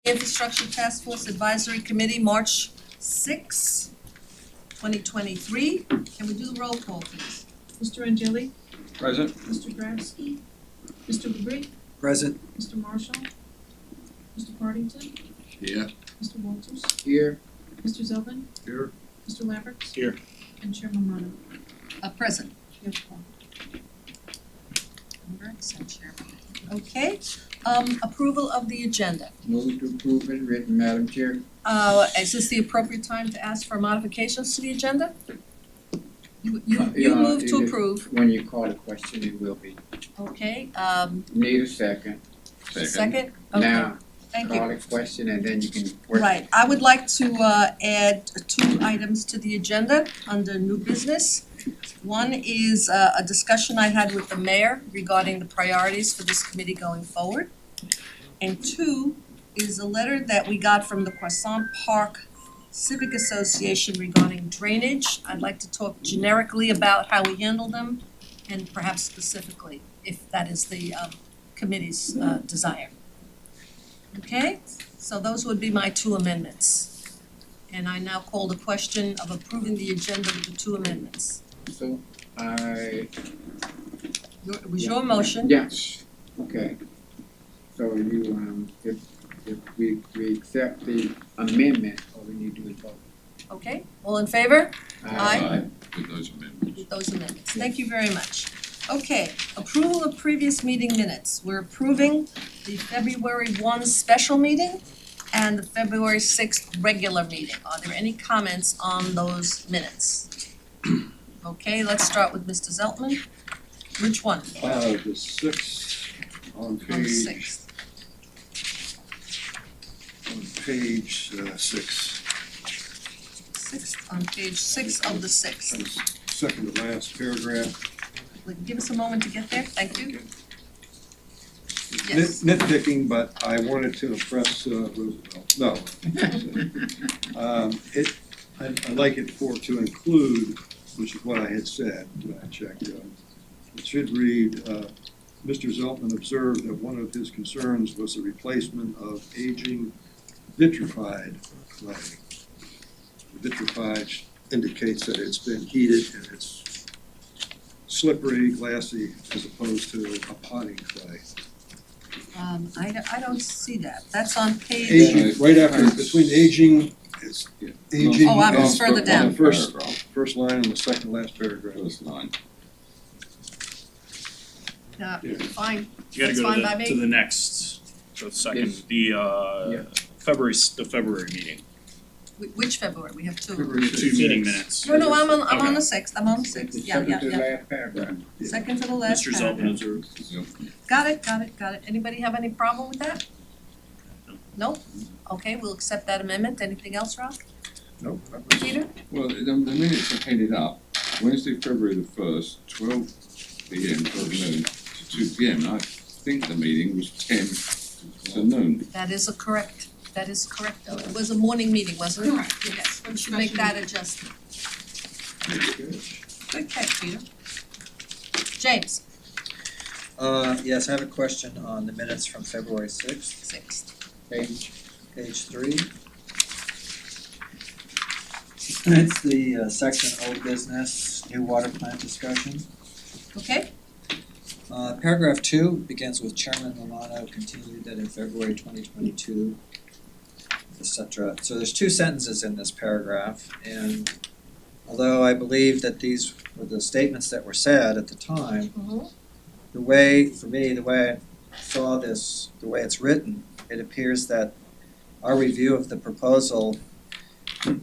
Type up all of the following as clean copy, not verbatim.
Infrastructure Task Force Advisory Committee, March 6, 2023. Can we do the roll call, please? Mr. Angeli, Present. Mr. Drabsky, Mr. Labrie, Present. Mr. Marshall, Mr. Partington, Here. Mr. Walters, Here. Mr. Zelvin, Here. Mr. Laverts. Here. And Chairman Romano. Present. Yes, Paul. Okay, approval of the agenda. Move to approve as written, Madam Chair. Is this the appropriate time to ask for modifications to the agenda? You Yeah, move to it is. approve, When you call the question, it will be. okay, Need a second. second? Okay, Now, thank call you. the question and then you can work. Right, I would like to add 2 items to the agenda under new business. One is a discussion I had with the mayor regarding the priorities for this committee going forward. And 2 is a letter that we got from the Croissant Park Civic Association regarding drainage. I'd like to talk generically about how we handle them and perhaps specifically, if that is the committee's desire. Okay, so those would be my 2 amendments. And I now call the question of approving the agenda with the 2 amendments. So, It was your motion. yes, okay. So you, if we accept the amendment, all we need to do is vote. Okay, all in favor? Aye. With those amendments. With those amendments. Thank you very much. Okay, approval of previous meeting minutes. We're approving the February 1 special meeting and the February 6th regular meeting. Are there any comments on those minutes? Okay, let's start with Mr. Zeltman. Which one? The 6th on On the page, 6th. on page 6. 6th, on page 6 of the 6th. Second to last paragraph. Give us a moment to get there, thank you. Yes. Nitpicking, but I wanted to impress Roosevelt. No. I like it to include, which is what I had said when I checked. It should read, Mr. Zeltman observed that one of his concerns was the replacement of aging vitrified clay. Vitrified indicates that it's been heated and it's slippery, glassy, as opposed to a potting clay. I don't see that. That's on page, Aging, right after, between aging, it's aging. Oh, I'm and- further down. on the first line and the second last paragraph. First line. fine, You gotta That's go fine to by me. the next, the second, Yes. the February meeting, Which February? We have 2. February 2 meeting minutes. No, I'm on Okay. the 6th, I'm on the 6th, yeah. Second to last paragraph. Second to the last Mr. paragraph. Zelvin observed. Got it. Anybody have any problem with that? No? Okay, we'll accept that amendment. Anything else, Rob? Nope. Peter? Well, the minutes are headed up, Wednesday, February the 1st, 12 p.m. till noon to 2 p.m. I think the meeting was 10 to noon. That is correct, though. It was a morning meeting, wasn't it? Correct, Yes, we should make that adjustment. Good catch, Peter. James, Yes, I have a question on the minutes from February 6th, 6th. page 3. It's the section old business, new water plant discussion. Okay, Paragraph 2 begins with Chairman Romano continued that in February 2022, etc. So there's 2 sentences in this paragraph, and although I believe that these were the statements that were said at the time, the way I saw this, the way it's written, it appears that our review of the proposal,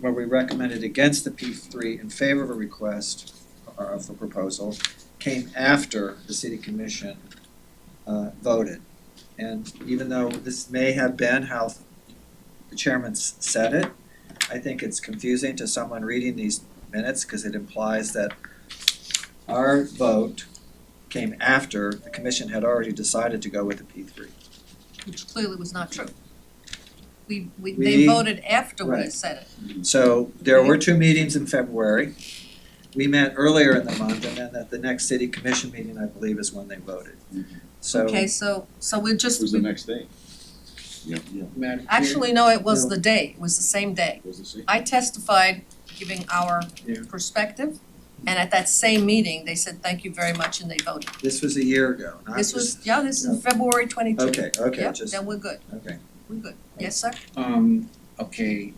where we recommended against the P3 in favor of a request of the proposal, came after the city commission voted. And even though this may have been how the chairman said it, I think it's confusing to someone reading these minutes because it implies that our vote came after the commission had already decided to go with the P3. which clearly was not true. They We- voted after we right. said it. So there were 2 meetings in February. We met earlier in the month, and then at the next city commission meeting, I believe, is when they voted. So Okay, so we're just, It was the next day. Madam Chair? Actually, no, it was the day, it was the same day. Was the same. I testified giving our Yeah. perspective, and at that same meeting, they said, thank you very much, and they voted. This was a year ago, not This was, this is February 22. Okay, Yep, just, then we're good, okay. we're good. Yes, sir? Okay,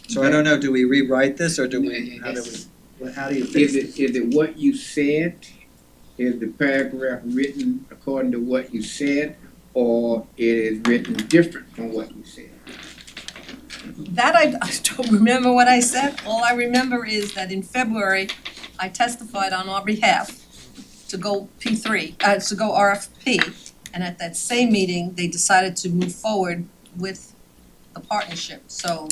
So I don't know, do we rewrite this or do we, Yeah, how do it's- we, how do you fix is it? it what you said? Is the paragraph written according to what you said, or it is written different from what you said? That I don't remember what I said. All I remember is that in February, I testified on our behalf to go to go RFP. And at that same meeting, they decided to move forward with the partnership. So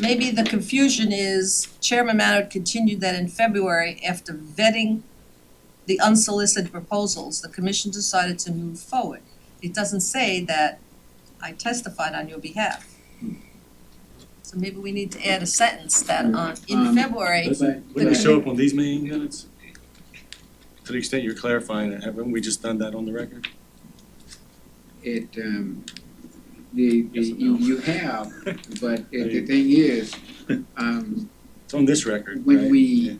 maybe the confusion is Chairman Mannard continued that in February after vetting the unsolicited proposals, the commission decided to move forward. It doesn't say that I testified on your behalf. So maybe we need to add a sentence that in February, Wouldn't it show up on these meeting minutes? To the extent you're clarifying that, haven't we just done that on the record? It, Yes or no? you have, but the thing is, It's on this record, when right? we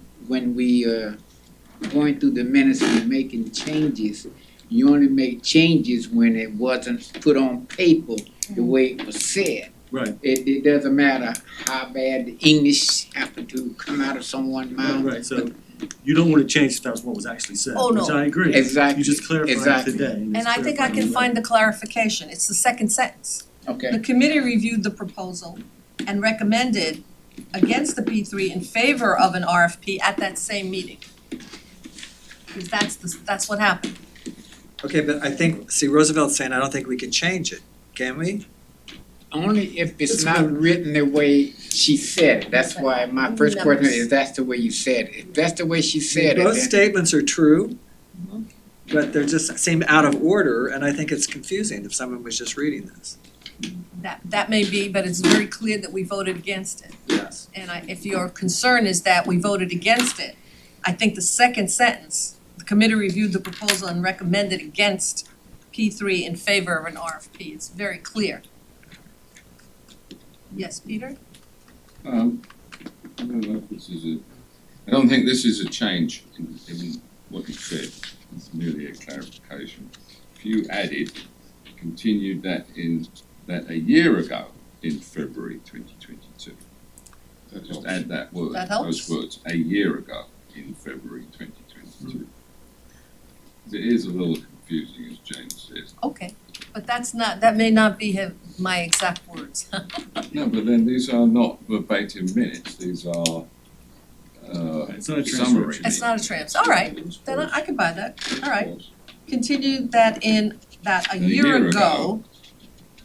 going through the minutes and making changes, you only make changes when it wasn't put on paper the way it was said. Right, It doesn't matter how bad the English happened to come out of someone's mouth. right, so you don't wanna change if that's what was actually said, Oh, no. which I agree. Exactly, You just clarified it exactly. today. and I think I can find the clarification. It's the second sentence. Okay, The committee reviewed the proposal and recommended against the P3 in favor of an RFP at that same meeting. Because that's what happened. Okay, but I think, see, Roosevelt's saying, I don't think we can change it, can we? only if it's It's not good. written the way she said it. That's why my first question Numbers. is, that's the way you said it. If that's the way she said it, Both then statements are true, Mhm. but they're just seem out of order, and I think it's confusing if someone was just reading this. That may be, but it's very clear that we voted against it. Yes. And if your concern is that we voted against it, I think the second sentence, the committee reviewed the proposal and recommended against P3 in favor of an RFP. It's very clear. Yes, Peter? I don't know if this is I don't think this is a change in what you said, it's merely a clarification. If you added, continued that a year ago in February 2022. Just add that word, That helps. those words, a year ago in February 2022. It is a little confusing, as James says. Okay, but that may not be my exact words. No, but then these are not verbatim minutes, these are It's not a summary. transcription. It's not a trans, all right, then I can buy that, all right. Continued that a year ago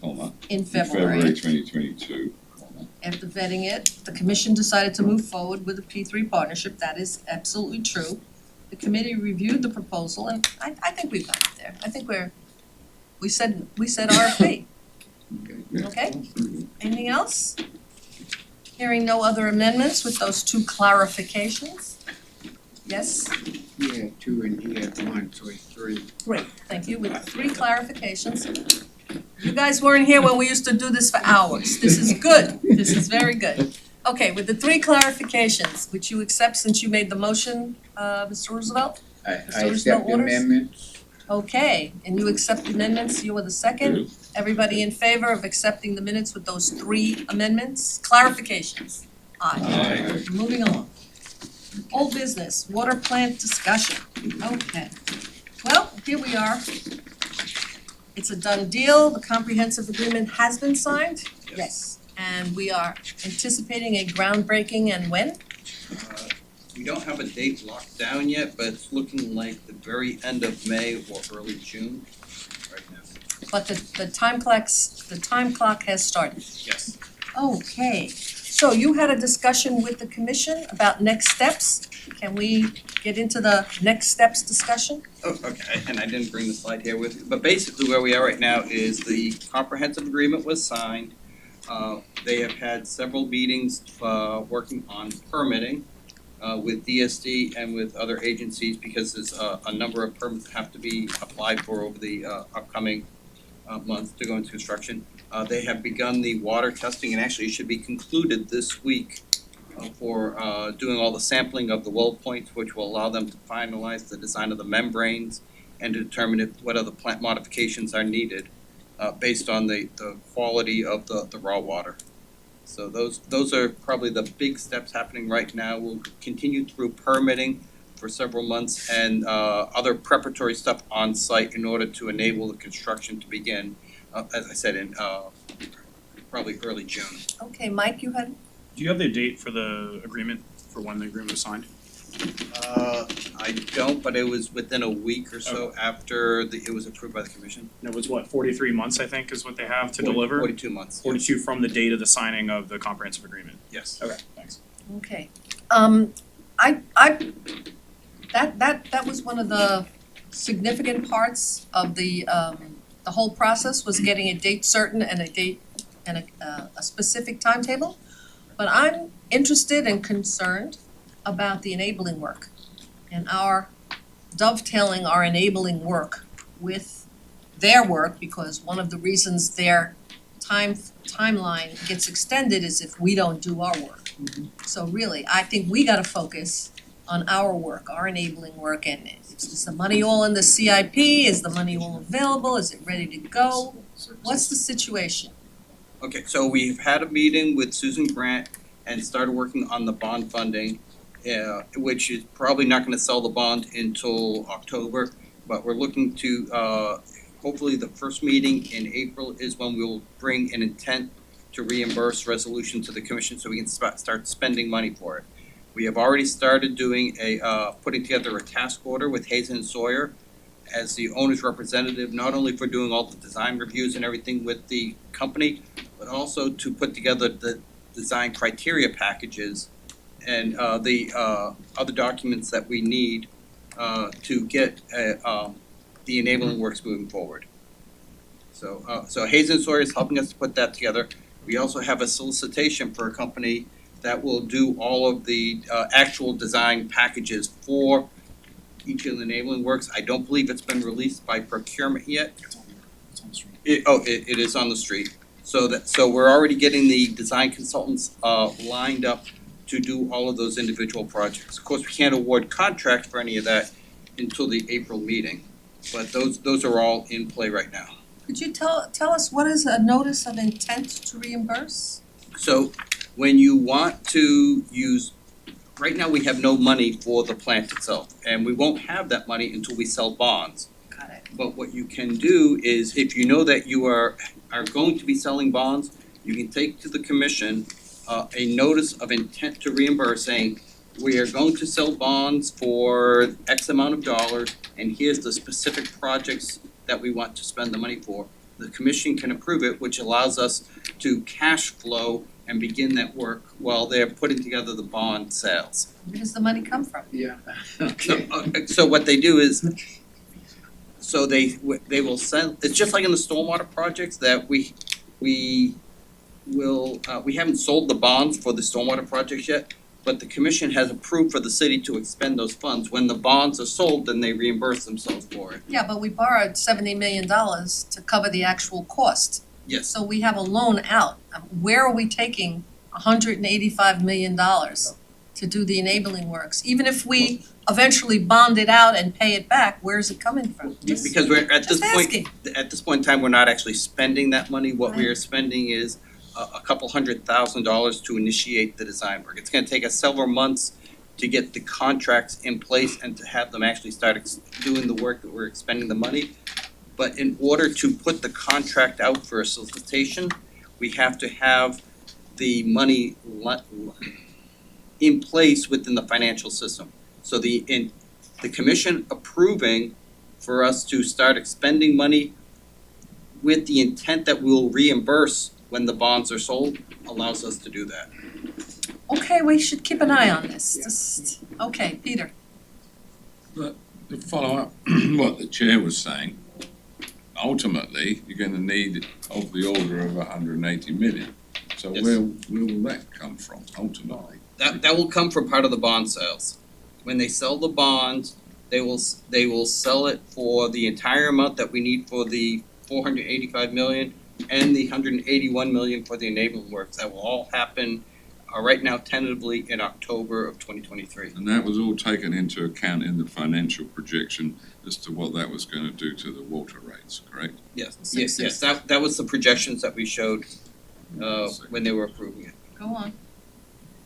Comma, in in February February, 2022, comma, after vetting it, the commission decided to move forward with a P3 partnership. That is absolutely true. The committee reviewed the proposal, and I think we've got it there. I think we said RFP. yeah. Okay. Anything else? Hearing no other amendments with those two clarifications? Yes? he had two and he had one, so it's three. Great, thank you. With three clarifications. You guys weren't here when we used to do this for hours. This is good. This is very good. Okay, with the three clarifications, which you accept since you made the motion, Mr. Roosevelt? I So there's no accept the orders? amendments. Okay, and you accept the amendments, you were the second? Good. Everybody in favor of accepting the minutes with those three amendments? Clarifications? Aye. Aye. Moving on. Old business, water plant discussion. Okay. Well, here we are. It's a done deal. The comprehensive agreement has been signed? Yes. And we are anticipating a groundbreaking and when? We don't have a date locked down yet, but it's looking like the very end of May or early June right now. But the time clock has started. Yes. Okay, so you had a discussion with the commission about next steps. Can we get into the next steps discussion? Oh, okay, and I didn't bring the slide here with me, but basically where we are right now is the comprehensive agreement was signed. They have had several meetings, working on permitting, with DSD and with other agencies because there's a number of permits that have to be applied for over the, upcoming month to go into construction. They have begun the water testing and actually it should be concluded this week for doing all the sampling of the weld points, which will allow them to finalize the design of the membranes and to determine what other plant modifications are needed based on the quality of the raw water. So those are probably the big steps happening right now. We'll continue through permitting for several months and other preparatory stuff on site in order to enable the construction to begin, as I said, in probably early June. Okay, Mike, you had, Do you have the date for the agreement, for when the agreement was signed? I don't, but it was within a week or so after it was approved by the commission. And it was what, 43 months, I think, is what they have to deliver? 42 months. 42 from the date of the signing of the comprehensive agreement. Yes. Okay, thanks. okay. That was one of the significant parts of the whole process, was getting a date certain and a date and a specific timetable. But I'm interested and concerned about the enabling work and our dovetailing our enabling work with their work, because one of the reasons their timeline gets extended is if we don't do our work. So really, I think we gotta focus on our work, our enabling work, and is the money all in the CIP? Is the money all available? Is it ready to go? What's the situation? Okay, so we've had a meeting with Susan Grant and started working on the bond funding, which is probably not gonna sell the bond until October, but we're looking to, hopefully the first meeting in April is when we'll bring an intent to reimburse resolution to the commission so we can start spending money for it. We have already started doing putting together a task order with Hazen and Sawyer as the owner's representative, not only for doing all the design reviews and everything with the company, but also to put together the design criteria packages and the other documents that we need to get the enabling works moving forward. So Hazen Sawyer is helping us to put that together. We also have a solicitation for a company that will do all of the actual design packages for each of the enabling works. I don't believe it's been released by procurement yet. It's on the street. It is on the street. So we're already getting the design consultants lined up to do all of those individual projects. Of course, we can't award contracts for any of that until the April meeting, but those are all in play right now. Could you tell us what is a notice of intent to reimburse? So when you want to use, right now we have no money for the plant itself, and we won't have that money until we sell bonds. Got it. But what you can do is, if you know that you are going to be selling bonds, you can take to the commission a notice of intent to reimburse saying, we are going to sell bonds for X amount of dollars, and here's the specific projects that we want to spend the money for. The commission can approve it, which allows us to cash flow and begin that work while they're putting together the bond sales. Where does the money come from? Yeah, okay. So what they do is, so they will send, it's just like in the stormwater projects that we haven't sold the bonds for the stormwater projects yet, but the commission has approved for the city to expend those funds. When the bonds are sold, then they reimburse themselves for it. Yeah, but we borrowed $70 million to cover the actual cost. Yes, So we have a loan out. Where are we taking $185 million to do the enabling works? Even if we eventually bond it out and pay it back, where is it coming from? because we're at this Just point, asking. at this point in time, we're not actually spending that money. What we are spending is a couple $100,000 to initiate the design work. It's gonna take us several months to get the contracts in place and to have them actually start doing the work that we're expending the money. But in order to put the contract out for a solicitation, we have to have the money in place within the financial system. So the commission approving for us to start expending money with the intent that we'll reimburse when the bonds are sold allows us to do that. Okay, we should keep an eye on this. Okay, Peter. To follow up what the chair was saying, ultimately, you're gonna need of the order of 180 million. So Yes. where will that come from ultimately? That will come from part of the bond sales. When they sell the bonds, they will sell it for the entire amount that we need for the 485 million, and the 181 million for the enabling works. That will all happen right now tentatively in October of 2023. And that was all taken into account in the financial projection as to what that was going to do to the water rates, correct? Yes, Six, yes, six. that was the projections that we showed when they were approving it. Go on.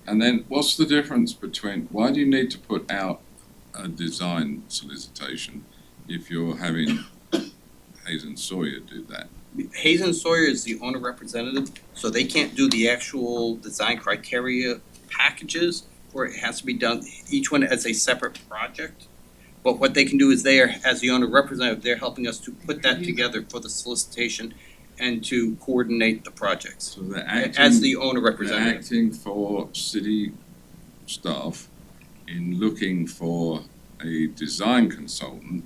And then what's the difference between, why do you need to put out a design solicitation if you're having Hayes and Sawyer do that? Hayes and Sawyer is the owner representative, so they can't do the actual design criteria packages where it has to be done, each one as a separate project. But what they can do is they are, as the owner representative, they're helping us to put that together for the solicitation and to coordinate the projects So they're as acting, the owner they're representative. acting for city staff in looking for a design consultant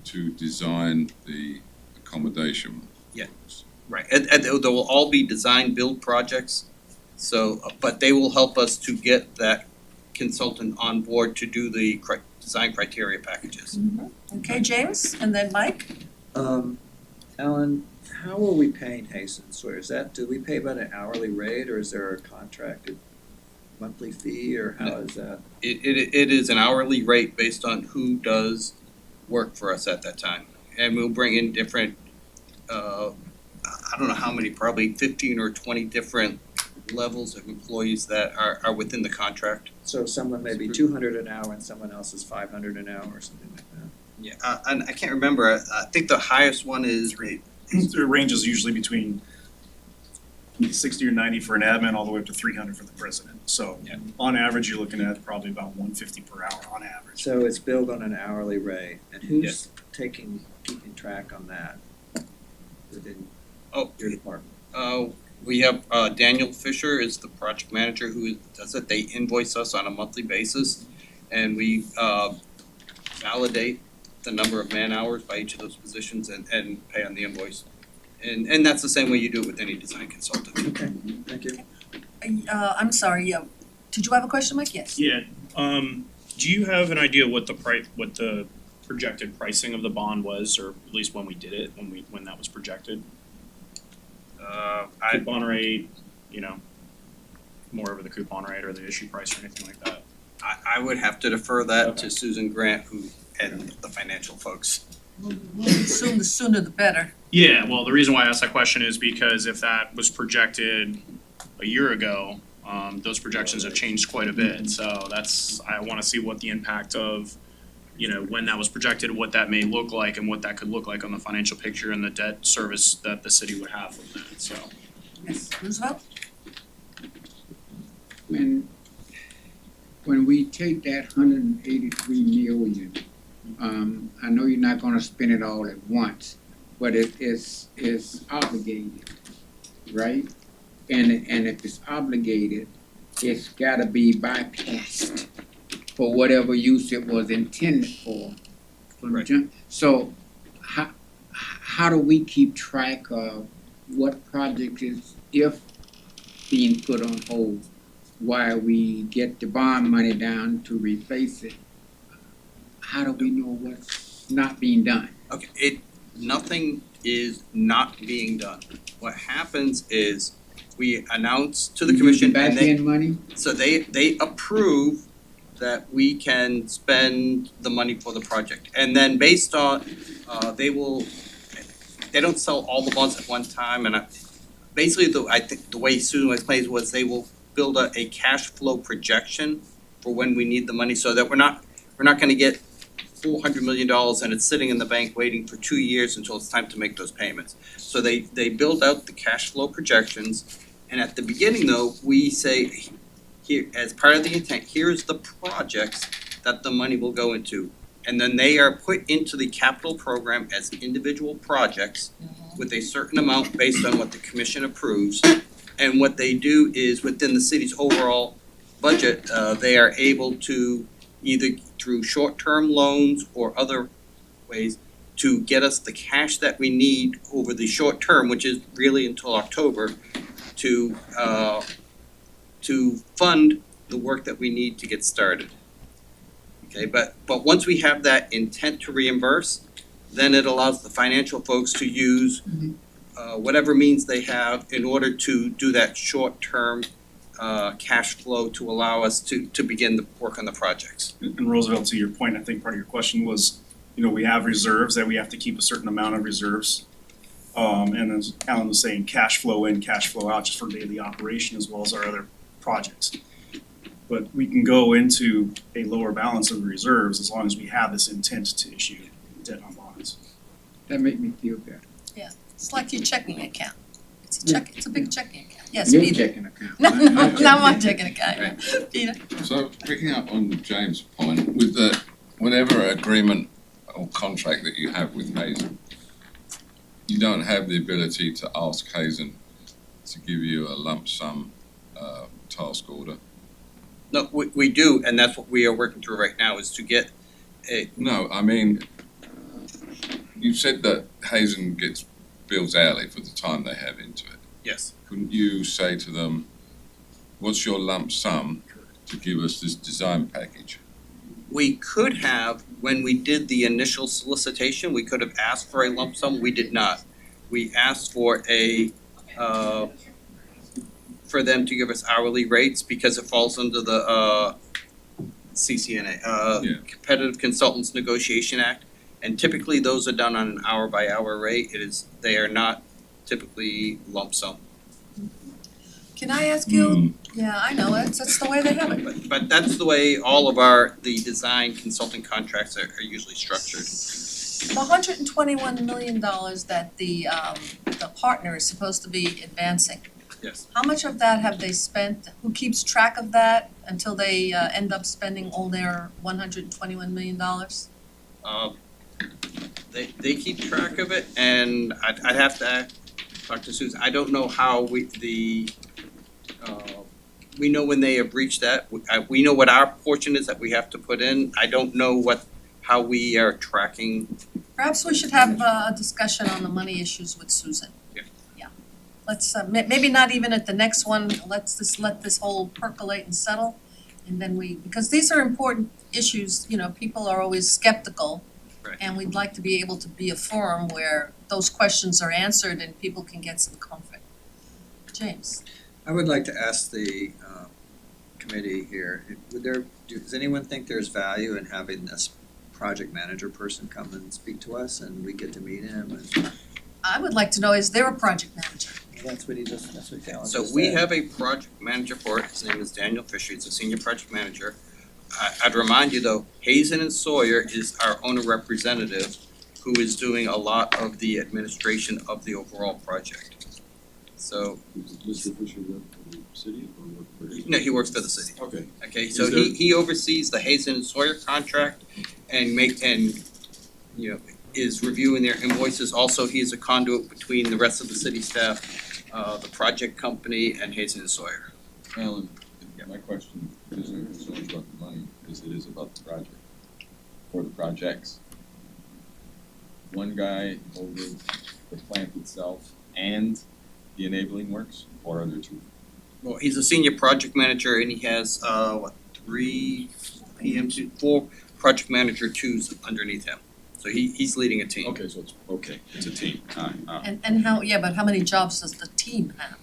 to design the accommodation. Yeah. Right, and there will all be design build projects, so, but they will help us to get that consultant on board to do the design criteria packages. Okay, James, and then Mike? Alan, how are we paying Hayes and Sawyer? Do we pay about an hourly rate, or is there a contracted monthly fee, or how is that? It is an hourly rate based on who does work for us at that time. And we'll bring in different, I don't know how many, probably 15 or 20 different levels of employees that are within the contract. So someone may be 200 an hour and someone else is 500 an hour or something like that? Yeah, and I can't remember, I think the highest one is, The range is usually between 60 or 90 for an admin, all the way up to 300 for the president. So on average, you're looking at probably about 150 per hour on average. So it's billed on an hourly rate, and who's Yes. keeping track on that within Oh, your department? we have Daniel Fisher is the project manager who does it. They invoice us on a monthly basis, and we validate the number of man hours by each of those positions and pay on the invoice. And that's the same way you do it with any design consultant. Okay, thank you. I'm sorry, did you have a question, Mike? Yes. Yeah, do you have an idea what the projected pricing of the bond was, or at least when we did it, when that was projected? Coupon rate, more over the coupon rate or the issue price or anything like that? I would have to defer that Okay. to Susan Grant, who and the financial folks. Soon, the sooner the better. Yeah, well, the reason why I asked that question is because if that was projected a year ago, those projections have changed quite a bit. So I wanna see what the impact of, when that was projected, what that may look like and what that could look like on the financial picture and the debt service that the city would have from that, so. Yes, Roosevelt? When we take that 183 million, I know you're not gonna spend it all at once, but it's obligated, right? And if it's obligated, it's gotta be bypassed for whatever use it was intended for. Right. So how do we keep track of what project is, if being put on hold, while we get the bond money down to replace it? How do we know what's not being done? Okay, nothing is not being done. What happens is we announce to the commission and they, Back end money? so they approve that we can spend the money for the project. And then based on, they don't sell all the bonds at one time, and basically I think the way Susan explains was they will build a cash flow projection for when we need the money, so that we're not gonna get $400 million and it's sitting in the bank waiting for 2 years until it's time to make those payments. So they build out the cash flow projections, and at the beginning though, we say, here, as part of the intent, here's the projects that the money will go into. And then they are put into the capital program as individual projects with a certain amount based on what the commission approves. And what they do is within the city's overall budget, they are able to either through short-term loans or other ways to get us the cash that we need over the short term, which is really until October, to fund the work that we need to get started. Okay, but once we have that intent to reimburse, then it allows the financial folks to use whatever means they have in order to do that short-term cash flow to allow us to begin the work on the projects. And Roosevelt, to your point, I think part of your question was, we have reserves, that we have to keep a certain amount of reserves. And as Alan was saying, cash flow in, cash flow out, just for daily operation as well as our other projects. But we can go into a lower balance of reserves as long as we have this intent to issue debt on bonds. That make me feel better. It's like your checking account. It's a big checking account. Yes, Your Peter. checking account. No, not my not my checking account, yeah. Peter. So picking up on James' point, with whatever agreement or contract that you have with Hazen, you don't have the ability to ask Hazen to give you a lump sum task order. No, we do, and that's what we are working through right now, is to get No, I mean, you said that Hazen gets bills hourly for the time they have into it. yes. Couldn't you say to them, what's your lump sum to give us this design package? We could have, when we did the initial solicitation, we could have asked for a lump sum, we did not. We asked for for them to give us hourly rates because it falls under the CCNA, Yeah. Competitive Consultants Negotiation Act. And typically those are done on an hour by hour rate, they are not typically lump sum. Can I ask you? Yeah, I know, that's the way they have it. But that's the way all of the design consulting contracts are usually structured. The $121 million that the partner is supposed to be advancing. Yes. How much of that have they spent? Who keeps track of that until they end up spending all their $121 million? They keep track of it, and I'd have to talk to Susan. I don't know how we know when they have reached that. We know what our portion is that we have to put in. I don't know how we are tracking. Perhaps we should have a discussion on the money issues with Susan. Yeah. Yeah. Let's, maybe not even at the next one, let's just let this whole percolate and settle. And then because these are important issues, people are always skeptical. Right. And we'd like to be able to be a forum where those questions are answered and people can get some comfort. James? I would like to ask the committee here, does anyone think there's value in having this project manager person come and speak to us and we get to meet him? And I would like to know, is there a project manager? that's what Alan just said. So we have a project manager for it. His name is Daniel Fisher. He's a senior project manager. I'd remind you though, Hazen and Sawyer is our owner representative who is doing a lot of the administration of the overall project. So, Mr. Fisher work for the city or work for his? no, he works for the city. Okay. Okay, so Is there- he oversees the Hazen and Sawyer contract and is reviewing their invoices. Also, he is a conduit between the rest of the city staff, the project company, and Hazen and Sawyer. Alan, my question isn't so much about the money as it is about the project, or the projects. One guy over the plant itself and the enabling works, or are there two? Well, he's a senior project manager and he has, 4 project manager twos underneath him. So he's leading a team. Okay, so it's a team, alright, And but how many jobs does the team have?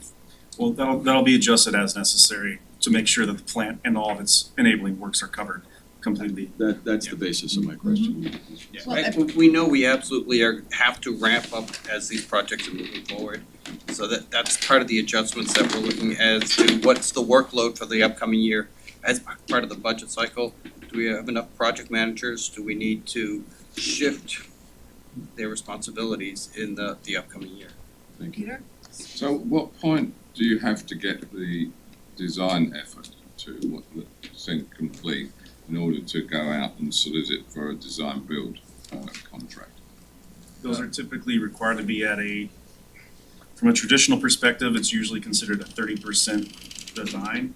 Well, that'll be adjusted as necessary to make sure that the plant and all of its enabling works are covered completely. That's the basis of my question. Yeah, Well, we know we absolutely have to ramp up as these projects are moving forward. So that's part of the adjustments that we're looking as to what's the workload for the upcoming year as part of the budget cycle. Do we have enough project managers? Do we need to shift their responsibilities in the upcoming year? Thank you. Peter? So what point do you have to get the design effort to complete in order to go out and solicit for a design build contract? Those are typically required to be from a traditional perspective, it's usually considered a 30% design,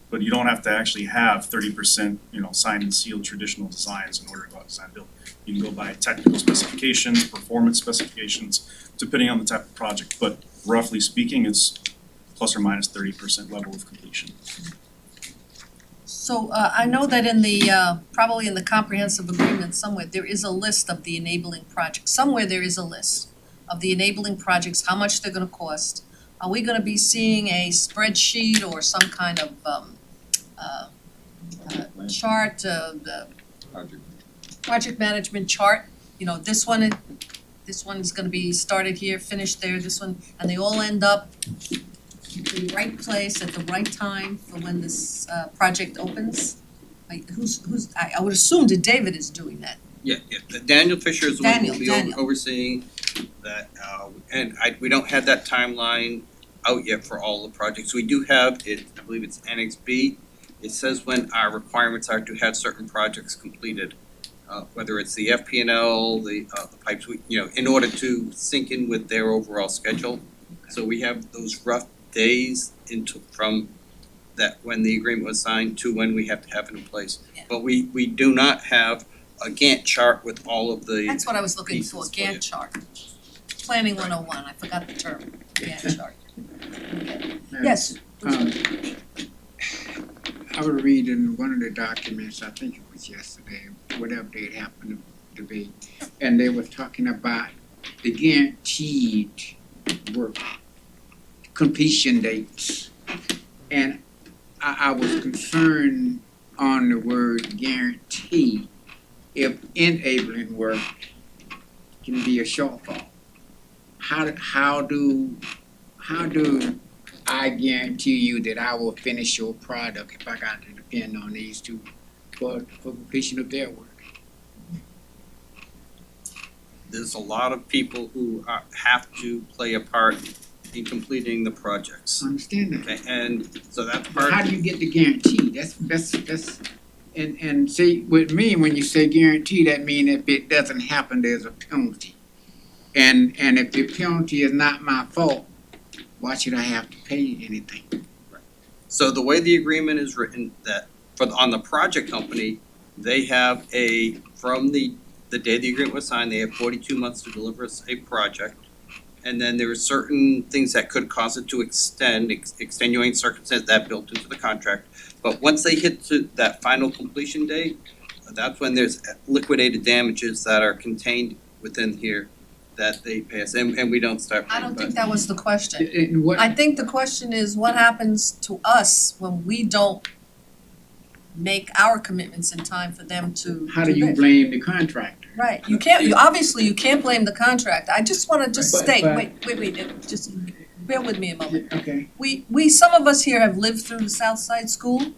but you don't have to actually have 30%, signed and sealed traditional designs in order to go out design build. You can go by technical specifications, performance specifications, depending on the type of project, but roughly speaking, it's plus or minus 30% level of completion. So I know that in the probably in the comprehensive agreement somewhere, there is a list of the enabling projects. Somewhere there is a list of the enabling projects, how much they're gonna cost. Are we gonna be seeing a spreadsheet or some kind of chart, the Project. project management chart? You know, this one is gonna be started here, finished there, this one, and they all end up in the right place at the right time for when this project opens? Like, I would assume that David is doing that. Yeah, Daniel Fisher is the one who will be Daniel. overseeing that, and we don't have that timeline out yet for all the projects. We do have it, I believe it's Annex B. It says when our requirements are to have certain projects completed, whether it's the FP&L, the pipes, in order to sync in with their overall schedule. So we have those rough days from that when the agreement was signed to when we have to have it in place. Yeah. But we do not have a Gantt chart with all of the. That's what I was looking for, pieces for you. Gantt chart. Planning 101, I forgot the term, Gantt chart. Yes, I was reading one of the documents, I think it was yesterday, whatever day it happened to be, and they were talking about the guaranteed work completion dates. And I was concerned on the word guarantee if enabling work can be a shortfall. How do I guarantee you that I will finish your product if I got to depend on these two for completion of their work? There's a lot of people who have to play a part in completing the projects. Understand that? Okay, and so that's But part. how do you get the guarantee? That's and see, with me, when you say guarantee, that means if it doesn't happen, there's a penalty. And if the penalty is not my fault, why should I have to pay anything? So the way the agreement is written, that on the project company, they have from the day the agreement was signed, they have 42 months to deliver us a project. And then there are certain things that could cause it to extend, extenuating circumstances that built into the contract. But once they hit to that final completion date, that's when there's liquidated damages that are contained within here that they pay us, and we don't start I paying. don't think that was the question. And what, I think the question is what happens to us when we don't make our commitments in time for them to how do you this? blame the contractor? Right, you can't blame the contract. I just wanna But- state, but- wait, just bear with me a moment. Okay. Some of us here have lived through the South Side School,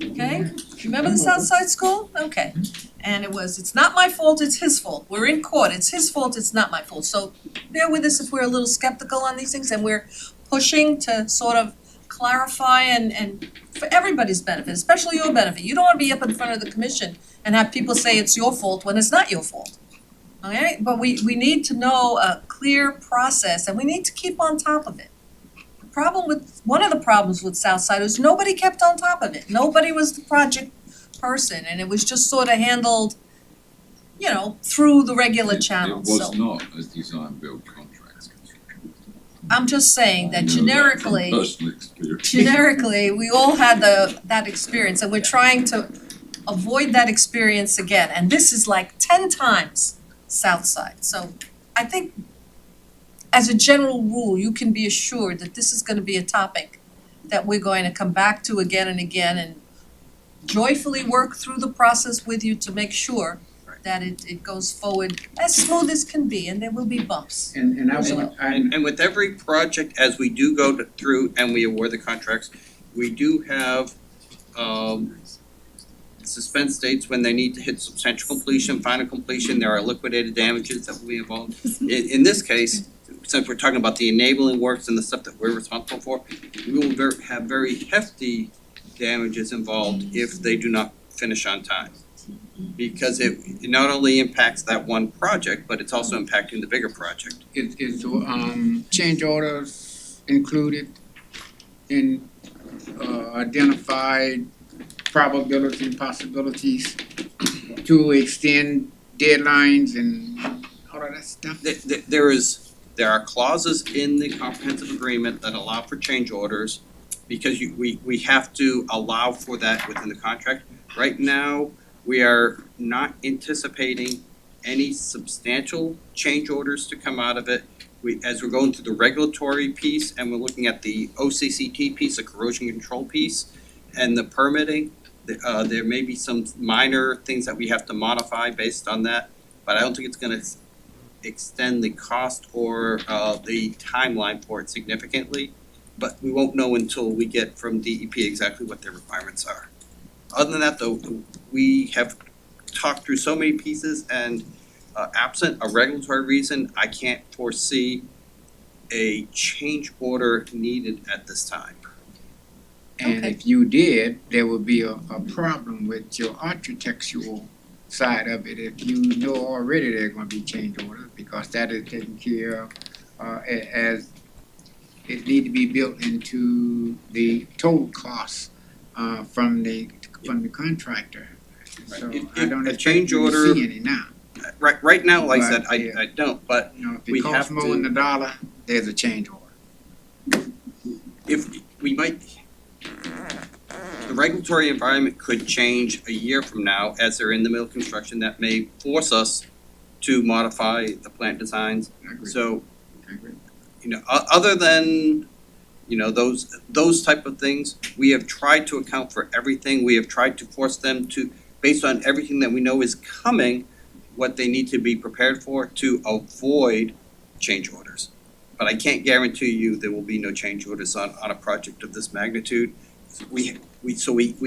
okay? Remember the South Side School? Okay. And it's not my fault, it's his fault. We're in court, it's his fault, it's not my fault. So bear with us if we're a little skeptical on these things and we're pushing to sort of clarify and for everybody's benefit, especially your benefit. You don't wanna be up in front of the commission and have people say it's your fault when it's not your fault. Okay, but we need to know a clear process and we need to keep on top of it. One of the problems with Southside is nobody kept on top of it. Nobody was the project person and it was just sort of handled, through the regular channels, It so. was not a design-build contract. I'm just saying that I know generically, from personal experience. generically, we all had that experience and we're trying to avoid that experience again. And this is like 10 times Southside. So I think as a general rule, you can be assured that this is gonna be a topic that we're going to come back to again and again and joyfully work through the process with you to make sure that it goes forward as smooth as can be, and there will be bumps. And I want, And with every project, as we do go through and we award the contracts, we do have suspense dates when they need to hit substantial completion, final completion, there are liquidated damages that will be involved. In this case, since we're talking about the enabling works and the stuff that we're responsible for, we will have very hefty damages involved if they do not finish on time. Because it not only impacts that one project, but it's also impacting the bigger project. is change orders included in identified probabilities and possibilities to extend deadlines and all of that stuff? There are clauses in the comprehensive agreement that allow for change orders. because we have to allow for that within the contract. Right now, we are not anticipating any substantial change orders to come out of it. As we're going through the regulatory piece and we're looking at the OCCT piece, the corrosion control piece, and the permitting, there may be some minor things that we have to modify based on that, but I don't think it's gonna extend the cost or the timeline for it significantly. But we won't know until we get from DEP exactly what their requirements are. Other than that, though, we have talked through so many pieces, and absent a regulatory reason, I can't foresee a change order needed at this time. And Okay. if you did, there would be a problem with your architectural side of it. If you know already there are gonna be change orders, because that is taken care of, as it need to be built into the total cost, from the contractor. So If- I don't if a expect change you to order- see any now. Right now, like I said, But, yeah. I don't, but You know, if We it costs have more to- than $1, there's a change order. if we might, the regulatory environment could change a year from now as they're in the middle of construction. That may force us to modify the plant designs. I agree. So, I agree. other than, those type of things, we have tried to account for everything. We have tried to force them to, based on everything that we know is coming, what they need to be prepared for to avoid change orders. But I can't guarantee you there will be no change orders on a project of this magnitude. We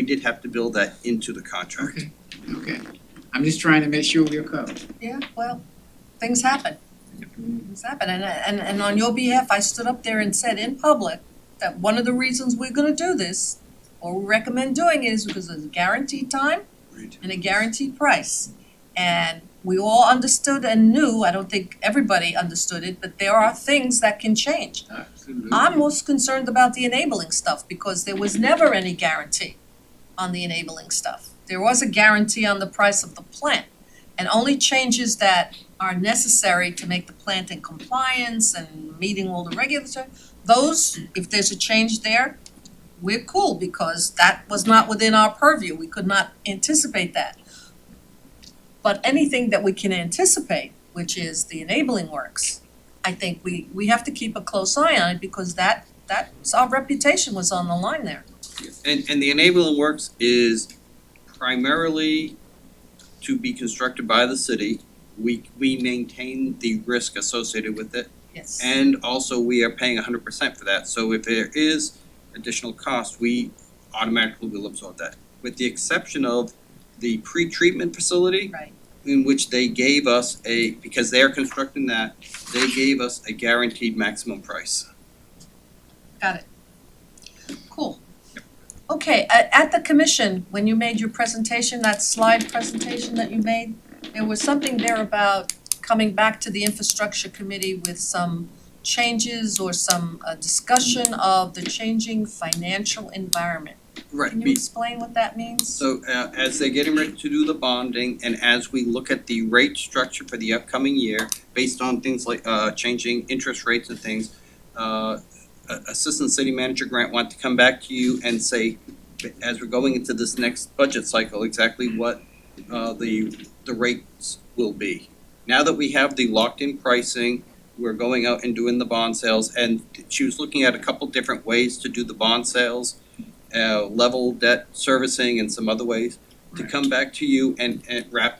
did have to build that into the contract. Okay. I'm just trying to make sure we're covered. Yeah, well, things happen. Things happen, and on your behalf, I stood up there and said in public that one of the reasons we're gonna do this, or we recommend doing it, is because there's a guaranteed time and a guaranteed price. And we all understood and knew, I don't think everybody understood it, but there are things that can change. Absolutely. I'm most concerned about the enabling stuff, because there was never any guarantee on the enabling stuff. There was a guarantee on the price of the plant, and only changes that are necessary to make the plant in compliance and meeting all the regulatory, those, if there's a change there, we're cool, because that was not within our purview, we could not anticipate that. But anything that we can anticipate, which is the enabling works, I think we have to keep a close eye on it, because that's our reputation was on the line there. And the enabling works is primarily to be constructed by the city. We maintain the risk associated with it, Yes. and also we are paying 100% for that. So if there is additional cost, we automatically will absorb that. With the exception of the pre-treatment facility. Right. In which they gave us because they're constructing that, they gave us a guaranteed maximum price. Got it. Cool. Okay, at the commission, when you made your presentation, that slide presentation that you made, there was something there about coming back to the infrastructure committee with some changes or some discussion of the changing financial environment. Right. Can you explain what that means? So as they're getting ready to do the bonding, and as we look at the rate structure for the upcoming year, based on things like changing interest rates and things, Assistant City Manager Grant wanted to come back to you and say, as we're going into this next budget cycle, exactly what the rates will be. Now that we have the locked-in pricing, we're going out and doing the bond sales, and she was looking at a couple different ways to do the bond sales, level debt servicing and some other ways, to come back to you and wrap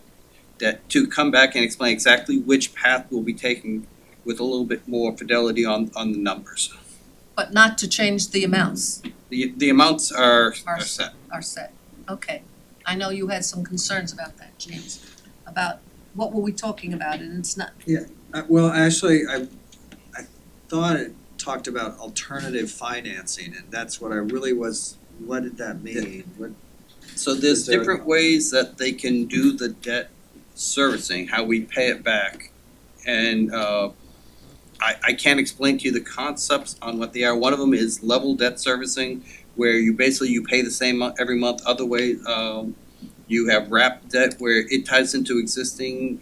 that, to come back and explain exactly which path we'll be taking with a little bit more fidelity on the numbers. But not to change the amounts The amounts are set. are set. Okay. I know you had some concerns about that, James, about what were we talking about, and it's not, Well, actually, I thought it talked about alternative financing, and that's what I really was, what did that mean? What, So there's Is there- different ways that they can do the debt servicing, how we pay it back. And I can't explain to you the concepts on what they are. One of them is level debt servicing, where you pay the same every month. Other ways, you have wrapped debt where it ties into existing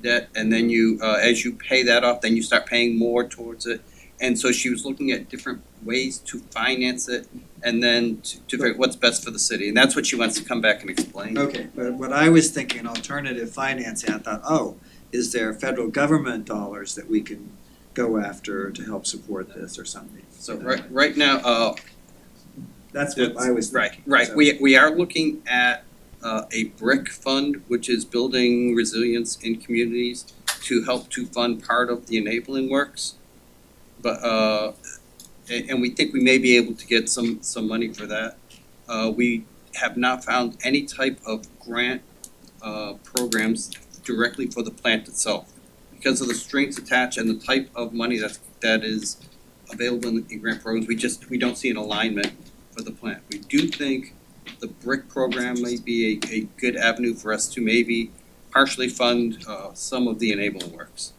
debt, and then you as you pay that off, then you start paying more towards it. And so she was looking at different ways to finance it and then to figure out what's best for the city. And that's what she wants to come back and explain. Okay, but what I was thinking, alternative financing, I thought, oh, is there federal government dollars that we can go after to help support this or something? So right now, That's what I was thinking. right. So- We are looking at a BRIC fund, which is Building Resilience in Communities, to help to fund part of the enabling works. But and we think we may be able to get some money for that. We have not found any type of grant programs directly for the plant itself. Because of the strings attached and the type of money that is available in grant programs, we don't see an alignment for the plant. We do think the BRIC program may be a good avenue for us to maybe partially fund some of the enabling works.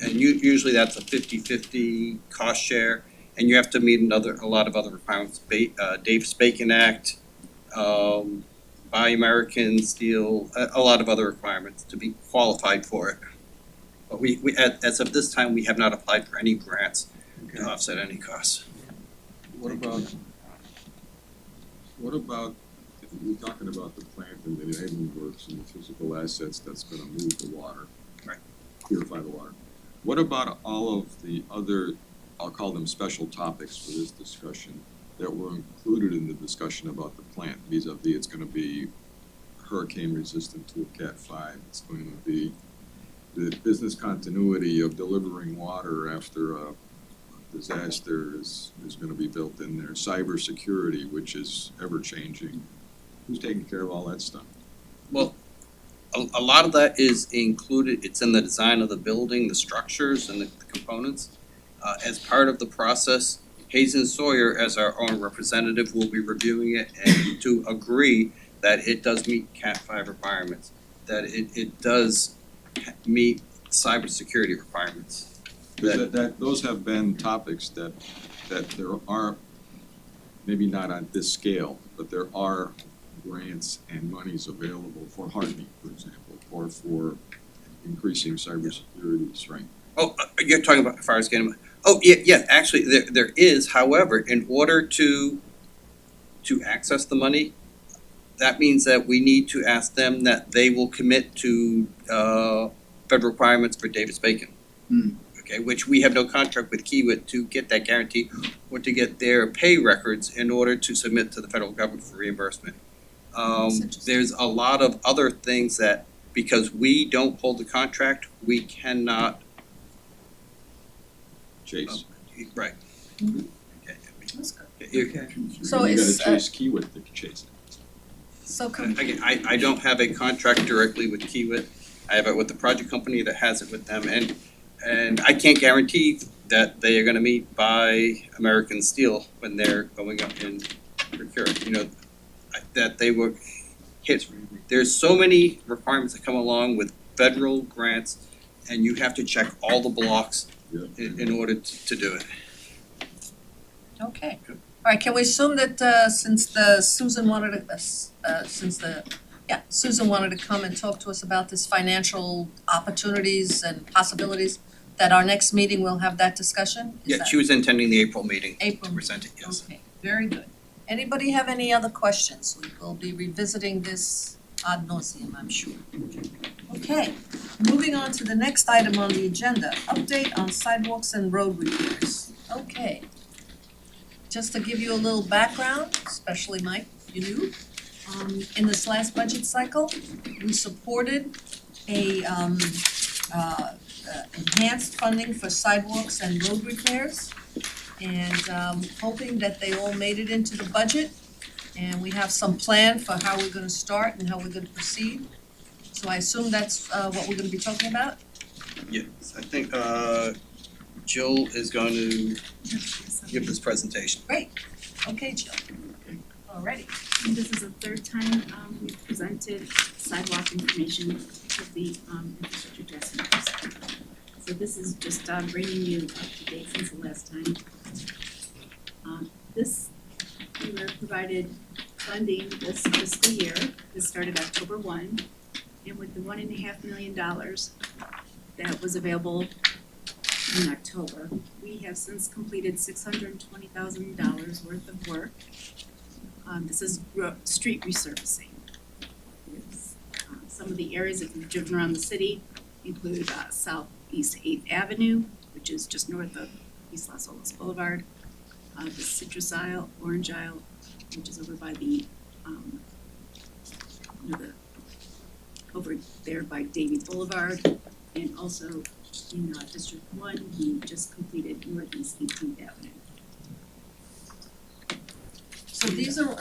And usually that's a 50-50 cost share, and you have to meet a lot of other requirements, Davis-Bacon Act, Buy American Steel, a lot of other requirements to be qualified for it. But we as of this time, we have not applied for any grants to offset any costs. What about, if we're talking about the plant and the enabling works and the physical assets that's gonna move the water? Right. Purify the water. What about all of the other, I'll call them special topics for this discussion, that were included in the discussion about the plant, vis-a-vis it's gonna be hurricane resistant to a Cat 5, it's going to be the business continuity of delivering water after a disaster is gonna be built in there, cybersecurity, which is ever changing. Who's taking care of all that stuff? Well, a lot of that is included, it's in the design of the building, the structures and the components. As part of the process, Hayes and Sawyer, as our own representative, will be reviewing it and to agree that it does meet Cat 5 requirements, that it does meet cybersecurity requirements. That those have been topics that there are, maybe not on this scale, but there are grants and monies available for hardening, for example, or for increasing cybersecurity strength. Oh, you're talking about fire scanning? Oh, yeah, actually, there is, however, in order to access the money, that means that we need to ask them that they will commit to federal requirements for Davis-Bacon. Okay, which we have no contract with Kiewit to get that guarantee or to get their pay records in order to submit to the federal government for reimbursement. There's a lot of other things that, because we don't hold the contract, we cannot. Chase. Right. That's good. Okay. So You it's, gotta chase Kiewit to chase it. So Again, I don't have a contract directly with Kiewit. I have it with the project company that has it with them, and I can't guarantee that they are gonna meet Buy American Steel when they're going up and procure, that they were hit. There's so many requirements that come along with federal grants, and you have to check all the blocks in order to do it. Okay, all right, can we assume that since Susan wanted to come and talk to us about this financial opportunities and possibilities, that our next meeting we'll have that discussion? Is Yeah, that- she was intending the April meeting April to present it, yes. Okay, very good. Anybody have any other questions? We will be revisiting this ad nauseum, I'm sure. Okay, moving on to the next item on the agenda, update on sidewalks and road repairs. Okay. Just to give you a little background, especially Mike, you knew, in this last budget cycle, we supported a enhanced funding for sidewalks and road repairs. And hoping that they all made it into the budget. And we have some plan for how we're gonna start and how we're gonna proceed. So I assume that's what we're gonna be talking about? Yes, I think Jill is going to give this presentation. Okay, Jill. Alrighty. And this is the third time we've presented sidewalk information with the infrastructure task force. So this is just bringing you up to date since the last time. We were provided funding this fiscal year. This started October 1, and with the $1.5 million that was available in October. We have since completed $620,000 worth of work. This is street resurfacing. It's, some of the areas that we've driven around the city include Southeast 8th Avenue, which is just north of East Los Olas Boulevard, the Citrus Isle, Orange Isle, which is over by the, over there by Davie Boulevard, and also in District 1, we just completed Northeast 18th Avenue. So these are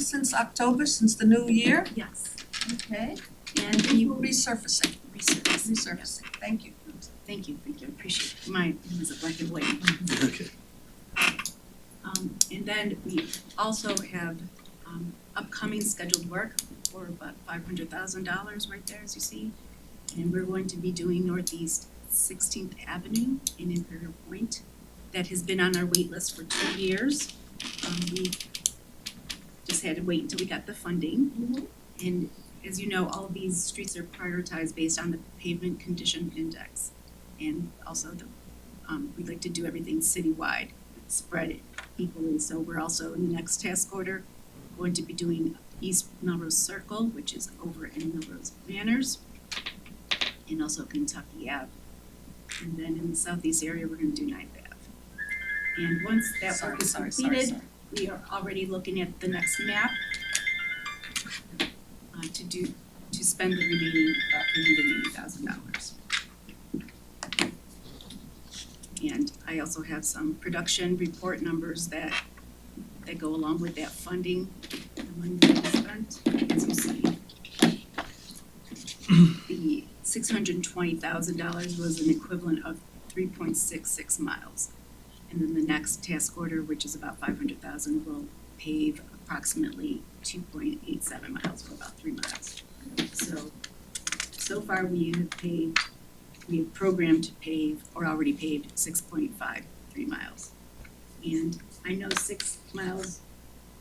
since October, since the new year? Yes. Okay. And And you we were resurfacing, resurfacing, thank you. Thank you, appreciate it. Mine was a black and white. Okay. And then we also have upcoming scheduled work for about $500,000 right there, as you see. And we're going to be doing Northeast 16th Avenue in Imperial Point. That has been on our wait list for 2 years. We just had to wait until we got the funding. And as you know, all of these streets are prioritized based on the pavement condition index. And also we'd like to do everything citywide, spread it equally. So we're also in the next task order going to be doing East Melrose Circle, which is over in Melrose Manors, and also Kentucky Ave. And then in the southeast area, we're gonna do 9th Ave. And once that work is completed, we are already looking at the next map to spend the remaining about $380,000. And I also have some production report numbers that go along with that funding, the money that we spent, as you see. The $620,000 was an equivalent of 3.66 miles. And then the next task order, which is about $500,000, will pave approximately 2.87 miles, or about 3 miles. So far we have programmed to pave, or already paved, 6.53 miles. And I know 6 miles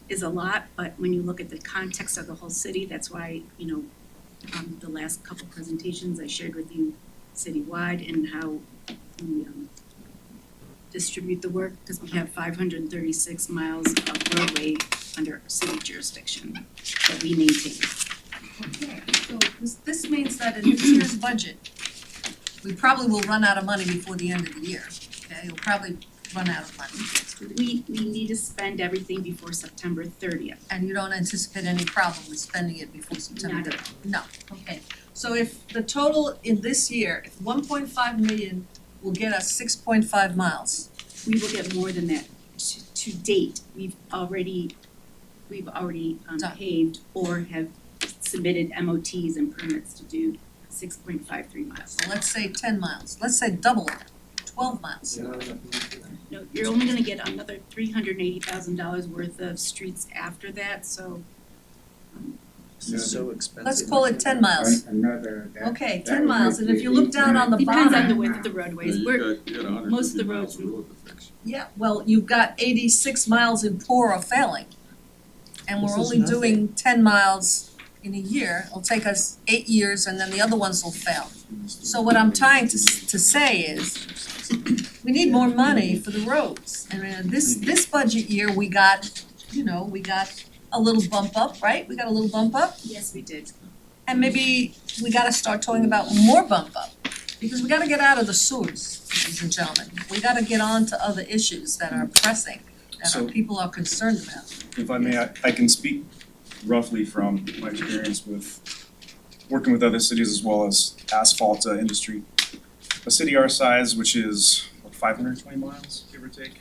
is a lot, but when you look at the context of the whole city, that's why, the last couple presentations I shared with you citywide and how we distribute the work, because we have 536 miles of roadway under city jurisdiction that we maintain. Okay, so this means that in this year's budget, we probably will run out of money before the end of the year, okay? You'll probably run out of money. We need to spend everything before September 30th. And you don't anticipate any problem with spending it before September? Not at all. No, okay. So if the total in this year, if 1.5 million will get us 6.5 miles, We will get more than that. To date, we've already Done. paved or have submitted MOTs and permits to do 6.53 miles. so let's say 10 miles, let's say double it, 12 miles. No, you're only gonna get another $380,000 worth of streets after that, so This is so expensive. Let's call it 10 miles. Another, that. Okay, that 10 would miles, make and if you look down on the depends on the bottom, width of the roadways. We're, most of the roads we- yeah, well, you've got 86 miles in poor or failing. And we're This is only nothing. doing 10 miles in a year, it'll take us 8 years and then the other ones will fail. So what I'm trying to say is, we need more money for the roads. And this budget year, we got a little bump up, right? We got a little bump up, yes, we did. and maybe we gotta start talking about more bump up. Because we gotta get out of the sewers, ladies and gentlemen. We gotta get on to other issues that are pressing, that our So- people are concerned about. If I may, I can speak roughly from my experience with working with other cities as well as asphalt industry. A city our size, which is 520 miles, give or take?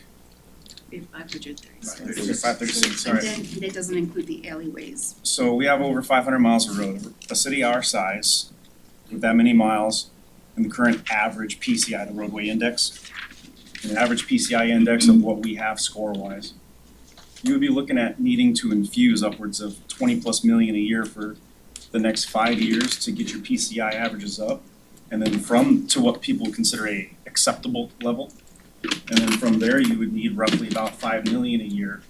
We have 536. 536, sorry. And then that doesn't include the alleyways. So we have over 500 miles of road. A city our size, with that many miles, and the current average PCI, the roadway index, an average PCI index of what we have score-wise, you would be looking at needing to infuse upwards of 20+ million a year for the next 5 years to get your PCI averages up, and then to what people consider a acceptable level. And then from there, you would need roughly about 5 million a year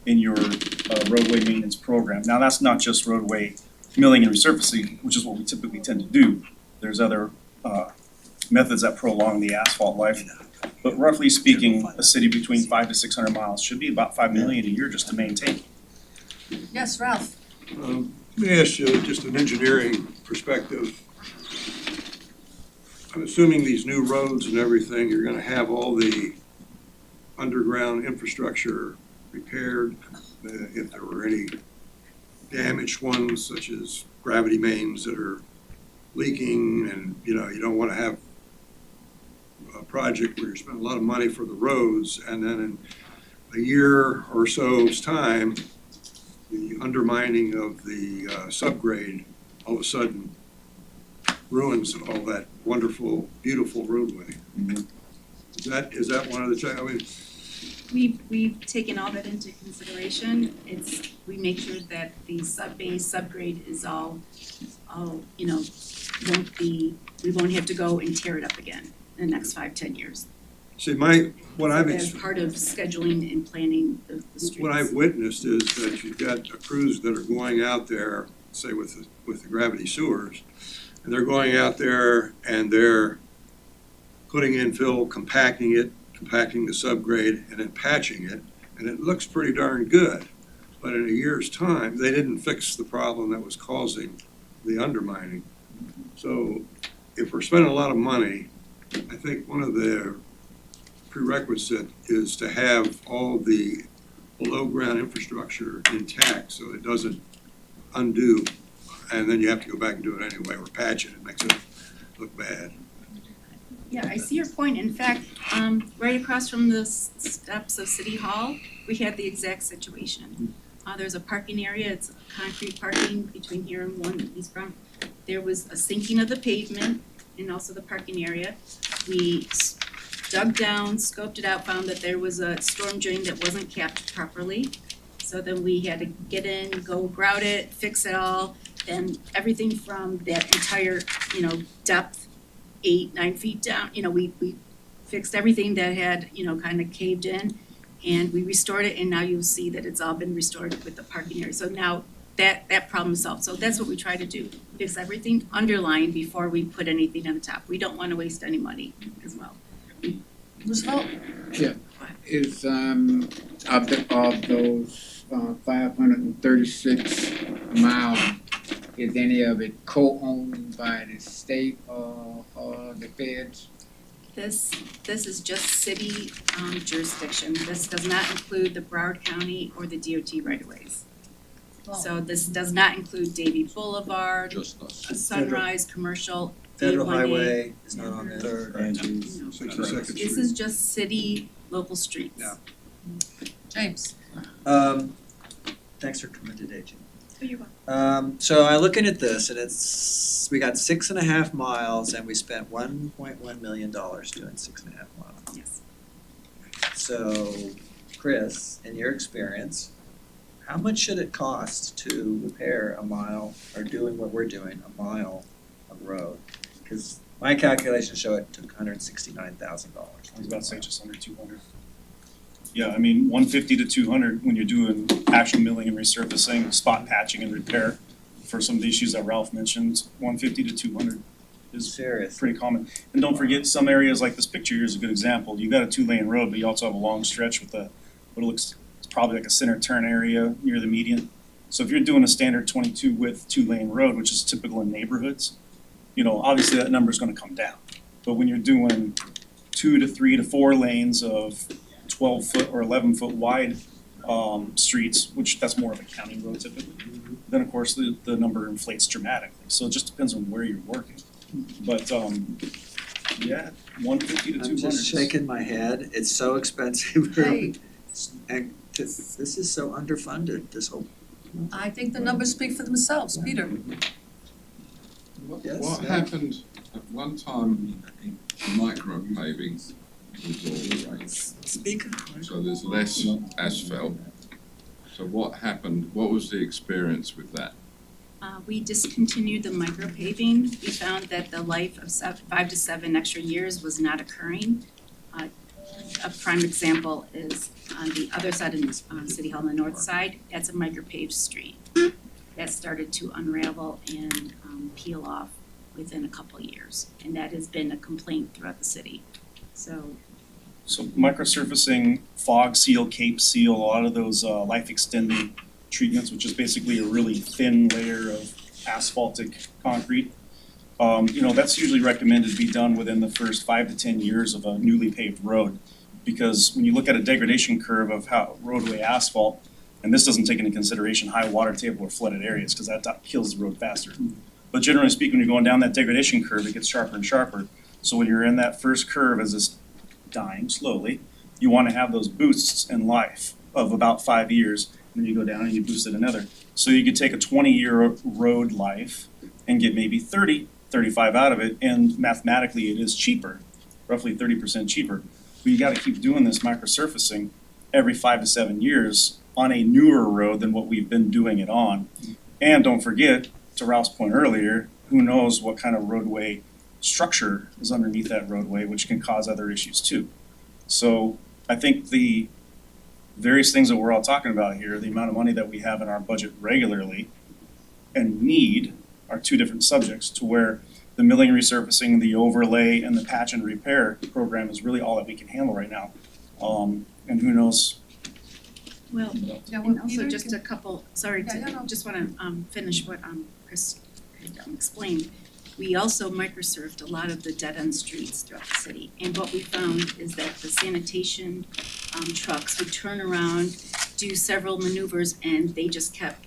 in your roadway maintenance program. Now, that's not just roadway milling and resurfacing, which is what we typically tend to do. There's other methods that prolong the asphalt life. But roughly speaking, a city between 500 to 600 miles should be about 5 million a year just to maintain. Yes, Ralph? Let me ask you just an engineering perspective. I'm assuming these new roads and everything, you're gonna have all the underground infrastructure repaired. If there were any damaged ones, such as gravity mains that are leaking, and, you know, you don't wanna have a project where you spend a lot of money for the roads, and then in a year or so's time, the undermining of the subgrade all of a sudden ruins all that wonderful, beautiful roadway. Is that one of the, I mean, We've taken all that into consideration. We make sure that the sub-base, subgrade is all, you know, we won't have to go and tear it up again in the next 5-10 years. see, what I've As part of scheduling and planning the streets. What I've witnessed is that you've got crews that are going out there, say with the gravity sewers, and they're going out there and they're putting in fill, compacting the subgrade, and then patching it, and it looks pretty darn good. But in a year's time, they didn't fix the problem that was causing the undermining. So if we're spending a lot of money, I think one of the prerequisite is to have all the below-ground infrastructure intact so it doesn't undo, and then you have to go back and do it anyway, or patch it, it makes it look bad. Yeah, I see your point. In fact, right across from the steps of City Hall, we had the exact situation. There's a parking area, it's concrete parking between here and 1 East Brown. There was a sinking of the pavement and also the parking area. We dug down, scoped it out, found that there was a storm drain that wasn't capped properly. So then we had to get in, go grout it, fix it all, then everything from that entire, you know, depth, 8-9 feet down, you know, we fixed everything that had, you know, kind of caved in, and we restored it, and now you'll see that it's all been restored with the parking area. So now that problem is solved. So that's what we try to do, fix everything underlying before we put anything on the top. We don't want to waste any money as well. Roosevelt? Is, of those, 536 miles, is any of it co-owned by the state or the feds? This is just city jurisdiction. This does not include the Broward County or the DOT right-of-ways. So this does not include Davie Boulevard, Just us. Sunrise, Commercial, Federal A1A. highway is not on there. Third, Angie's. No. 62nd Street. This is just city, local streets. Yeah. James? Thanks for coming today, Jim. Oh, you're welcome. So I'm looking at this, and we got 6.5 miles, and we spent $1.1 million doing 6.5 miles. Yes. So, Chris, in your experience, how much should it cost to repair a mile, or doing what we're doing, a mile of road? Because my calculations show it took $169,000. I was about to say just under 200. Yeah, I mean, 150 to 200 when you're doing actual milling and resurfacing, spot patching and repair for some of the issues that Ralph mentioned, 150 to 200 is Serious. pretty common. And don't forget, some areas like this picture here is a good example. You've got a 2-lane road, but you also have a long stretch with what looks, it's probably like a center turn area near the median. So if you're doing a standard 22 width 2-lane road, which is typical in neighborhoods, you know, obviously that number is going to come down. But when you're doing 2 to 3 to 4 lanes of 12-foot or 11-foot wide streets, which that's more of a county road typically, then of course the number inflates dramatically. So it just depends on where you're working. But yeah, 150 to 200. I'm just shaking my head. It's so expensive. Hey, And this is so underfunded, this whole. I think the numbers speak for themselves. Peter? Yes, What yeah. happened at one time, micro paving was all the rage. Speak. So there's less asphalt. So what happened, what was the experience with that? We discontinued the micropaving. We found that the life of 5 to 7 extra years was not occurring. A prime example is on the other side of City Hall on the north side, that's a micropaved street. That started to unravel and peel off within a couple of years. And that has been a complaint throughout the city. So, So microsurfacing, fog seal, cape seal, a lot of those life extending treatments, which is basically a really thin layer of asphaltic concrete. That's usually recommended to be done within the first 5 to 10 years of a newly paved road. Because when you look at a degradation curve of how roadway asphalt, and this doesn't take into consideration high water table or flooded areas, because that kills the road faster. But generally speaking, when you're going down that degradation curve, it gets sharper and sharper. So when you're in that first curve as it's dying slowly, you want to have those boosts in life of about 5 years, and then you go down and you boost it another. So you could take a 20-year road life and get maybe 30, 35 out of it, and mathematically it is cheaper, roughly 30% cheaper. But you gotta keep doing this microsurfacing every 5 to 7 years on a newer road than what we've been doing it on. And don't forget, to Ralph's point earlier, who knows what kind of roadway structure is underneath that roadway, which can cause other issues too. So I think the various things that we're all talking about here, the amount of money that we have in our budget regularly and need are two different subjects, to where the milling, resurfacing, the overlay, and the patch and repair program is really all that we can handle right now. And who knows? well, Yeah, well, and also Peter, just a couple, sorry, Yeah, no. just wanna finish what Chris had explained. We also microsurfed a lot of the dead-end streets throughout the city. And what we found is that the sanitation trucks would turn around, do several maneuvers, and they just kept,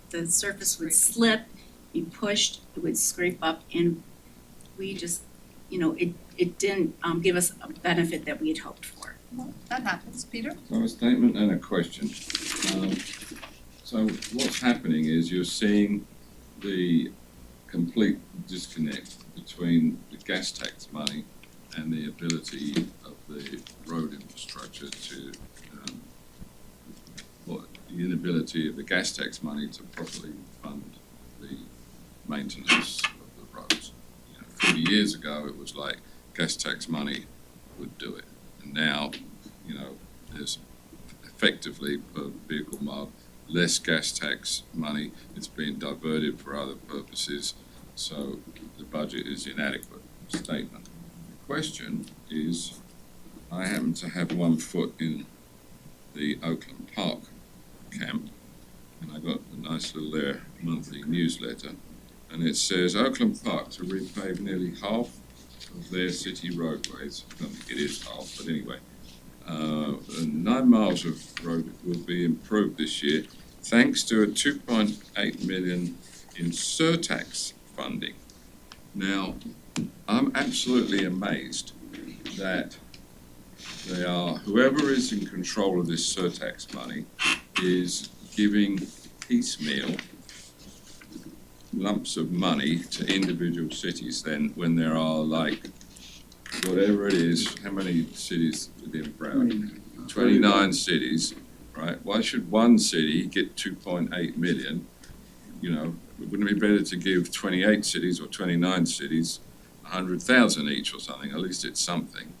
the surface would slip, be pushed, it would scrape up, and we just, it didn't give us a benefit that we had hoped for. Well, that happens, Peter. So a statement and a question. So what's happening is you're seeing the complete disconnect between the gas tax money and the ability of the road infrastructure to, the inability of the gas tax money to properly fund the maintenance of the roads. 40 years ago, it was like gas tax money would do it. And now, there's effectively per vehicle mile less gas tax money. It's being diverted for other purposes, so the budget is inadequate. Statement. The question is, I happen to have one foot in the Oakland Park camp, and I got a nice little their monthly newsletter, and it says Oakland Park to repave nearly half of their city roadways. I don't think it is half, but anyway. 9 miles of road will be improved this year thanks to a 2.8 million in surtax funding. Now, I'm absolutely amazed that whoever is in control of this surtax money is giving piecemeal lumps of money to individual cities then, when there are like, whatever it is, how many cities within Broward? 29 cities, right? Why should one city get 2.8 million? Wouldn't it be better to give 28 cities or 29 cities 100,000 each or something? At least it's something.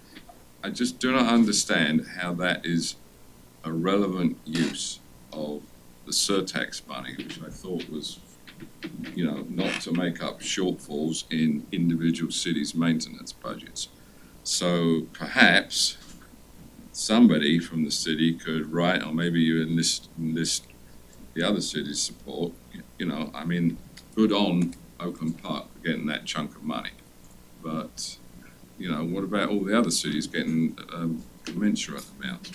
I just do not understand how that is a relevant use of the surtax money, which I thought was, not to make up shortfalls in individual cities' maintenance budgets. So perhaps somebody from the city could write, or maybe you enlist the other city's support, good on Oakland Park for getting that chunk of money. But, what about all the other cities getting commensurate amounts?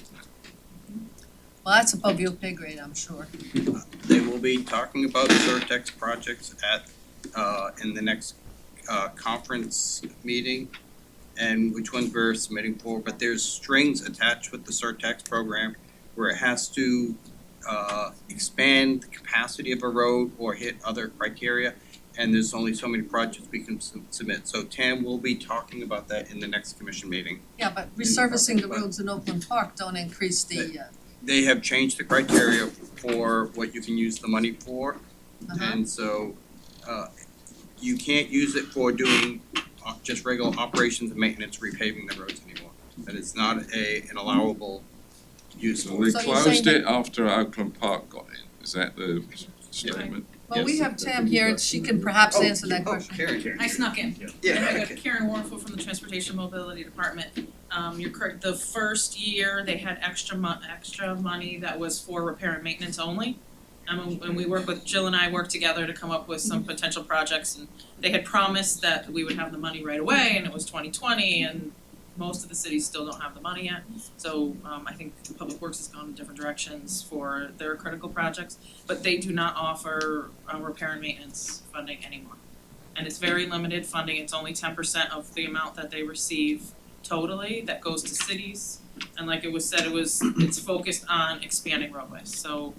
Well, that's above your pay grade, I'm sure. They will be talking about surtax projects in the next conference meeting, and which ones we're submitting for, but there's strings attached with the surtax program where it has to expand the capacity of a road or hit other criteria, and there's only so many projects we can submit. So Tam will be talking about that in the next commission meeting. Yeah, but resurfacing the roads in Oakland Park don't increase the, They have changed the criteria for what you can use the money for, and so you can't use it for doing just regular operations and maintenance, repaving the roads anymore. That is not an allowable use. So they So you're closed saying it after Oakland Park got in. Is that the statement. Well, we Yes. have Tam here, she can perhaps Oh, answer that oh, question. Karen. I snuck in. Yeah, And I okay. got Karen Warfel from the Transportation Mobility Department. You're correct, the first year they had extra money that was for repair and maintenance only. And we work with, Jill and I worked together to come up with some potential projects, and they had promised that we would have the money right away, and it was 2020, and most of the cities still don't have the money yet. So I think Public Works has gone in different directions for their critical projects, but they do not offer repair and maintenance funding anymore. And it's very limited funding, it's only 10% of the amount that they receive totally that goes to cities. And like it was said, it's focused on expanding roadways. So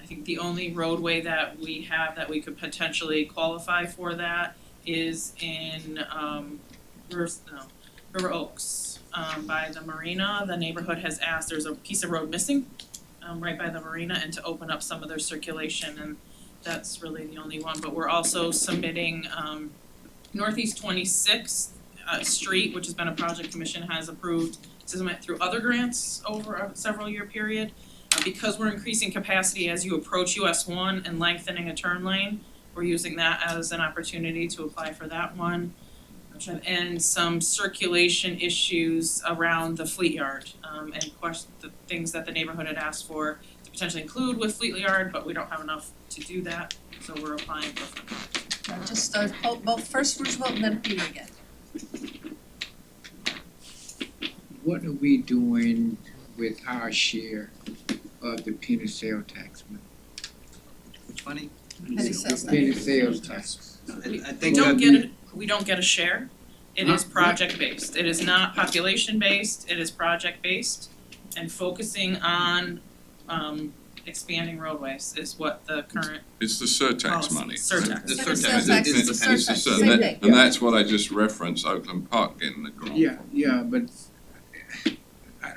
I think the only roadway that we have that we could potentially qualify for that is in River Oaks, by the marina. The neighborhood has asked, there's a piece of road missing right by the marina, and to open up some of their circulation, and that's really the only one. But we're also submitting Northeast 26th Street, which has been a project commission has approved to submit through other grants over a several year period. Because we're increasing capacity as you approach US 1 and lengthening a turn lane, we're using that as an opportunity to apply for that one. And some circulation issues around the Fleet Yard, and the things that the neighborhood had asked for to potentially include with Fleet Yard, but we don't have enough to do that, so we're applying for that. Just both first Roosevelt and then Peter again. What are we doing with our share of the penny sale tax money? Which money? Penny sales tax. Penny sales tax. I think We don't get a share. It is project based. It is not population based, it is project based. And focusing on expanding roadways is what the current It's the surtax policy. money. Surtax. The Penny surtax. sales tax is the It's the surtax, sur- same that- thing. And that's what I just referenced, Oakland Park getting the grant. Yeah, but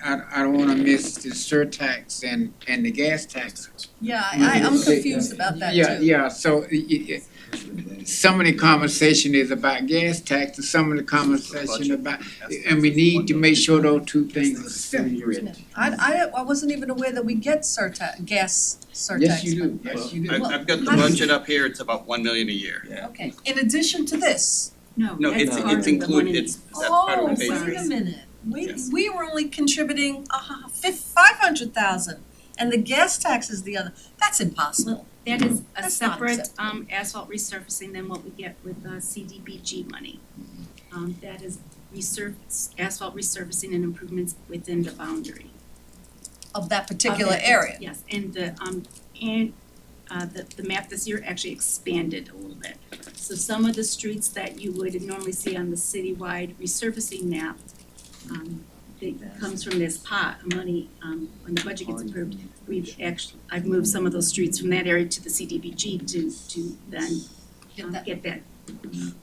I don't wanna miss the surtax and the gas tax. Yeah, I'm confused about that too. Yeah, so some of the conversation is about gas tax and some of the conversation about, and we need to make sure those two things are separate. I wasn't even aware that we get gas surtax. Yes, you do, yes, you do. I've got the budget up here, it's about 1 million a year. Okay, in addition to this. No, No, that's it's part of it's the included, money. it's that's part of the pay. Oh, wait a minute, Yes. we were only contributing 500,000 and the gas tax is the other, that's impossible. That is a That's not separate asphalt resurfacing than what we get with CDBG money. That is asphalt resurfacing and improvements within the boundary. Of that particular Of that- area. Yes, and the map this year actually expanded a little bit. So some of the streets that you would normally see on the citywide resurfacing map, that comes from this pot of money, when the budget gets approved, I've moved some of those streets from that area to the CDBG to then get that.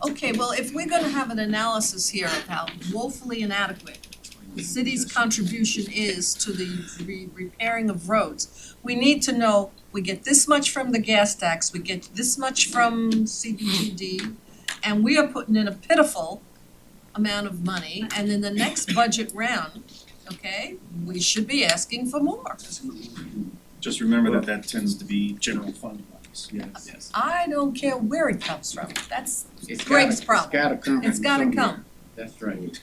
Okay, well, if we're gonna have an analysis here of how woefully inadequate the city's contribution is to the repairing of roads, we need to know, we get this much from the gas tax, we get this much from CDBG, and we are putting in a pitiful amount of money, and in the next budget round, okay, we should be asking for more. Just remember that tends to be general fund monies. Yes. I don't care where it comes from, that's It's Greg's gotta- problem. It's gotta come It's from gotta somewhere. come. That's right.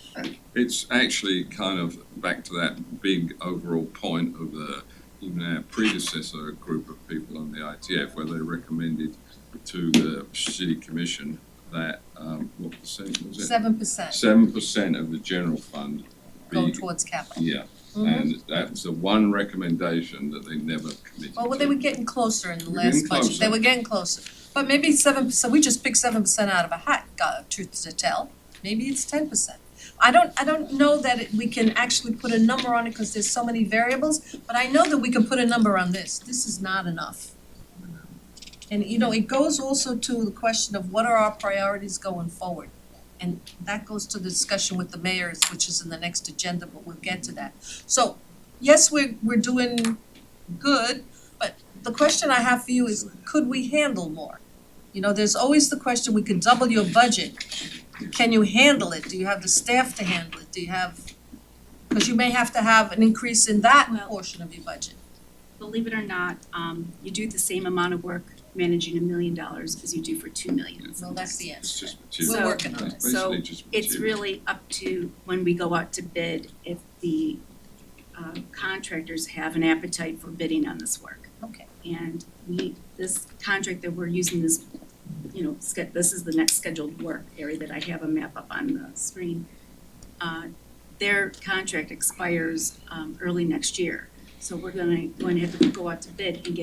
It's actually kind of back to that big overall point of even our predecessor group of people on the ITF, where they recommended to the city commission that, what percent was it? 7% 7% of the general fund go be, towards capital. yeah, Mhm. and that was the one recommendation that they never committed to. Well, they were getting closer in the We're last getting budget, they closer. were getting closer. But maybe 7%, we just picked 7% out of a hat, truth to tell, maybe it's 10%. I don't know that we can actually put a number on it, cause there's so many variables, but I know that we can put a number on this is not enough. And it goes also to the question of what are our priorities going forward? And that goes to the discussion with the mayors, which is in the next agenda, but we'll get to that. So, yes, we're doing good, but the question I have for you is, could we handle more? There's always the question, we could double your budget. Can you handle it? Do you have the staff to handle it? Do you have, because you may have to have an increase in that Well- portion of your budget. Believe it or not, you do the same amount of work managing $1 million as you do for 2 million Well, sometimes. that's the It's answer. just material. We're working on It's it. So basically just It's material. really up to when we go out to bid, if the contractors have an appetite for bidding on this work. Okay. And this contract that we're using this, this is the next scheduled work area that I have a map up on the screen. Their contract expires early next year. So we're going to have to go out to bid and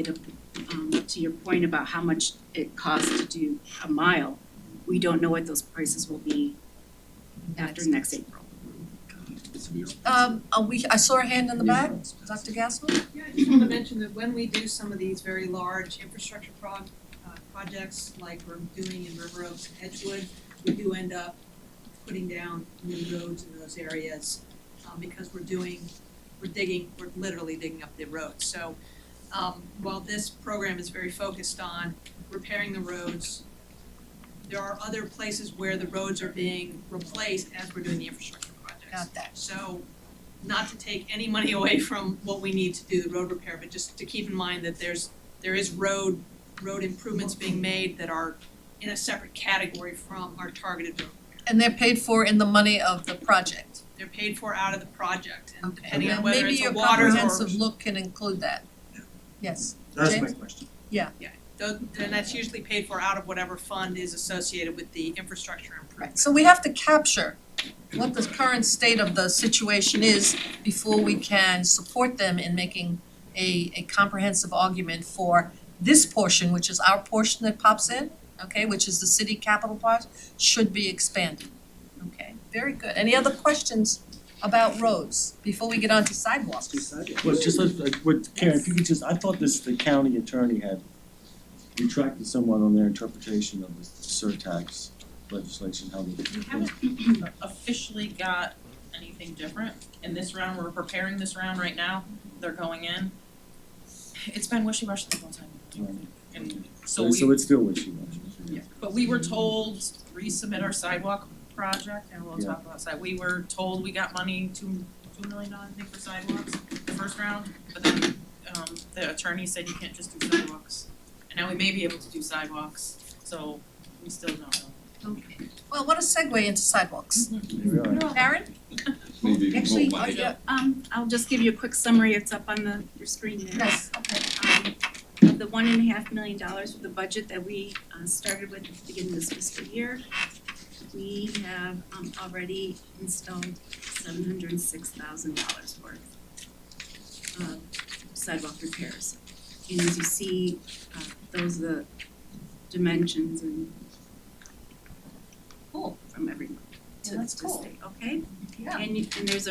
get to your point about how much it costs to do a mile. We don't know what those prices will be after next April. I saw a hand in the back, Dr. Gaskell? Yeah, I just wanna mention that when we do some of these very large infrastructure projects like we're doing in River Oaks and Edgewood, we do end up putting down new roads in those areas, because we're literally digging up the roads. So, while this program is very focused on repairing the roads, there are other places where the roads are being replaced as we're doing the infrastructure projects. Got that. So, not to take any money away from what we need to do the road repair, but just to keep in mind that there is road improvements being made that are in a separate category from our targeted road repair. And they're paid for in the money of the project. They're paid for out of the project, and Okay. depending on And whether maybe it's a your water or. comprehensive look can include that. Yes. That's my James? question. And that's usually paid for out of whatever fund is associated with the infrastructure improvement. Right, so we have to capture what the current state of the situation is before we can support them in making a comprehensive argument for this portion, which is our portion that pops in, okay, which is the city capital part, should be expanded. Okay, very good. Any other questions about roads before we get on to sidewalks? Well, just what Karen, if you could just, I thought the county attorney had retracted somewhat on their interpretation of the surtax legislation, how they. We haven't officially got anything different in this round. We're preparing this round right now. They're going in. It's been wishy-washy the whole time. And so So it's still wishy-washy. yeah, but we were told resubmit our sidewalk project, and we'll talk about side. We were told we got money, $2 million, I think, for sidewalks, the first round, but then the attorney said you can't just do sidewalks. And now we may be able to do sidewalks, so we still don't know. Okay, well, what a segue into sidewalks. Really? Karen? Maybe even Actually, more money. I'll just give you a quick summary, it's up on your screen there. Yes, okay. Of the $1.5 million of the budget that we started with at the beginning of this fiscal year, we have already installed $706,000 worth of sidewalk repairs. And as you see, those are the dimensions and Cool. from everyone to Yeah, that's to cool. state, okay? Yeah. And there's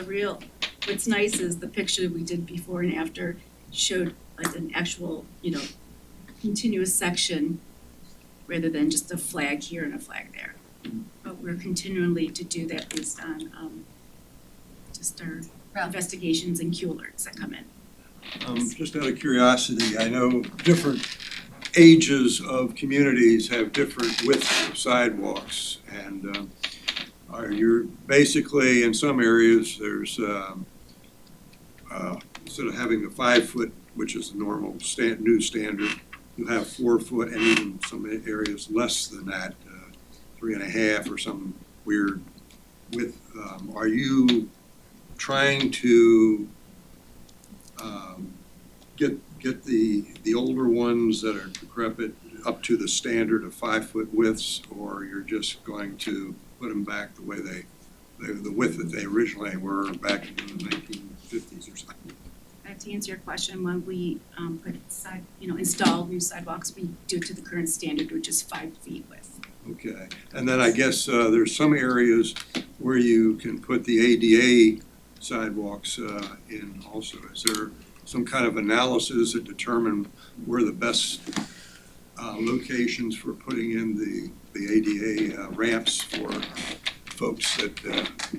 what's nice is the picture we did before and after showed like an actual, continuous section rather than just a flag here and a flag there. But we're continually to do that based on just our Yeah. investigations and Q alerts that come in. Just out of curiosity, I know different ages of communities have different widths of sidewalks. And you're basically, in some areas, there's, instead of having the 5 foot, which is the normal new standard, you have 4 foot and even some areas less than that, 3.5 or some weird width. Are you trying to get the older ones that are decrepit up to the standard of 5 foot widths, or you're just going to put them back the way the width that they originally were back in the 1950s or something? To answer your question, when we install new sidewalks, we do it to the current standard, which is 5 feet width. Okay, and then I guess there's some areas where you can put the ADA sidewalks in also. Is there some kind of analysis that determine where the best locations for putting in the ADA ramps for folks that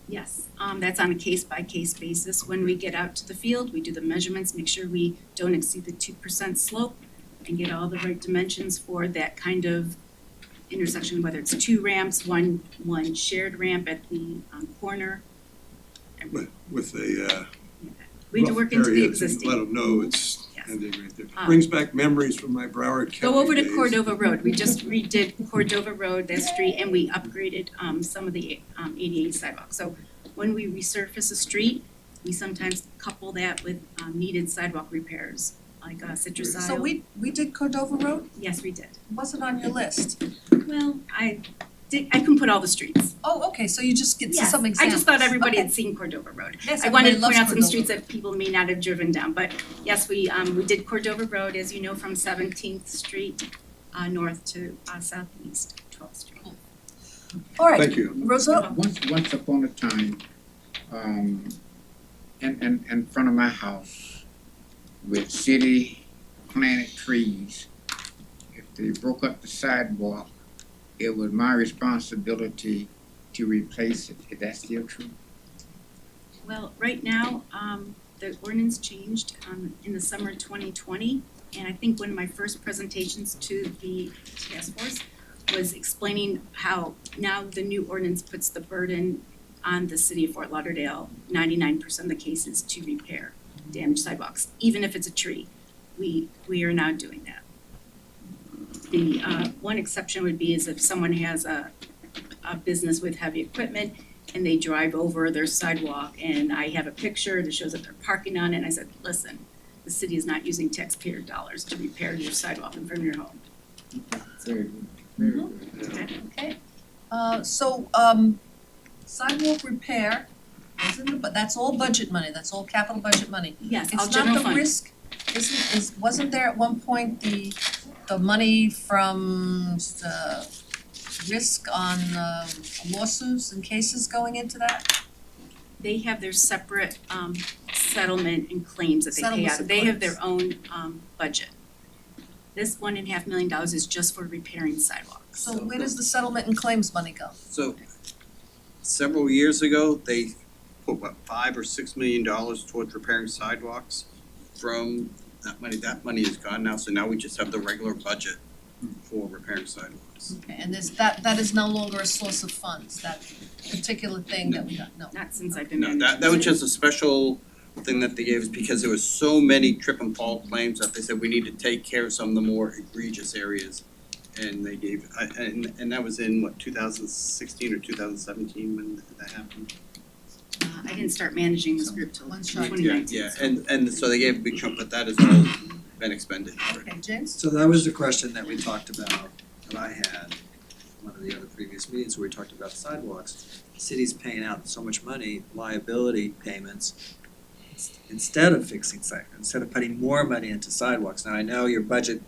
Yes, that's on a case-by-case basis. When we get out to the field, we do the measurements, make sure we don't exceed the 2% slope and get all the right dimensions for that kind of intersection, whether it's 2 ramps, one shared ramp at the corner. with a We do rough work into the area to existing. let them know it's Yes. ending right there. Ah. Brings back memories from my Broward County Go over to days. Cordova Road, we just redid Cordova Road, that street, and we upgraded some of the ADA sidewalks. So when we resurface a street, we sometimes couple that with needed sidewalk repairs, like citrus aisle. So we did Cordova Road? Yes, we did. Wasn't on your list. Well, I couldn't put all the streets. Oh, okay, so you just get Yes, some I examples. just thought everybody Okay. had seen Cordova Road. Yes, I wanted to everybody point loves out some Cordova. streets that people may not have driven down, but yes, we did Cordova Road, as you know, from 17th Street north to southeast 12th Street. All right, Thank you. Rosa? Once upon a time, in front of my house, with city planted trees, if they broke up the sidewalk, it was my responsibility to replace it. Is that still true? Well, right now, the ordinance changed in the summer of 2020, and I think one of my first presentations to the task force was explaining how now the new ordinance puts the burden on the city of Fort Lauderdale, 99% of the cases, to repair damaged sidewalks, even if it's a tree. We are now doing that. The one exception would be is if someone has a business with heavy equipment and they drive over their sidewalk and I have a picture that shows that they're parking on it, and I said, listen, the city is not using taxpayer dollars to repair your sidewalk in front of your home. Very good, very good. Okay. Sidewalk repair, but that's all budget money, that's all capital budget money. Yes, all It's general not the fund. risk, wasn't there at one point the money from the risk on lawsuits and cases going into that? They have their separate settlement and claims that they pay Settlements out. and They have claims. their own budget. This $1.5 million is just for repairing sidewalks. So where does the settlement and claims money go? So several years ago, they put $5 or $6 million towards repairing sidewalks. From that money is gone now, so now we just have the regular budget for repairing sidewalks. Okay, and that is no longer a source of funds, that particular thing that we got, no. Not since I've been No, managing. that was just a special thing that they gave us because there was so many trip and fall claims that they said we need to take care of some of the more egregious areas. And they gave, and that was in 2016 or 2017 when that happened. I didn't start managing this group till One shot. 2019. Yeah, and so they gave a big chunk, but that has all been expended already. Okay, James? So that was the question that we talked about, that I had, in one of the other previous meetings where we talked about sidewalks. The city's paying out so much money, liability payments, instead of fixing sidewalks, instead of putting more money into sidewalks. Now, I know your budget,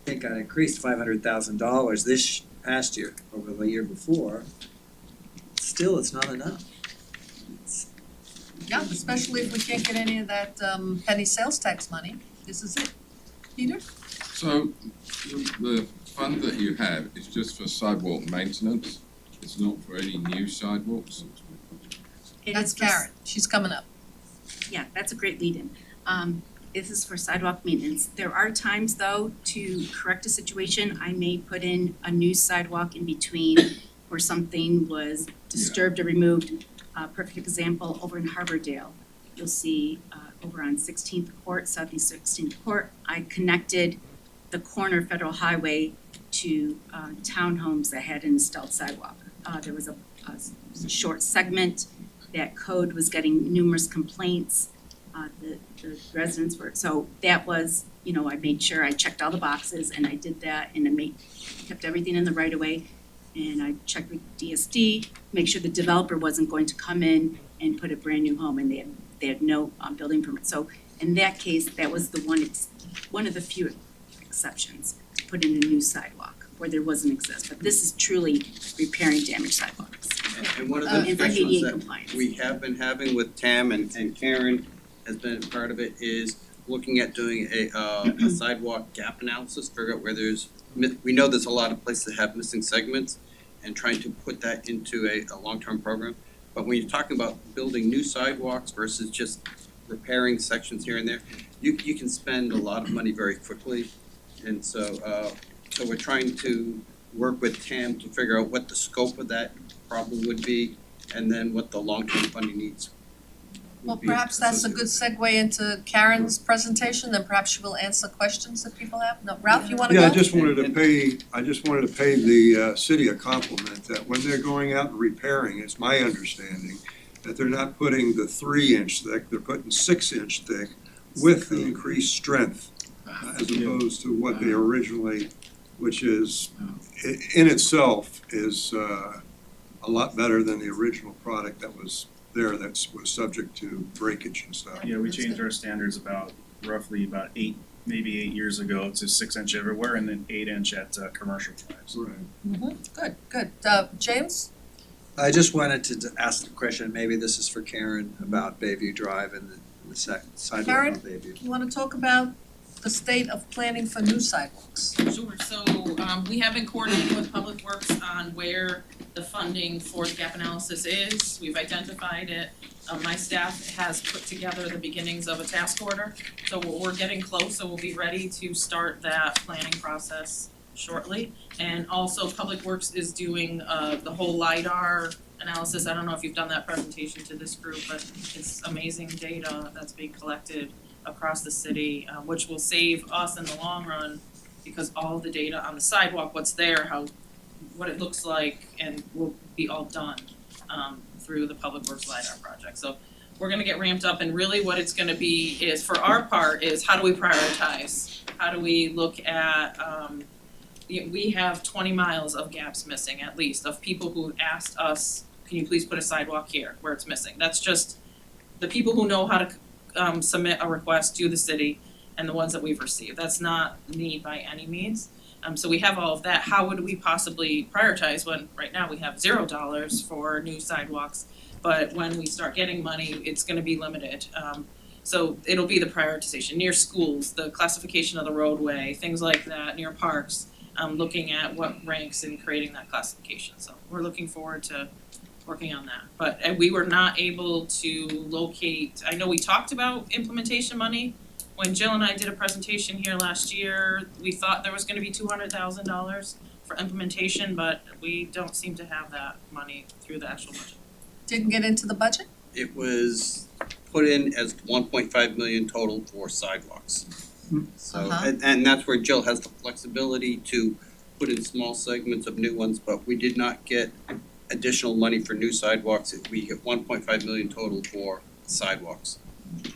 I think, got increased $500,000 this past year over the year before. Still, it's not enough. Yeah, especially if we can't get any of that penny sales tax money, this is it. Peter? So the fund that you have is just for sidewalk maintenance, it's not for any new sidewalks? It That's is for Karen, she's coming up. Yeah, that's a great lead-in. This is for sidewalk maintenance. There are times, though, to correct a situation, I may put in a new sidewalk in between where something was disturbed or removed. Perfect example, over in Harbordale, you'll see over on 16th Court, Southeast 16th Court, I connected the corner of Federal Highway to townhomes that had an installed sidewalk. There was a short segment. That code was getting numerous complaints. The residents were, so that was, I made sure I checked all the boxes and I did that and I kept everything in the right of way. And I checked with DSD, make sure the developer wasn't going to come in and put a brand new home and they had no building permit. So in that case, that was one of the few exceptions, to put in a new sidewalk where there wasn't exist. But this is truly repairing damaged sidewalks. And one of the And for discussions ADA that compliance. we have been having with Tam and Karen has been part of it is looking at doing a sidewalk gap analysis, figure out where we know there's a lot of places that have missing segments and trying to put that into a long-term program. But when you're talking about building new sidewalks versus just repairing sections here and there, you can spend a lot of money very quickly. And so we're trying to work with Tam to figure out what the scope of that problem would be and then what the long-term funding needs Well, would be perhaps that's a associated. good segue into Karen's presentation, then perhaps she will answer questions that people have. No, Ralph, you wanna go? Yeah, I just wanted to pay the city a compliment that when they're going out and repairing, it's my understanding that they're not putting the 3-inch thick, they're putting 6-inch thick with the increased strength as opposed to what they originally, which is, in itself, is a lot better than the original product that was there that was subject to breakage and stuff. Yeah, we That's changed good. our standards roughly about 8 years ago to 6-inch everywhere and then 8-inch at commercial drives. Right. Good. James? I just wanted to ask a question, maybe this is for Karen, about Bayview Drive and the sidewalk Karen? on Bayview. You wanna talk about the state of planning for new sidewalks? Sure, so we have been coordinating with Public Works on where the funding for the gap analysis is. We've identified it. My staff has put together the beginnings of a task order. So we're getting close, so we'll be ready to start that planning process shortly. And also Public Works is doing the whole LiDAR analysis. I don't know if you've done that presentation to this group, but it's amazing data that's being collected across the city, which will save us in the long run because all of the data on the sidewalk, what's there, what it looks like, and will be all done through the Public Works LiDAR project. So we're gonna get ramped up, and really what it's gonna be is, for our part, is how do we prioritize? How do we look at, we have 20 miles of gaps missing at least, of people who asked us, can you please put a sidewalk here where it's missing? That's just the people who know how to submit a request to the city and the ones that we've received. That's not need by any means. So we have all of that. How would we possibly prioritize when right now we have $0 for new sidewalks, but when we start getting money, it's gonna be limited. So it'll be the prioritization near schools, the classification of the roadway, things like that, near parks, looking at what ranks and creating that classification. So we're looking forward to working on that. But we were not able to locate, I know we talked about implementation money. When Jill and I did a presentation here last year, we thought there was gonna be $200,000 for implementation, but we don't seem to have that money through the actual budget. Didn't get into the budget? It was put in as 1.5 million total for sidewalks. So, Uh-huh. and that's where Jill has the flexibility to put in small segments of new ones, but we did not get additional money for new sidewalks. We get 1.5 million total for sidewalks.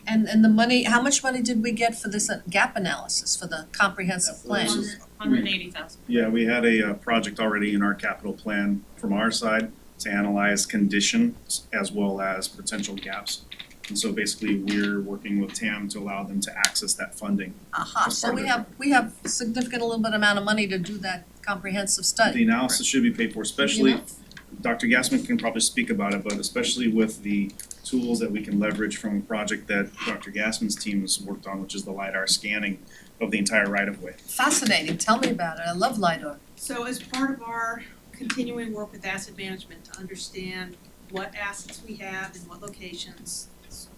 And the money, how much money did we get for this gap analysis, for the comprehensive plan? 180,000. Yeah, we had a project already in our capital plan from our side to analyze conditions as well as potential gaps. And so basically, we're working with TAM to allow them to access that funding. Aha, As so part of we have significant, a little bit amount of money to do that comprehensive study. The analysis should be paid for, especially, Enough? Dr. Gassman can probably speak about it, but especially with the tools that we can leverage from a project that Dr. Gassman's team has worked on, which is the LiDAR scanning of the entire right-of-way. Fascinating, tell me about it, I love LiDAR. So as part of our continuing work with asset management to understand what assets we have in what locations,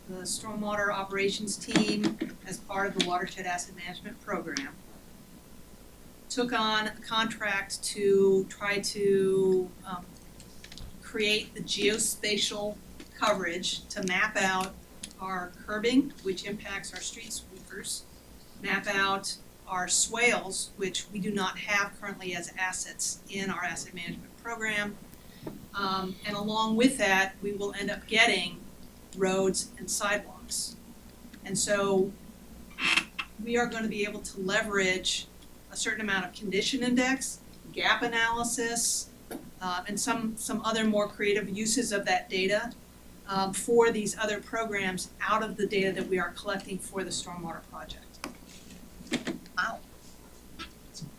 the stormwater operations team, as part of the watershed asset management program, took on a contract to try to create the geospatial coverage to map out our curbing, which impacts our street sweepers, map out our swales, which we do not have currently as assets in our asset management program. And along with that, we will end up getting roads and sidewalks. And so we are gonna be able to leverage a certain amount of condition index, gap analysis, and some other more creative uses of that data for these other programs out of the data that we are collecting for the stormwater project. Wow.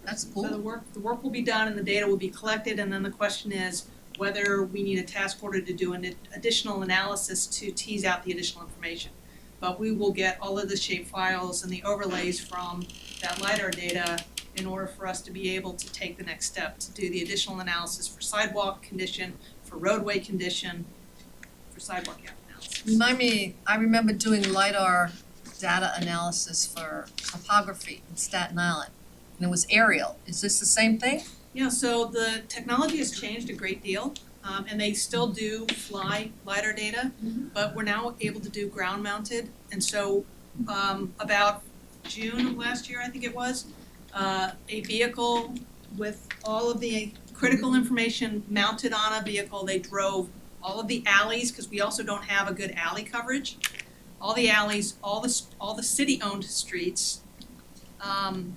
That's cool. So the work will be done and the data will be collected, and then the question is whether we need a task order to do an additional analysis to tease out the additional information. But we will get all of the shape files and the overlays from that LiDAR data in order for us to be able to take the next step to do the additional analysis for sidewalk condition, for roadway condition, for sidewalk gap analysis. Remind me, I remember doing LiDAR data analysis for topography in Staten Island, and it was aerial. Is this the same thing? Yeah, so the technology has changed a great deal. And they still do fly LiDAR data, but we're now able to do ground mounted. And so, about June of last year, I think it was, a vehicle with all of the critical information mounted on a vehicle, they drove all of the alleys, because we also don't have a good alley coverage. All the alleys, all the city-owned streets, and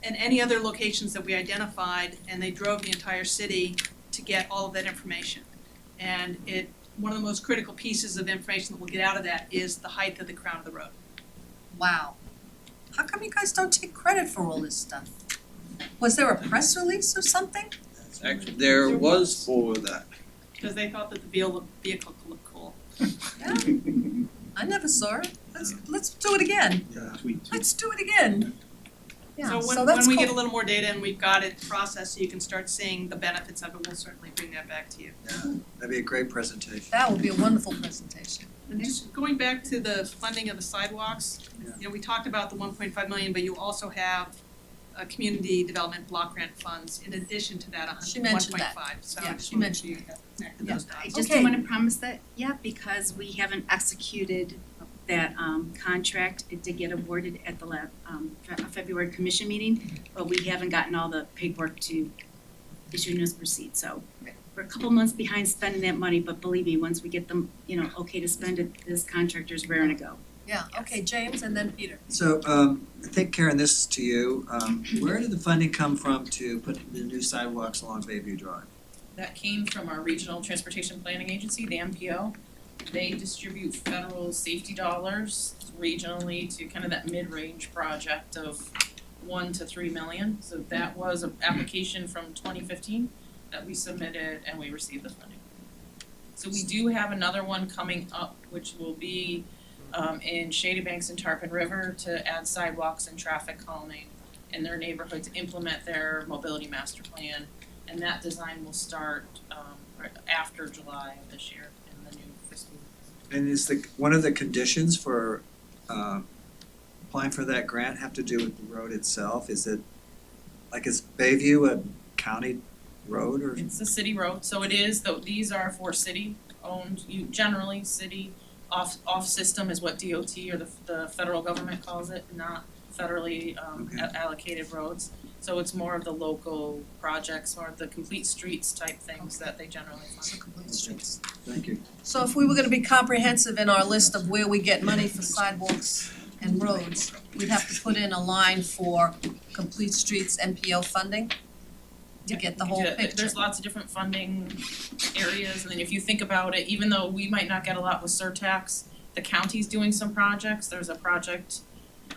any other locations that we identified, and they drove the entire city to get all of that information. And one of the most critical pieces of information that we'll get out of that is the height of the crown of the road. Wow. How come you guys don't take credit for all this stuff? Was there a press release or something? Actually, there was for that. Because they thought that the vehicle looked cool. Yeah, I never saw it. Let's do it again. Let's do it again. Yeah, So so when that's we get a cool. little more data and we've got it processed, so you can start seeing the benefits of it, we'll certainly bring that back to you. Yeah, that'd be a great presentation. That would be a wonderful presentation. And just going back to the funding of the sidewalks, you know, we talked about the 1.5 million, but you also have community development block grant funds in addition to that She 1.5. mentioned that. So Yeah, I just she wanted mentioned you to connect those dots. I just Okay. don't wanna promise that yet because we haven't executed that contract. It did get awarded at the February commission meeting, but we haven't gotten all the paperwork to issue notice to proceed, so we're a couple months behind spending that money, but believe me, once we get them, okay to spend it, this contractor's raring to go. Yeah, okay, James and then Peter. So, I think Karen, this is to you. Where did the funding come from to put the new sidewalks along Bayview Drive? That came from our Regional Transportation Planning Agency, the MPO. They distribute federal safety dollars regionally to kind of that mid-range project of 1 to 3 million. So that was an application from 2015 that we submitted and we received the funding. So we do have another one coming up, which will be in Shady Banks and Tarpon River to add sidewalks and traffic calming in their neighborhood to implement their mobility master plan. And that design will start after July of this year in the new fiscal year. And is one of the conditions for applying for that grant have to do with the road itself? Is Bayview a county road or? It's a city road, so it is, though these are for city owned, generally city off system is what DOT or the federal government calls it, not federally Okay. allocated roads. So it's more of the local projects, more of the complete streets type things that they generally So fund. complete streets. Thank you. So if we were gonna be comprehensive in our list of where we get money for sidewalks and roads, we'd have to put in a line for complete streets NPO funding to get the whole Yeah, picture. there's lots of different funding areas, and then if you think about it, even though we might not get a lot with surtax, the county's doing some projects. There's a project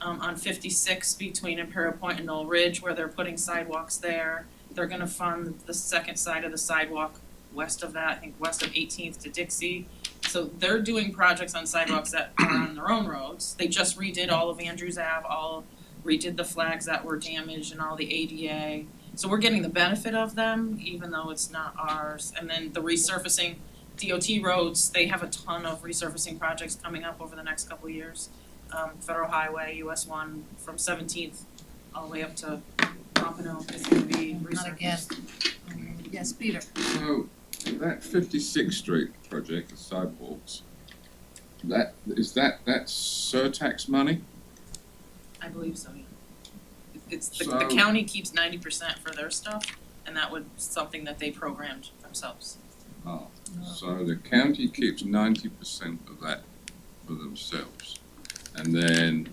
on 56 between Imperial Point and Knoll Ridge where they're putting sidewalks there. They're gonna fund the second side of the sidewalk west of that, I think west of 18th to Dixie. So they're doing projects on sidewalks that are on their own roads. They just redid all of Andrews Ave, redid the flags that were damaged and all the ADA. So we're getting the benefit of them, even though it's not ours. And then the resurfacing, DOT roads, they have a ton of resurfacing projects coming up over the next couple of years. Federal Highway, US 1, from 17th all the way up to Pompano is gonna be resurfaced. Not again. Yes, Peter. So, that 56th Street project, the sidewalks, that's surtax money? I believe so, yeah. It's, the So- county keeps 90% for their stuff, and that would, something that they programmed themselves. Oh, so the county keeps 90% of that for themselves. And then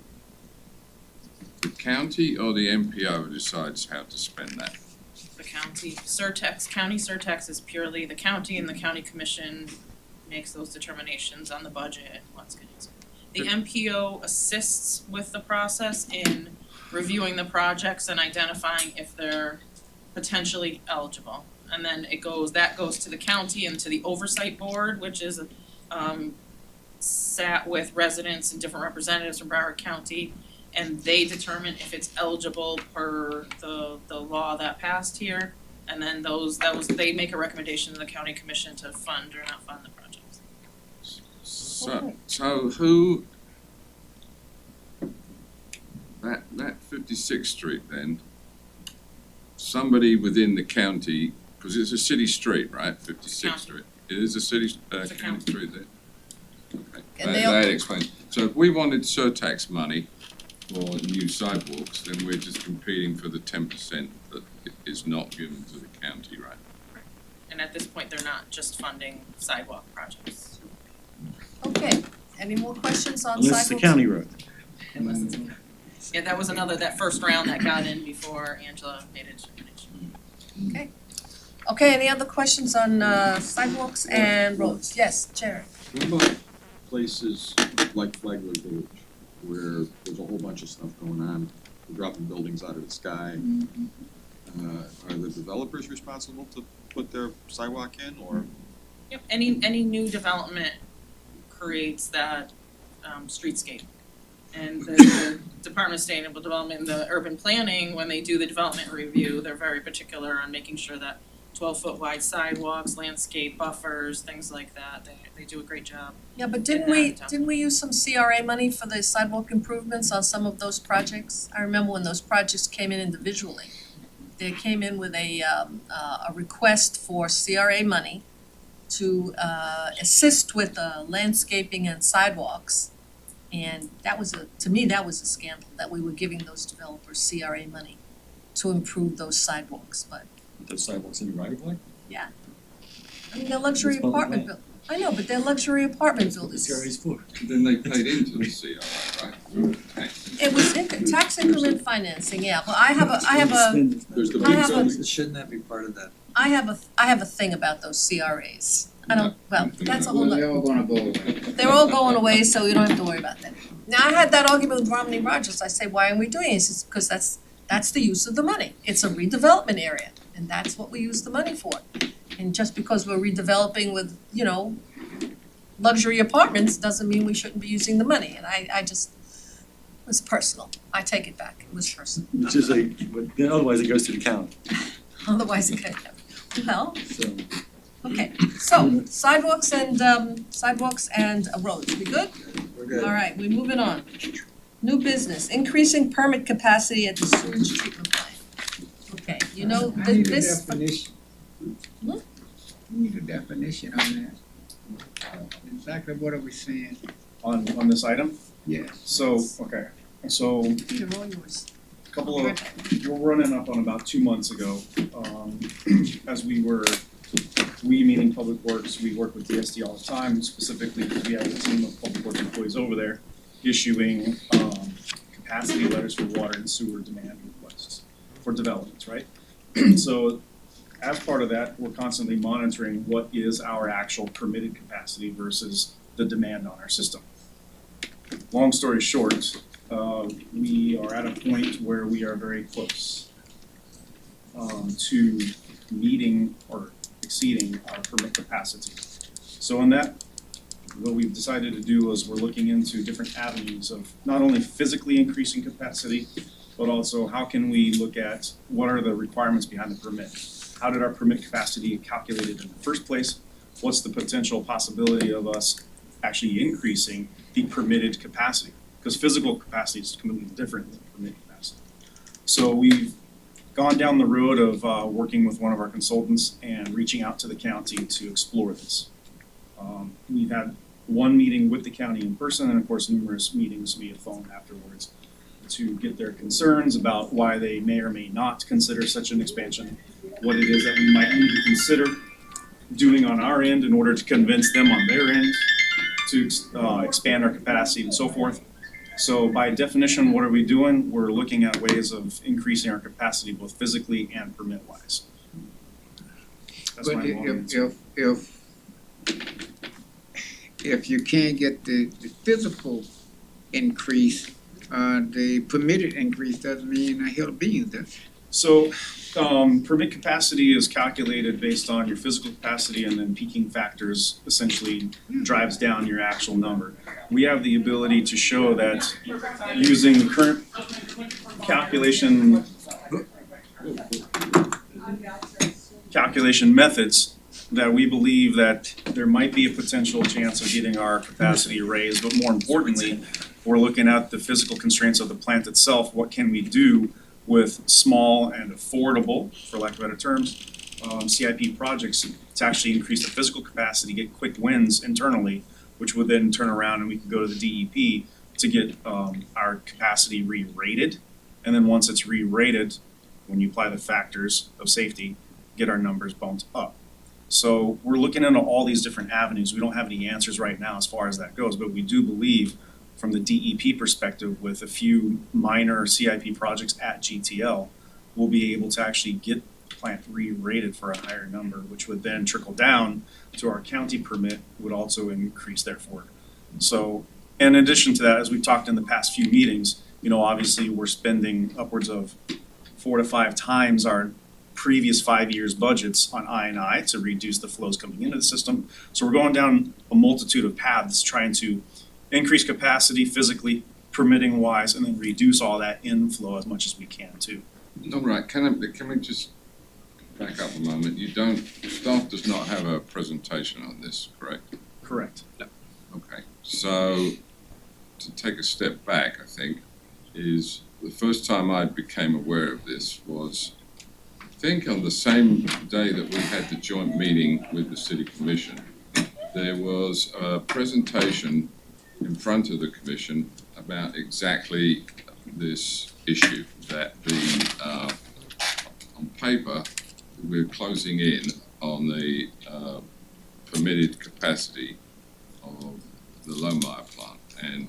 the county or the MPO decides how to spend that? The county surtax is purely the county, and the county commission makes those determinations on the budget and what's getting spent. The MPO assists with the process in reviewing the projects and identifying if they're potentially eligible. And then that goes to the county and to the oversight board, which is sat with residents and different representatives from Broward County, and they determine if it's eligible per the law that passed here. And then they make a recommendation to the county commission to fund or not fund the projects. So who, that 56th Street then, somebody within the county Cause it's a city street, right, County. 56th Street? It is a city, It's a county county. street there? Okay, And that explains. So if we wanted surtax money for new sidewalks, then we're just competing for the 10% that is not given to the county, right? And at this point, they're not just funding sidewalk projects. Okay, any more questions on Unless it's a sidewalks? county road. Yeah, that was that first round that got in before Angela made it finish. Okay, any other questions on sidewalks and roads? Yes, Chair. What about places like Flagler Village, where there's a whole bunch of stuff going on, we're dropping buildings out of the sky? Are the developers responsible to put their sidewalk in, or? Yep, any new development creates that streetscape. And the Department of Sustainable Development and the urban planning, when they do the development review, they're very particular on making sure that 12-foot wide sidewalks, landscape buffers, things like that, they do a great job. Yeah, but Getting didn't we use some CRA money for the sidewalk improvements on some of those projects? I remember when those projects came in individually. They came in with a request for CRA money to assist with landscaping and sidewalks. And that was to me, that was a scandal, that we were giving those developers CRA money to improve those sidewalks, but The sidewalks in the right of way? I mean, they're luxury It's public apartment land. I know, but they're luxury apartment That's what the buildings. CRA's for. Then they paid into the CRA, right? It was tax increment financing, yeah, but I have a There's the I big have a- buildings. Shouldn't that be part of that? I have a thing about those CRAs. I don't, well, that's a whole They're lot. all gonna go away. They're all going away, so you don't have to worry about that. Now, I had that argument with Romney Rogers. I say, why aren't we doing it? He says, because that's the use of the money. It's a redevelopment area, and that's what we use the money for. And just because we're redeveloping with, luxury apartments doesn't mean we shouldn't be using the money. And I just, it was personal. I take it back. It was personal. Which is but then otherwise it goes to the county, Otherwise, it could have. Well, so. okay, so sidewalks and roads, we good? We're good. All right, we're moving on. New business, increasing permit capacity at the sewage treatment plant. Okay, I need a this, definition. What? I need a definition on that. Exactly what are we saying? On this item, Yes. so, okay, so Peter, all yours. couple of, we're running up on about 2 months ago, as we meaning Public Works, we work with DSD all the time, specifically because we have a team of Public Works employees over there issuing, capacity letters for water and sewer demand requests for developments, right? So as part of that, we're constantly monitoring what is our actual permitted capacity versus the demand on our system. Long story short, we are at a point where we are very close to meeting or exceeding our permit capacity. So in that, what we've decided to do is we're looking into different avenues of not only physically increasing capacity, but also how can we look at what are the requirements behind the permit? How did our permit capacity get calculated in the first place? What's the potential possibility of us actually increasing the permitted capacity? Because physical capacity is completely different than permitted capacity. So we've gone down the road of working with one of our consultants and reaching out to the county to explore this. We've had one meeting with the county in person and of course numerous meetings via phone afterwards to get their concerns about why they may or may not consider such an expansion, what it is that we might need to consider doing on our end in order to convince them on their end to expand our capacity and so forth. So by definition, what are we doing? We're looking at ways of increasing our capacity both physically and permit-wise. That's But my long answer. if you can't get the physical increase, the permitted increase doesn't mean a hill of beans, does it? So, permit capacity is calculated based on your physical capacity and then peaking factors essentially drives down your actual number. We have the ability to show that using the current calculation methods, that we believe that there might be a potential chance of getting our capacity raised, but more importantly, we're looking at the physical constraints of the plant itself. What can we do with small and affordable, for lack of better terms, CIP projects to actually increase the physical capacity, get quick wins internally, which would then turn around and we could go to the DEP to get our capacity re-rated. And then once it's re-rated, when you apply the factors of safety, get our numbers bumped up. So we're looking into all these different avenues. We don't have any answers right now as far as that goes, but we do believe from the DEP perspective, with a few minor CIP projects at GTL, we'll be able to actually get the plant re-rated for a higher number, which would then trickle down to our county permit, would also increase therefore. So in addition to that, as we've talked in the past few meetings, you know, obviously we're spending upwards of 4 to 5 times our previous 5 years budgets on I&I to reduce the flows coming into the system. So we're going down a multitude of paths trying to increase capacity physically, permitting wise, and then reduce all that inflow as much as we can too. All right, can we just back up a moment? Staff does not have a presentation on this, correct? Correct. Okay, so to take a step back, I think, is the first time I became aware of this was, I think on the same day that we had the joint meeting with the City Commission, there was a presentation in front of the Commission about exactly this issue, that on paper, we're closing in on the permitted capacity of the Lohmeyer plant. And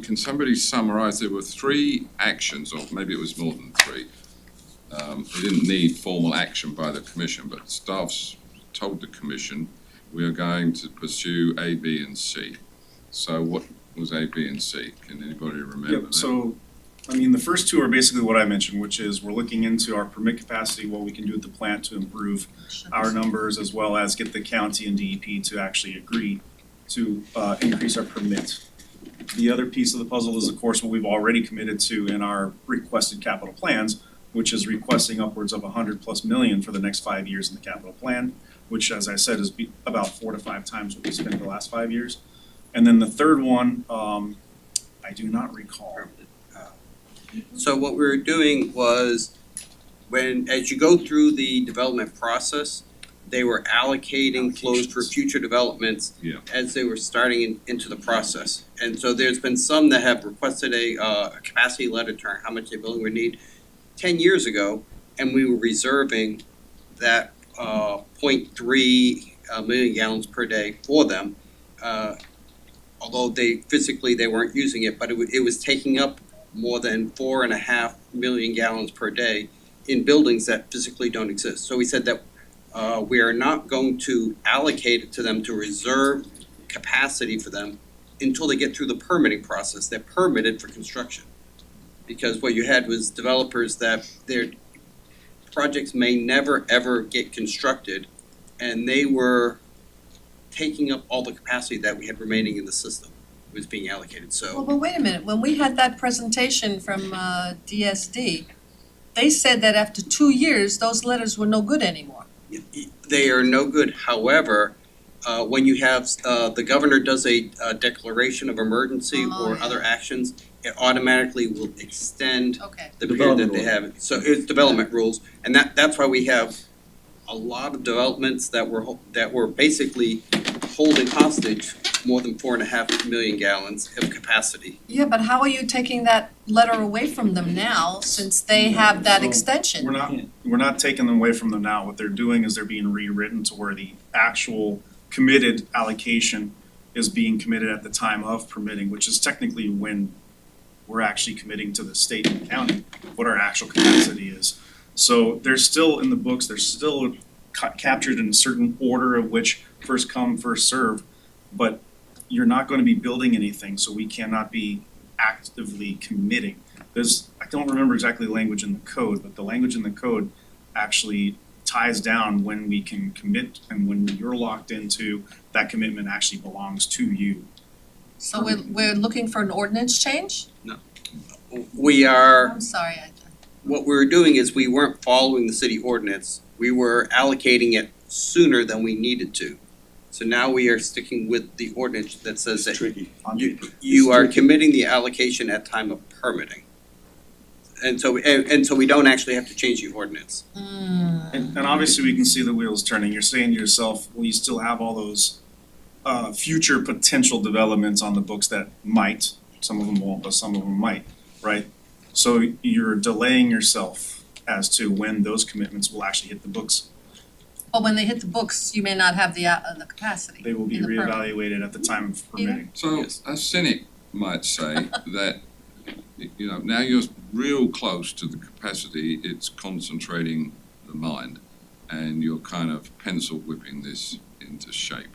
can somebody summarize? There were 3 actions, or maybe it was more than 3. It didn't need formal action by the Commission, but staff's told the Commission we are going to pursue A, B, and C. So what was A, B, and C? Can anybody remember that? So, I mean, the first 2 are basically what I mentioned, which is we're looking into our permit capacity, what we can do at the plant to improve our numbers, as well as get the county and DEP to actually agree to increase our permit. The other piece of the puzzle is, of course, what we've already committed to in our requested capital plans, which is requesting upwards of $100+ million for the next 5 years in the capital plan, which, as I said, is about 4 to 5 times what we spent the last 5 years. And then the third one, I do not recall. So what we were doing was, as you go through the development process, they were allocating flows for future developments as they were starting into the process. And so there's been some that have requested a capacity letter to how much they building would need 10 years ago, and we were reserving that 0.3 million gallons per day for them. Although they weren't using it, but it was taking up more than 4.5 million gallons per day in buildings that physically don't exist. So we said that we are not going to allocate it to them to reserve capacity for them until they get through the permitting process. They're permitted for construction. Because what you had was developers that their projects may never ever get constructed, and they were taking up all the capacity that we had remaining in the system was being allocated, so. Well, but wait a minute, when we had that presentation from DSD, they said that after 2 years, those letters were no good anymore. They are no good, however, when you have, the governor does a declaration of emergency or other actions, it automatically will extend the period that they have. So it's development rules, and that's why we have a lot of developments that were basically holding hostage more than 4.5 million gallons of capacity. Yeah, but how are you taking that letter away from them now, since they have that extension? We're not taking them away from them now. What they're doing is they're being rewritten to where the actual committed allocation is being committed at the time of permitting, which is technically when we're actually committing to the state and county what our actual capacity is. So they're still in the books, they're still captured in a certain order of which first come, first serve, but you're not going to be building anything, so we cannot be actively committing. I don't remember exactly the language in the code, but the language in the code actually ties down when we can commit and when you're locked into that commitment actually belongs to you. So we're looking for an ordinance change? We are. I'm sorry, What we were doing is we weren't following the city ordinance. We were allocating it sooner than we needed to. So now we are sticking with the ordinance that says that you are committing the allocation at time of permitting. and so we don't actually have to change the ordinance. And obviously we can see the wheels turning. You're saying to yourself, well, you still have all those future potential developments on the books that might, some of them won't, but some of them might, right? So you're delaying yourself as to when those commitments will actually hit the books. But when they hit the books, you may not have the capacity. They will be in the permit. reevaluated at the time of permitting. So Yes. a cynic might say that, you know, now you're real close to the capacity, it's concentrating the mind, and you're kind of pencil whipping this into shape.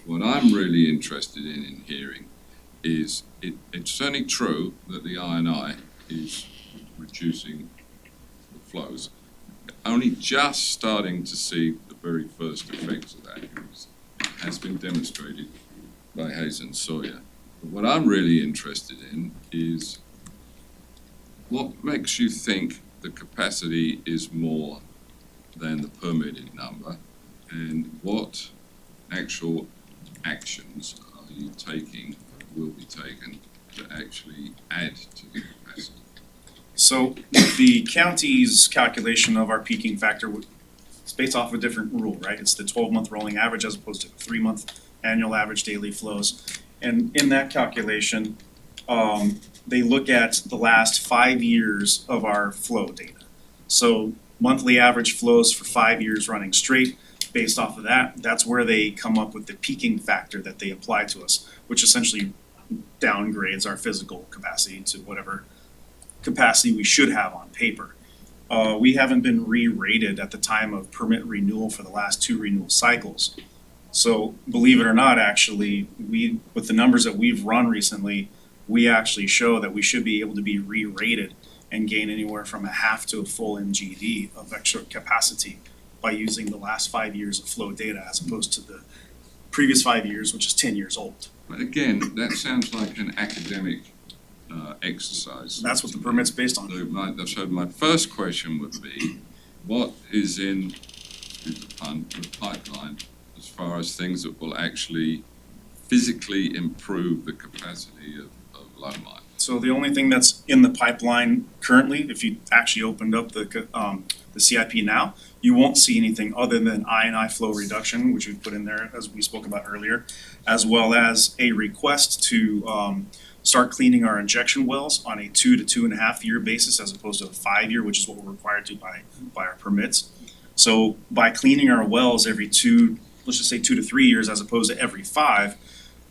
What I'm really interested in hearing is, it's certainly true that the I&I is reducing the flows. Only just starting to see the very first effects of that. It has been demonstrated by Hayes and Sawyer. But what I'm really interested in is what makes you think the capacity is more than the permitted number, and what actual actions are you taking, will be taken, to actually add to the capacity? So the county's calculation of our peaking factor, it's based off a different rule, right? It's the 12-month rolling average as opposed to the 3-month annual average daily flows. And in that calculation, they look at the last 5 years of our flow data. So monthly average flows for 5 years running straight. Based off of that, that's where they come up with the peaking factor that they apply to us, which essentially downgrades our physical capacity to whatever capacity we should have on paper. We haven't been re-rated at the time of permit renewal for the last 2 renewal cycles. So believe it or not, actually, with the numbers that we've run recently, we actually show that we should be able to be re-rated and gain anywhere from a half to a full MGD of extra capacity by using the last 5 years of flow data as opposed to the previous 5 years, which is 10 years old. But again, that sounds like an academic exercise. That's what the permit's based on. So my first question would be, what is in the pipeline as far as things that will actually physically improve the capacity of low mine? So the only thing that's in the pipeline currently, if you actually opened up the CIP now, you won't see anything other than I&I flow reduction, which we put in there as we spoke about earlier, as well as a request to start cleaning our injection wells on a 2 to 2.5 year basis as opposed to a 5 year, which is what we're required to by our permits. So by cleaning our wells every let's just say 2 to 3 years as opposed to every 5,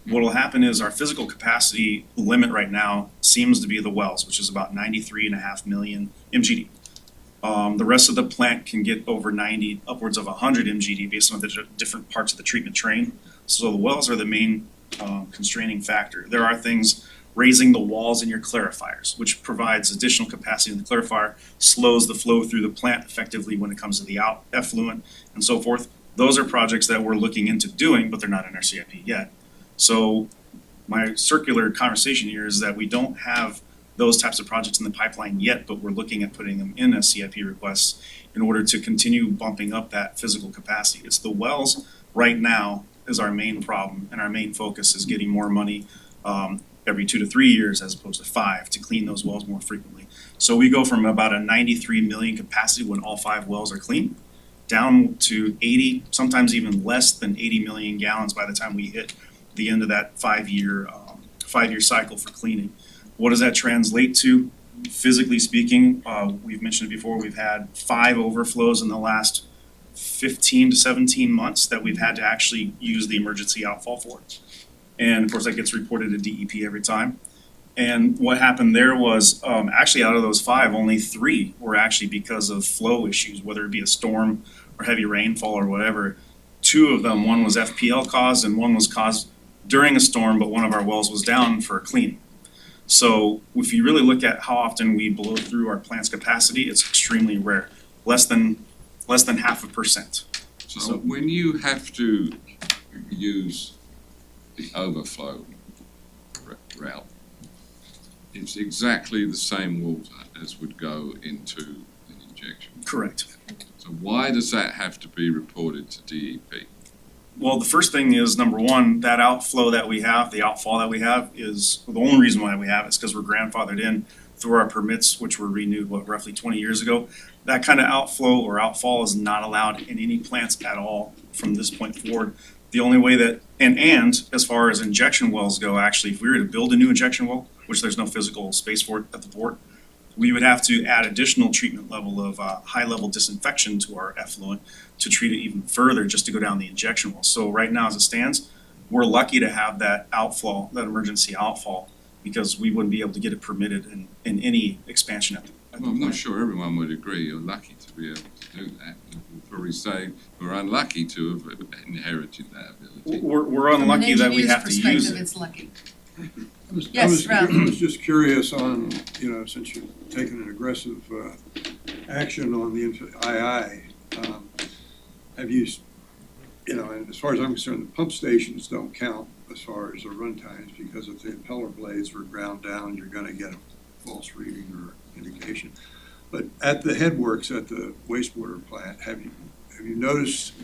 what will happen is our physical capacity limit right now seems to be the wells, which is about 93.5 million MGD. The rest of the plant can get over 90, upwards of 100 MGD based on the different parts of the treatment train. So the wells are the main constraining factor. There are things raising the walls in your clarifiers, which provides additional capacity in the clarifier, slows the flow through the plant effectively when it comes to the effluent and so forth. Those are projects that we're looking into doing, but they're not in our CIP yet. So my circular conversation here is that we don't have those types of projects in the pipeline yet, but we're looking at putting them in a CIP request in order to continue bumping up that physical capacity. It's the wells right now is our main problem, and our main focus is getting more money every 2 to 3 years as opposed to 5 to clean those wells more frequently. So we go from about a 93 million capacity when all 5 wells are clean down to 80, sometimes even less than 80 million gallons by the time we hit the end of that 5 year cycle for cleaning. What does that translate to? Physically speaking, we've mentioned it before, we've had 5 overflows in the last 15 to 17 months that we've had to actually use the emergency outfall for. And of course that gets reported to DEP every time. And what happened there was actually out of those 5, only 3 were actually because of flow issues, whether it be a storm or heavy rainfall or whatever. 2 of them, one was FPL caused and one was caused during a storm, but one of our wells was down for cleaning. So if you really look at how often we blow through our plant's capacity, it's extremely rare, less than 0.5%. So when you have to use the overflow route, it's exactly the same water as would go into an injection. Correct. So why does that have to be reported to DEP? Well, the first thing is, number one, that outflow that we have, the outfall that we have is, the only reason why we have it is because we're grandfathered in through our permits, which were renewed, roughly 20 years ago, that kind of outflow or outfall is not allowed in any plants at all from this point forward. The only way that, and as far as injection wells go, actually, if we were to build a new injection well, which there's no physical space for it at the port, we would have to add additional treatment level of high-level disinfection to our effluent to treat it even further, just to go down the injection well. So right now, as it stands, we're lucky to have that outfall, that emergency outfall, because we wouldn't be able to get it permitted in any expansion at the Well, I'm not plant. sure everyone would agree. You're lucky to be able to do that. You'd probably say we're unlucky to have inherited that ability. We're unlucky that we have to use From an engineer's perspective, it. it's lucky. I Ralph. was just curious on, since you've taken an aggressive action on the II, have you, and as far as I'm concerned, the pump stations don't count as far as the run times, because if the impeller blades were ground down, you're gonna get a false reading or indication. But at the headworks at the wastewater plant, have you noticed,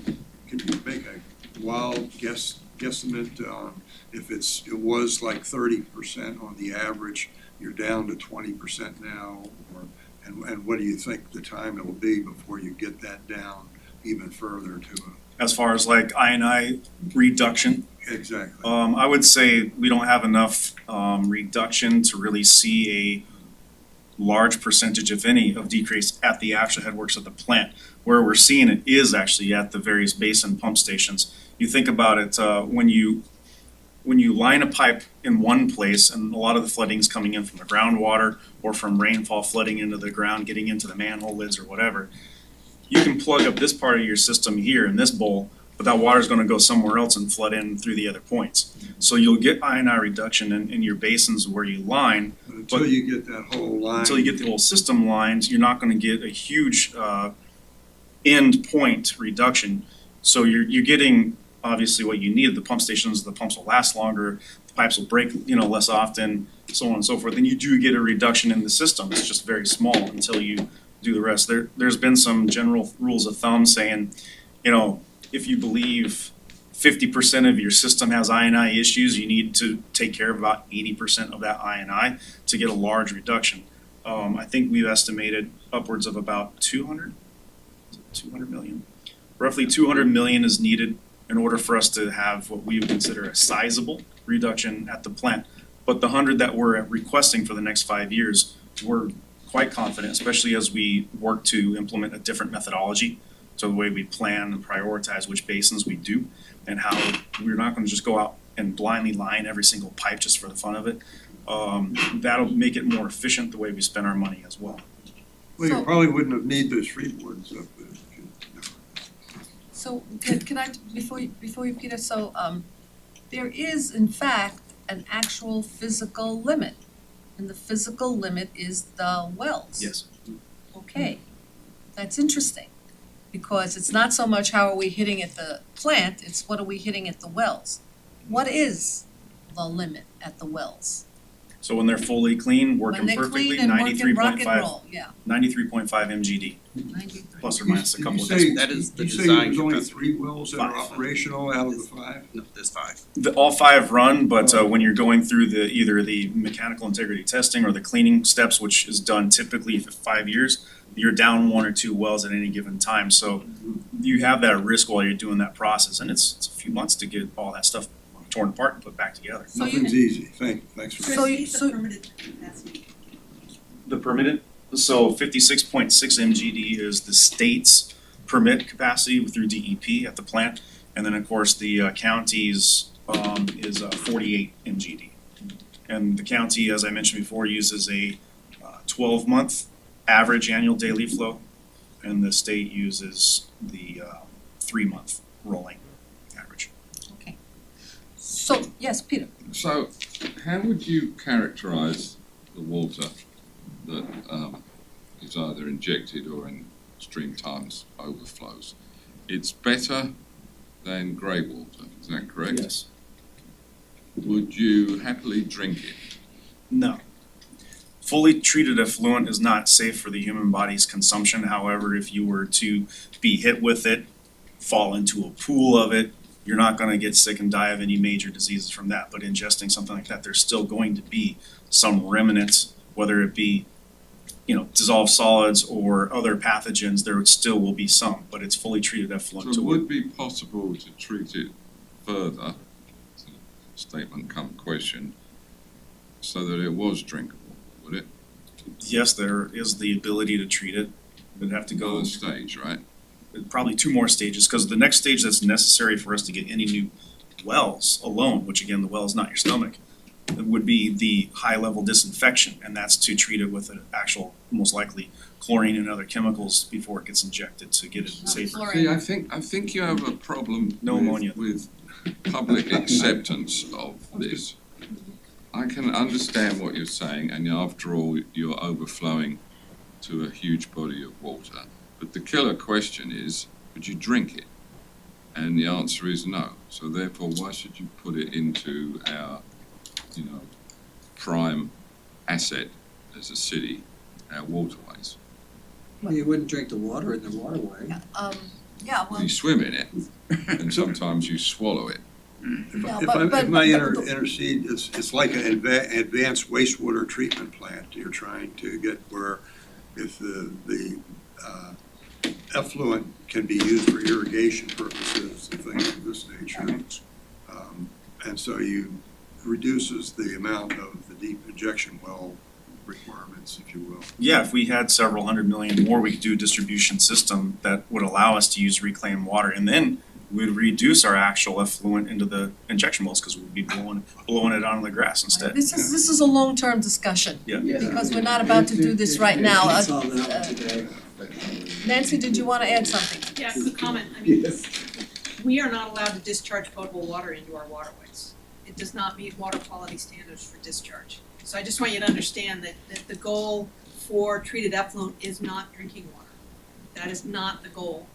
can you make a wild guesstimate on if it was like 30% on the average, you're down to 20% now, and what do you think the time it will be before you get that down even further to As far as like I&I reduction, exactly? I would say we don't have enough reduction to really see a large percentage, if any, of decrease at the actual headworks of the plant. Where we're seeing it is actually at the various basin pump stations. You think about it, when you line a pipe in one place, and a lot of the flooding is coming in from the groundwater or from rainfall flooding into the ground, getting into the manhole lids or whatever, you can plug up this part of your system here in this bowl, but that water's gonna go somewhere else and flood in through the other points. So you'll get I&I reduction in your basins where you line. But until you get that whole line. Until you get the whole system lined, you're not gonna get a huge end point reduction. So you're getting obviously what you need. The pump stations, the pumps will last longer, the pipes will break, less often, so on and so forth. And you do get a reduction in the system. It's just very small until you do the rest. There's been some general rules of thumb saying, if you believe 50% of your system has I&I issues, you need to take care of about 80% of that I&I to get a large reduction. I think we've estimated upwards of about 200 million. Roughly 200 million is needed in order for us to have what we would consider a sizable reduction at the plant. But the 100 that we're requesting for the next 5 years, we're quite confident, especially as we work to implement a different methodology to the way we plan and prioritize which basins we do, and how we're not gonna just go out and blindly line every single pipe just for the fun of it. That'll make it more efficient the way we spend our money as well. Well, you So- probably wouldn't have need those tree boards up there. So can I, before you, Peter, so there is in fact an actual physical limit, and the physical limit is the wells. Yes. Okay, that's interesting, because it's not so much how are we hitting at the plant, it's what are we hitting at the wells. What is the limit at the wells? So when they're fully clean, working perfectly, When they're clean and working rock and 93.5 roll, yeah, 93.5 MGD, 93. plus or minus a Did couple you of say- decibels. That is the You say design there's only capacity. 3 wells that are 5. operational out of the 5? No, there's 5. All 5 run, but when you're going through either the mechanical integrity testing or the cleaning steps, which is done typically for 5 years, you're down 1 or 2 wells at any given time. So you have that risk while you're doing that process, and it's a few months to get all that stuff torn apart and put back together. So you- Nothing's easy. Thanks for. So you- so- permitted capacity. The permitted, so 56.6 MGD is the state's permit capacity through DEP at the plant. And then, of course, the county's is 48 MGD. And the county, as I mentioned before, uses a 12-month average annual daily flow. And the state uses the 3-month rolling average. Okay. So, yes, Peter, So, how would you characterise the water that is either injected or in stream times overflows? It's better than grey water, is that correct? Yes. Would you happily drink it? No. Fully treated effluent is not safe for the human body's consumption. However, if you were to be hit with it, fall into a pool of it, you're not gonna get sick and die of any major diseases from that. But ingesting something like that, there's still going to be some remnants, whether it be, dissolved solids or other pathogens, there still will be some, but it's fully treated effluent. So it would be possible to treat it further, statement come question, so that it was drinkable, would it? Yes, there is the ability to treat it. We'd have to go Another stage, right? probably 2 more stages, because the next stage that's necessary for us to get any new wells alone, which again, the well is not your stomach, it would be the high-level disinfection, and that's to treat it with an actual, most likely, chlorine and other chemicals before it gets injected to get it safer. See, I think you have a problem No ammonia. with public acceptance of this. I can understand what you're saying, and after all, you're overflowing to a huge body of water. But the killer question is, would you drink it? And the answer is no. So therefore, why should you put it into our, prime asset as a city, our waterways? Well, you wouldn't drink the water in the waterway. Yeah, well, You swim in it, and sometimes you swallow it. Yeah, If but- I, but- if I but- intercede, it's like an advanced wastewater treatment plant. You're trying to get where if the effluent can be used for irrigation purposes and things of this nature. And so you reduces the amount of the deep injection well requirements, if you will. Yeah, if we had several hundred million more, we could do a distribution system that would allow us to use reclaimed water, and then we'd reduce our actual effluent into the injection wells, because we'd be blowing it onto the grass instead. this is a long-term discussion, Yeah. because we're not about to do this right now. It's all that one today. Nancy, did you wanna add something? Yeah, quick comment, I mean, we are not allowed to discharge potable water into our waterways. It does not meet water quality standards for discharge. So I just want you to understand that the goal for treated effluent is not drinking water. That is not the goal.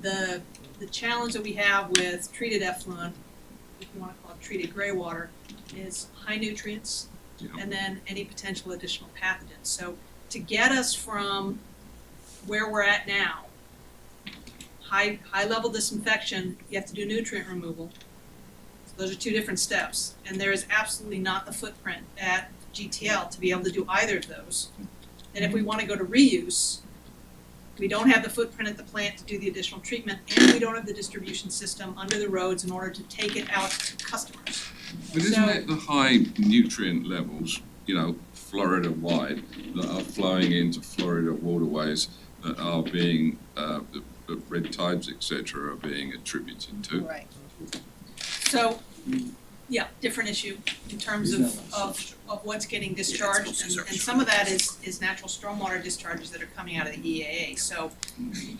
The challenge that we have with treated effluent, if you wanna call it treated gray water, is high nutrients Yeah. and then any potential additional pathogens. So to get us from where we're at now, high level disinfection, you have to do nutrient removal. So those are 2 different steps, and there is absolutely not the footprint at GTL to be able to do either of those. And if we wanna go to reuse, we don't have the footprint at the plant to do the additional treatment, and we don't have the distribution system under the roads in order to take it out to customers. But isn't So- it the high nutrient levels, Florida-wide, that are flowing into Florida waterways that are being, the red tides, et cetera, are being attributed to? Right. So, yeah, different issue in terms of what's getting discharged, and some of that is natural stormwater discharges that are coming out of the EAA. So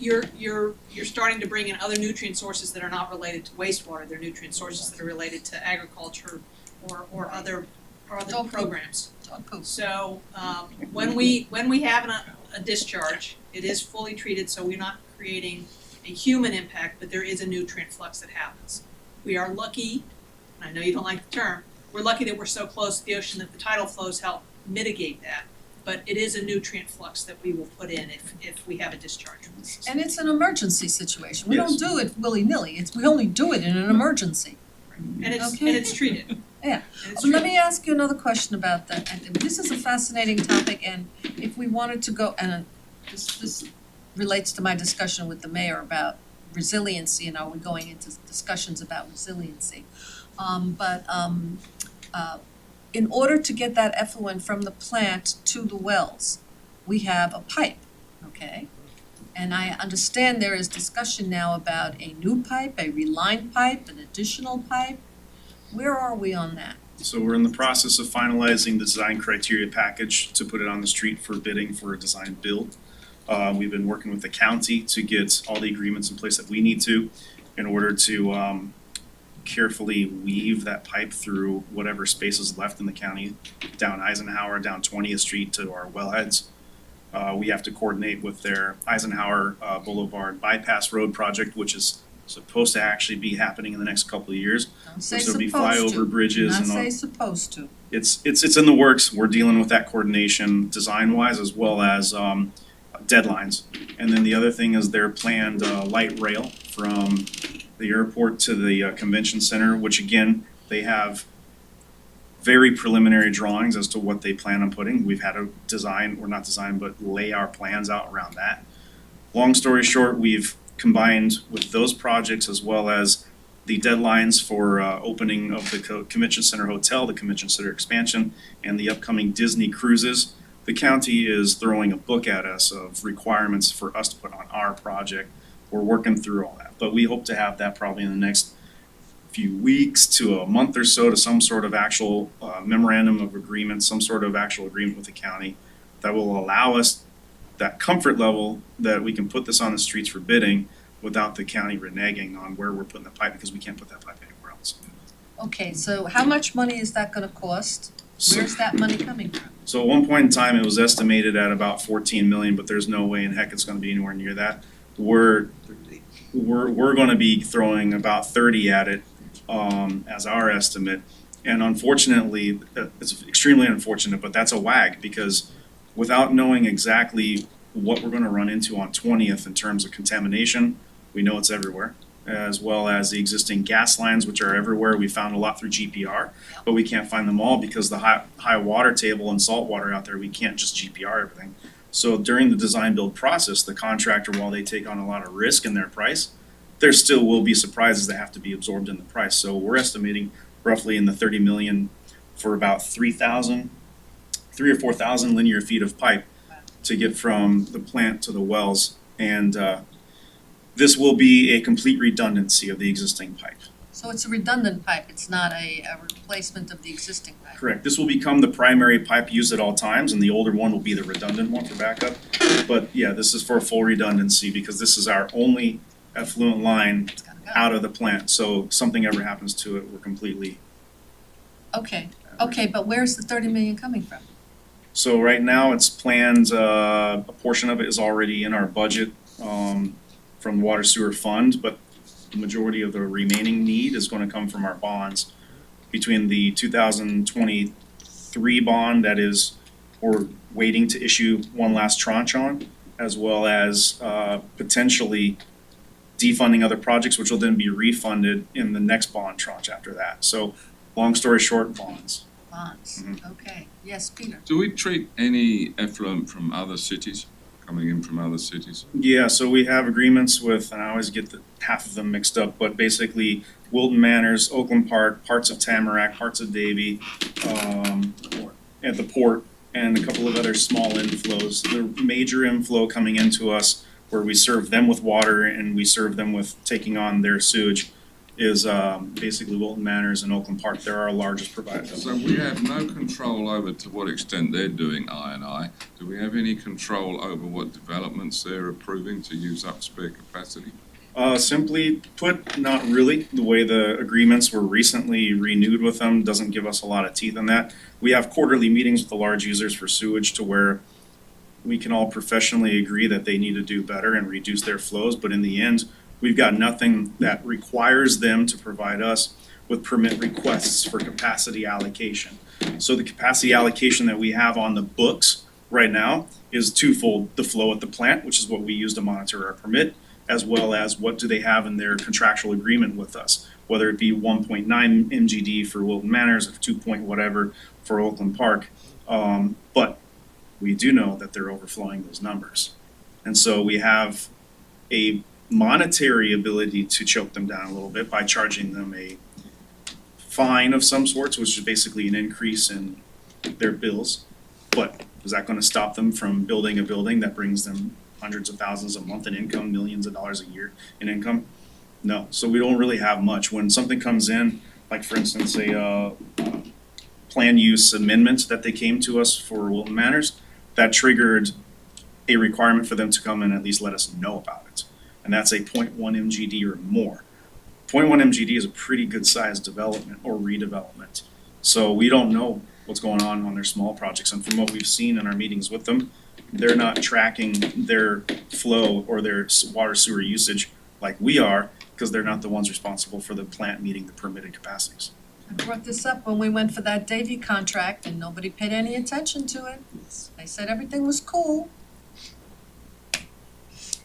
you're starting to bring in other nutrient sources that are not related to wastewater, they're nutrient sources that are related to agriculture or other Dog poop. programs. Dog poop. So when we have a discharge, it is fully treated, so we're not creating a human impact, but there is a nutrient flux that happens. We are lucky, and I know you don't like the term, we're lucky that we're so close to the ocean that the tidal flows help mitigate that. But it is a nutrient flux that we will put in if we have a discharge from the system. And it's an emergency situation. We Yes. don't do it willy-nilly. We only do it in an emergency. And Okay. it's treated. Yeah. And it's Let treated. me ask you another question about that. And this is a fascinating topic, and if we wanted to go, and this relates to my discussion with the mayor about resiliency, and are we going into discussions about resiliency? In order to get that effluent from the plant to the wells, we have a pipe, okay? And I understand there is discussion now about a new pipe, a relined pipe, an additional pipe. Where are we on that? So we're in the process of finalizing the design criteria package to put it on the street for bidding for a design build. We've been working with the county to get all the agreements in place that we need to in order to carefully weave that pipe through whatever space is left in the county, down Eisenhower, down 20th Street to our wellheads. We have to coordinate with their Eisenhower Boulevard bypass road project, which is supposed to actually be happening in the next couple of years. Don't say So there'll be supposed to. flyover bridges Not and all. say supposed to. It's in the works. We're dealing with that coordination design wise as well as deadlines. And then the other thing is their planned light rail from the airport to the convention center, which again, they have very preliminary drawings as to what they plan on putting. We've had to design, or not design, but lay our plans out around that. Long story short, we've combined with those projects as well as the deadlines for opening of the Convention Center Hotel, the Convention Center expansion, and the upcoming Disney cruises. The county is throwing a book at us of requirements for us to put on our project. We're working through all that, but we hope to have that probably in the next few weeks to a month or so, to some sort of actual memorandum of agreement, some sort of actual agreement with the county that will allow us that comfort level that we can put this on the streets for bidding without the county reneging on where we're putting the pipe, because we can't put that pipe anywhere else. Okay, so how much money is that gonna cost? Where's that money coming from? So at one point in time, it was estimated at about 14 million, but there's no way in heck it's gonna be anywhere near that. We're gonna be throwing about 30 at it, as our estimate. And unfortunately, it's extremely unfortunate, but that's a wag, because without knowing exactly what we're gonna run into on 20th in terms of contamination, we know it's everywhere, as well as the existing gas lines, which are everywhere. We found a lot through GPR, but we can't find them all because the high water table and salt water out there, we can't just GPR everything. So during the design build process, the contractor, while they take on a lot of risk in their price, there still will be surprises that have to be absorbed in the price. So we're estimating roughly in the 30 million for about 3,000 or 4,000 linear feet of pipe to get from the plant to the wells. And this will be a complete redundancy of the existing pipe. So it's a redundant pipe, it's not a replacement of the existing pipe? Correct. This will become the primary pipe used at all times, and the older one will be the redundant one for backup. But yeah, this is for a full redundancy, because this is our only effluent line It's gotta go. out of the plant. So if something ever happens to it, we're completely. Okay, but where's the 30 million coming from? So right now, it's planned, a portion of it is already in our budget from Water Sewer Fund, but the majority of the remaining need is gonna come from our bonds. Between the 2023 bond that is, we're waiting to issue one last tranche on, as well as potentially defunding other projects, which will then be refunded in the next bond tranche after that. So long story short, bonds. Bonds, Mhm. okay. Yes, Peter? Do we treat any effluent from other cities, coming in from other cities? Yeah, so we have agreements with, and I always get half of them mixed up, but basically Wilton Manors, Oakland Park, parts of Tamarack, parts of Davie, at the port, and a couple of other small inflows. The major inflow coming into us, where we serve them with water and we serve them with taking on their sewage, is basically Wilton Manors and Oakland Park. They're our largest providers. So we have no control over to what extent they're doing I&I. Do we have any control over what developments they're approving to use up spare capacity? Simply put, not really. The way the agreements were recently renewed with them doesn't give us a lot of teeth in that. We have quarterly meetings with the large users for sewage to where we can all professionally agree that they need to do better and reduce their flows, but in the end, we've got nothing that requires them to provide us with permit requests for capacity allocation. So the capacity allocation that we have on the books right now is twofold: the flow at the plant, which is what we use to monitor our permit, as well as what do they have in their contractual agreement with us, whether it be 1.9 MGD for Wilton Manors or 2 point whatever for Oakland Park. But we do know that they're overflowing those numbers. And so we have a monetary ability to choke them down a little bit by charging them a fine of some sorts, which is basically an increase in their bills. But is that gonna stop them from building a building that brings them hundreds of thousands a month in income, millions of dollars a year in income? No, so we don't really have much. When something comes in, like for instance, a plan use amendment that they came to us for Wilton Manors, that triggered a requirement for them to come and at least let us know about it. And that's a 0.1 MGD or more. 0.1 MGD is a pretty good sized development or redevelopment. So we don't know what's going on their small projects. And from what we've seen in our meetings with them, they're not tracking their flow or their water sewer usage like we are, because they're not the ones responsible for the plant meeting the permitted capacities. I brought this up when we went for that Davy contract and nobody paid any attention to it. They said everything was cool.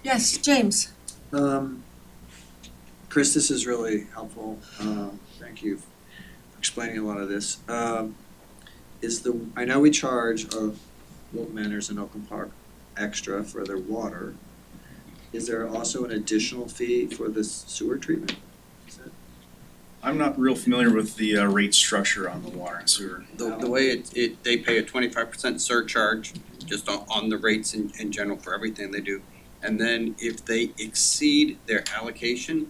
Yes, James? Chris, this is really helpful. Thank you for explaining a lot of this. I know we charge Wilton Manors and Oakland Park extra for their water. Is there also an additional fee for this sewer treatment? Is that- I'm not real familiar with the rate structure on the water and sewer. The way they pay a 25% surcharge just on the rates in general for everything they do. And then if they exceed their allocation,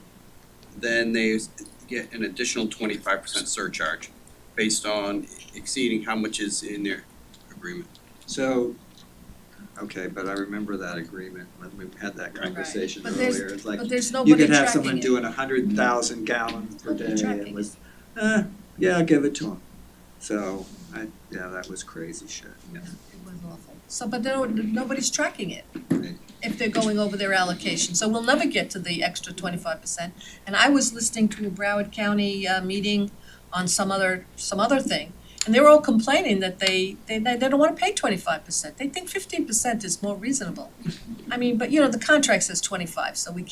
then they get an additional 25% surcharge based on exceeding how much is in their agreement. So, okay, but I remember that agreement when we had that conversation But there's- earlier. It's like, But there's you nobody could have tracking someone it. doing 100,000 gallons per day Nobody and tracking was, yeah, I'll give it to him. So, that was crazy shit. It was awful. So, but nobody's tracking it. Right. If they're going over their allocation, so we'll never get to the extra 25%. And I was listening to a Broward County meeting on some other thing, and they were all complaining that they don't wanna pay 25%. They think 15% is more reasonable. I mean, but the contract says 25, so we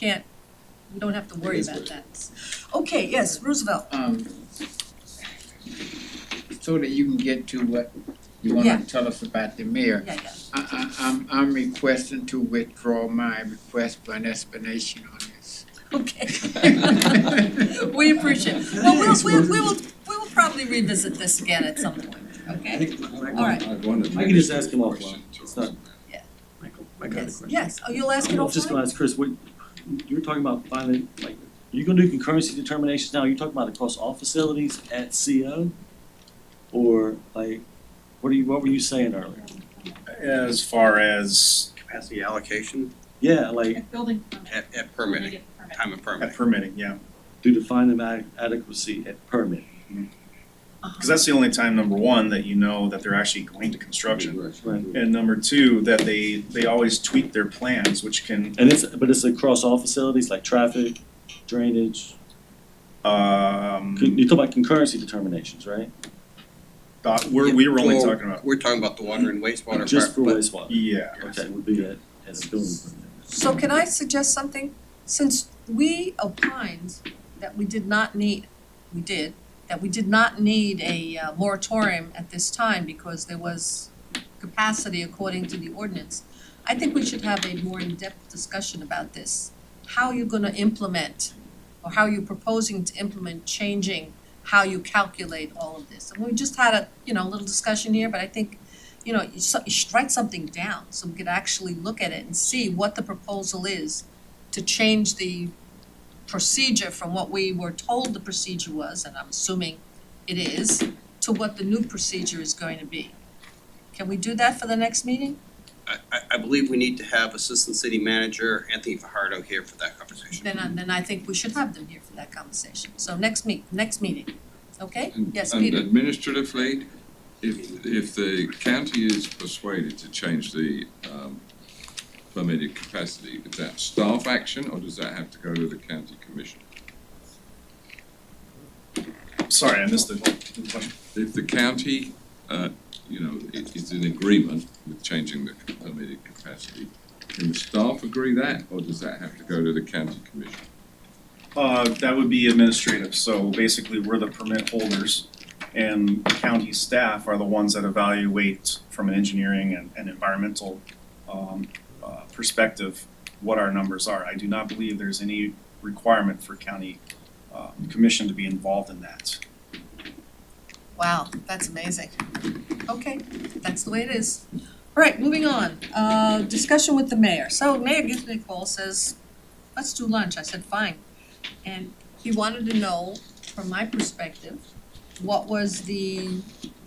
don't have to worry about that. Okay, yes, Roosevelt. So that you can get to what you Yeah. wanna tell us about the mayor. Yeah, yeah. I'm requesting to withdraw my request for an explanation on this. Okay. We appreciate it. Well, we will probably revisit this again at some point, okay? All right. I wanted to I can just make a ask him offline. question to It's not- him. Michael, I got a Yes, question. yes. Oh, you'll ask it I was just offline? gonna ask Chris, what, you were talking about finally, like, are you gonna do concurrency determinations now? Are you talking about across all facilities at CO? Or like, what were you saying earlier? As far as Capacity allocation Yeah, like, Building permit. at permitting, time of at permitting. permitting, yeah. do the finding of adequacy at permit. Because that's the only time, number one, that you know that they're actually going to construction. Right. And number two, that they always tweak their plans, which can, And it's across all facilities, like traffic, drainage. You talk about concurrency determinations, right? we were only Well, talking about, We're talking about the water and wastewater part, Just for but wastewater. yeah. Okay, would be at a building permit. So can I suggest something? Since we opined that we did not need a moratorium at this time because there was capacity according to the ordinance, I think we should have a more in-depth discussion about this. How you're gonna implement, or how you're proposing to implement changing how you calculate all of this. And we just had a little discussion here, but I think, you should write something down so we could actually look at it and see what the proposal is to change the procedure from what we were told the procedure was, and I'm assuming it is, to what the new procedure is going to be. Can we do that for the next meeting? I believe we need to have Assistant City Manager Anthony Fajardo here for that conversation. Then I think we should have them here for that conversation. So next meeting, okay? And- Yes, And Peter? administratively, if the county is persuaded to change the permitted capacity, is that staff action or does that have to go to the county commission? Sorry, I missed the question. If the county, is in agreement with changing the permitted capacity, can the staff agree that or does that have to go to the county commission? That would be administrative, so basically we're the permit holders and county staff are the ones that evaluate from an engineering and environmental perspective what our numbers are. I do not believe there's any requirement for county commission to be involved in that. Wow, that's amazing. Okay, that's the way it is. All right, moving on. Discussion with the mayor. So mayor gives me a call, says, let's do lunch. I said, fine. And he wanted to know, from my perspective, what was the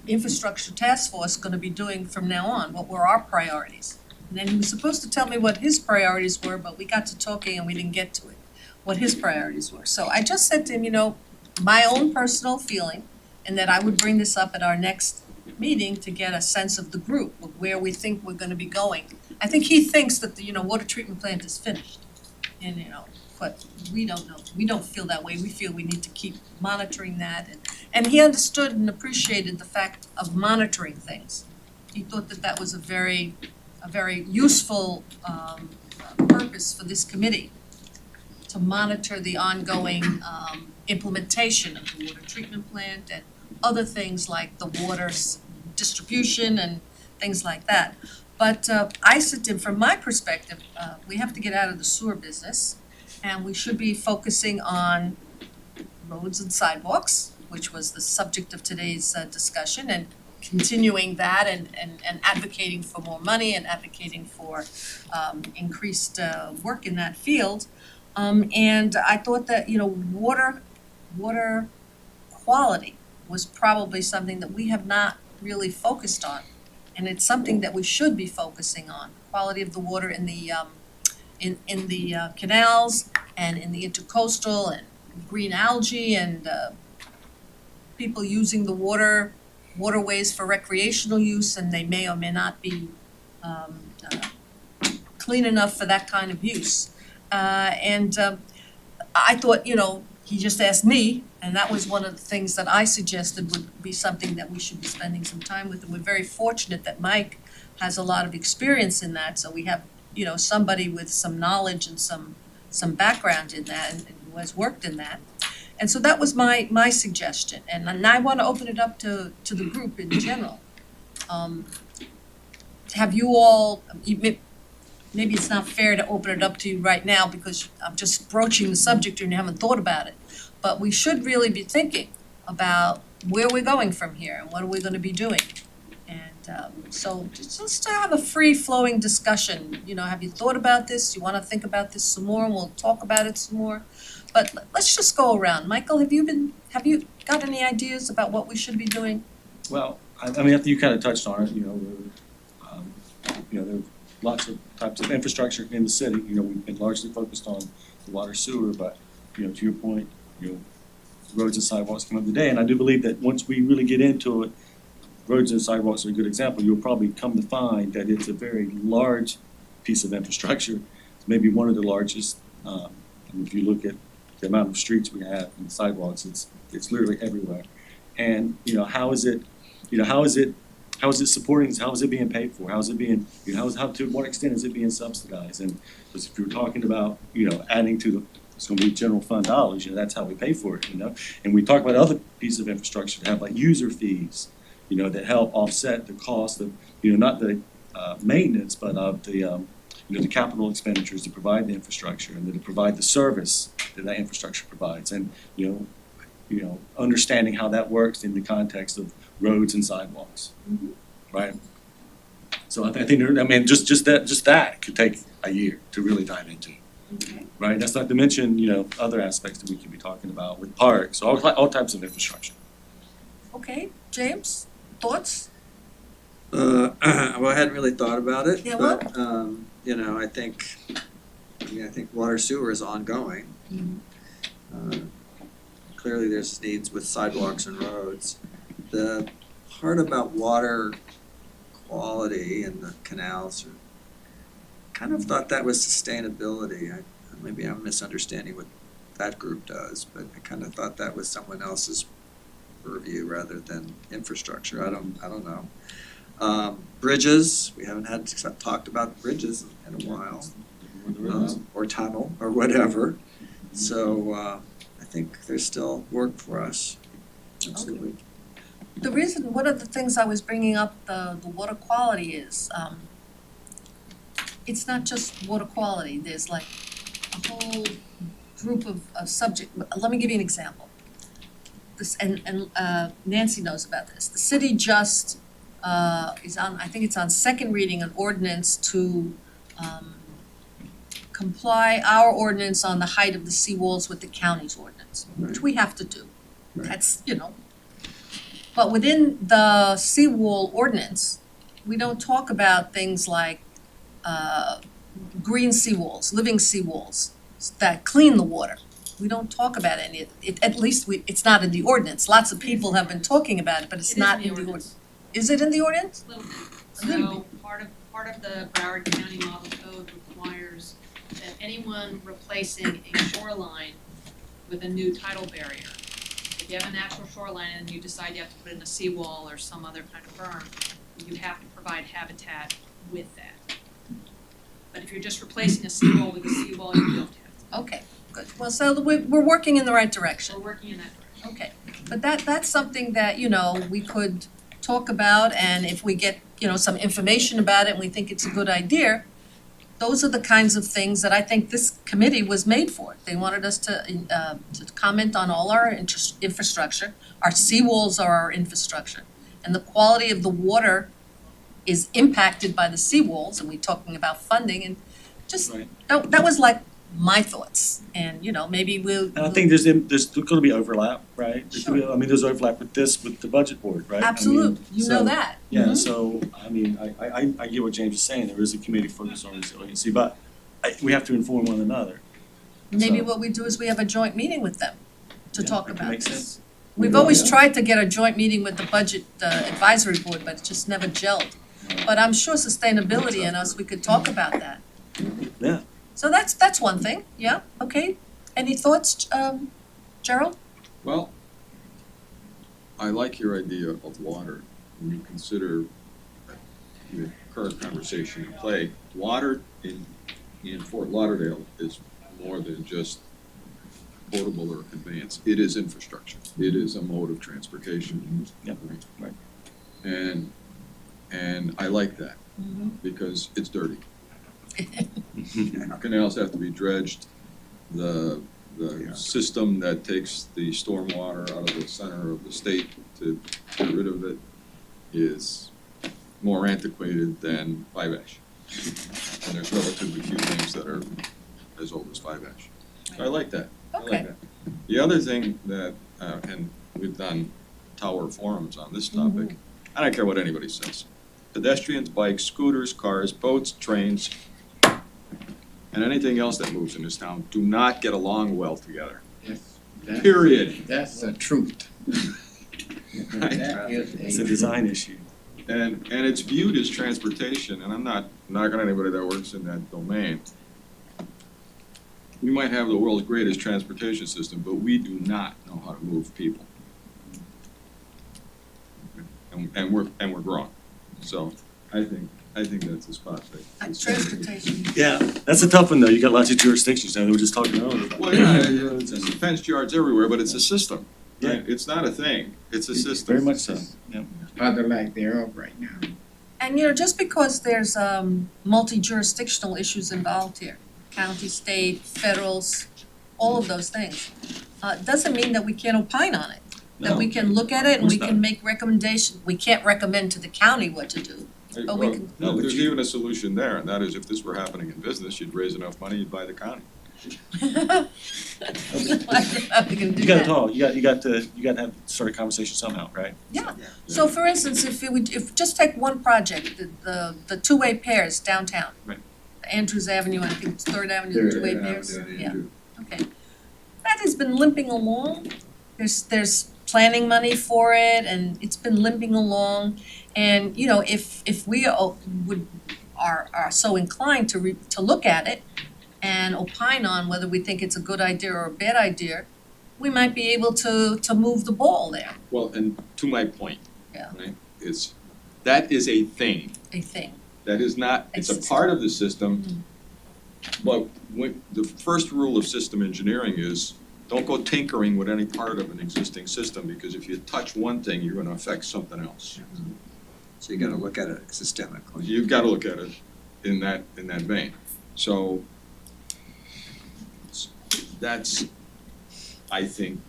infrastructure task force gonna be doing from now on? What were our priorities? And then he was supposed to tell me what his priorities were, but we got to talking and we didn't get to it, what his priorities were. So I just said to him, my own personal feeling, and that I would bring this up at our next meeting to get a sense of the group, of where we think we're gonna be going. I think he thinks that the, water treatment plant is finished. And, but we don't know. We don't feel that way. We feel we need to keep monitoring that. And he understood and appreciated the fact of monitoring things. He thought that that was a very useful purpose for this committee, to monitor the ongoing implementation of the water treatment plant and other things like the distribution and things like that. But I said, from my perspective, we have to get out of the sewer business, and we should be focusing on roads and sidewalks, which was the subject of today's discussion, and continuing that and advocating for more money and advocating for increased work in that field. And I thought that, water quality was probably something that we have not really focused on. And it's something that we should be focusing on, quality of the water in the canals and in the intercoastal, and green algae, and people using the waterways for recreational use, and they may or may not be clean enough for that kind of use. I thought, he just asked me, and that was one of the things that I suggested would be something that we should be spending some time with. And we're very fortunate that Mike has a lot of experience in that, so we have, somebody with some knowledge and some background in that, and who has worked in that. And so that was my suggestion, and I want to open it up to the group in general. Have you all, maybe it's not fair to open it up to you right now because I'm just broaching the subject and you haven't thought about it. But we should really be thinking about where we're going from here and what are we gonna be doing. And so just to have a free-flowing discussion, have you thought about this? You wanna think about this some more, and we'll talk about it some more? But let's just go around. Michael, have you got any ideas about what we should be doing? Well, I mean, after you kind of touched on it, there are lots of types of infrastructure in the city. We've been largely focused on the water sewer, but, to your point, roads and sidewalks come up today. And I do believe that once we really get into it, roads and sidewalks are a good example. You'll probably come to find that it's a very large piece of infrastructure. It's maybe one of the largest. And if you look at the amount of streets we have and sidewalks, it's literally everywhere. And, how is it supporting, how is it being paid for? How is it being, to what extent is it being subsidized? And because if you're talking about, adding to it's gonna be general fund dollars, that's how we pay for it, And we talk about other pieces of infrastructure that have like user fees, that help offset the cost of, not the maintenance, but of the capital expenditures to provide the infrastructure and to provide the service that infrastructure provides. And, understanding how that works in the context of roads and sidewalks, right? So I think just that could take a year to really dive into, right? That's not to mention, other aspects that we could be talking about with parks, all types of infrastructure. Okay, James, thoughts? Well, I hadn't really thought about it, Yeah, but, I think water sewer is ongoing. Clearly there's needs with sidewalks and roads. The part about water quality and the canals, kind of thought that was sustainability. Maybe I'm misunderstanding what that group does, but I kind of thought that was someone else's purview rather than infrastructure. I don't know. Bridges, we haven't talked about bridges in a while, or tunnel or whatever. So I think there's still work for us. Absolutely. One of the things I was bringing up, the water quality is, it's not just water quality, there's like a whole group of subject. Let me give you an example. This, and Nancy knows about this. The city just is on, I think it's on second reading, an ordinance to comply our ordinance on the height of the seawalls with the county's ordinance, which we have to do. Right. That's, but within the seawall ordinance, we don't talk about things like green seawalls, living seawalls that clean the water. We don't talk about any of it. At least it's not in the ordinance. Lots of people have been talking about it, but it's not in the ordinance. Is it in the ordinance? Little bit. A little So part of the Broward County Model Code requires that anyone replacing a shoreline with a new tidal barrier, if you have an actual shoreline and you decide you have to put in a seawall or some other kind of berm, you have to provide habitat with that. But if you're just replacing a seawall with a seawall, you don't have Okay, good. Well, so we're working in the right to. direction. We're working in that direction. Okay, but that's something that, we could talk about, and if we get, some information about it and we think it's a good idea, those are the kinds of things that I think this committee was made for. They wanted us to comment on all our infrastructure. Our seawalls are our infrastructure. And the quality of the water is impacted by the seawalls, and we're talking about funding, and just, Right. that was like my thoughts. And, maybe we'll. And I think there's gonna be overlap, right? There's overlap with the budget board, right? Absolute, you know so- that. Yeah, Mhm. so, I get what James is saying, there is a committee focused on resiliency, but we have to inform one another. Maybe So- what we do is we have a joint meeting with them to Yeah, talk that about makes this. sense. We've always tried to get a joint meeting with the budget advisory board, but it just never gelled. But I'm sure sustainability and us, we could talk about that. Yeah. So that's one thing, yeah, okay. Any thoughts, Gerald? Well, I like your idea of water, when you consider the current conversation in play. Water in Fort Lauderdale is more than just potable or conveyance. It is infrastructure. It is a mode of transportation. Yep, right. And I like that, because it's dirty. Canals have to be dredged. The system that takes the stormwater out of the center of the state to get rid of it is more antiquated than 5-ash. And there's relatively few things that are as old as 5-ash. So I like that. I like Okay. that. The other thing that, and we've done tower forums on this topic, I don't care what anybody says. Pedestrians, bikes, scooters, cars, boats, trains, and anything else that moves in this town do not get along well together. That's- Period. That's the truth. Right? That is It's a design issue. And it's viewed as transportation, and I'm not knocking anybody that works in that domain. We might have the world's greatest transportation system, but we do not know how to move people. And we're growing. So I think that's a spot that. Transportation. Yeah, that's a tough one though, you got lots of jurisdictions, we were just talking earlier about. Well, yeah, there's fenced yards everywhere, but it's a system. Right? Yeah. It's not a thing, it's a system. Very much so, yeah. other lack thereof right now. And just because there's multi-jurisdictional issues involved here, county, state, federals, all of those things, doesn't mean that we can't opine on it. That we can look at it and we can make recommendations. We can't recommend to the county what to do. But we can- No, but There's you- even a solution there, and that is if this were happening in business, you'd raise enough money, you'd buy the county. How are we gonna do You gotta that? talk, you got to have, start a conversation somehow, right? Yeah, so for instance, if just take one project, the two-way pairs downtown. Right. Andrews Avenue, I think it's Third Avenue, the two-way pairs, yeah, okay. That has been limping along, there's planning money for it, and it's been limping along. And, if we are so inclined to look at it and opine on whether we think it's a good idea or a bad idea, we might be able to move the ball there, Well, and to my point, Yeah. right, that is a thing. I think. That is not, it's a It's- part of the system, but the first rule of system engineering is don't go tinkering with any part of an existing system, because if you touch one thing, you're gonna affect something else. So you gotta look at it systemically. You've gotta look at it in that vein. So that's, I think,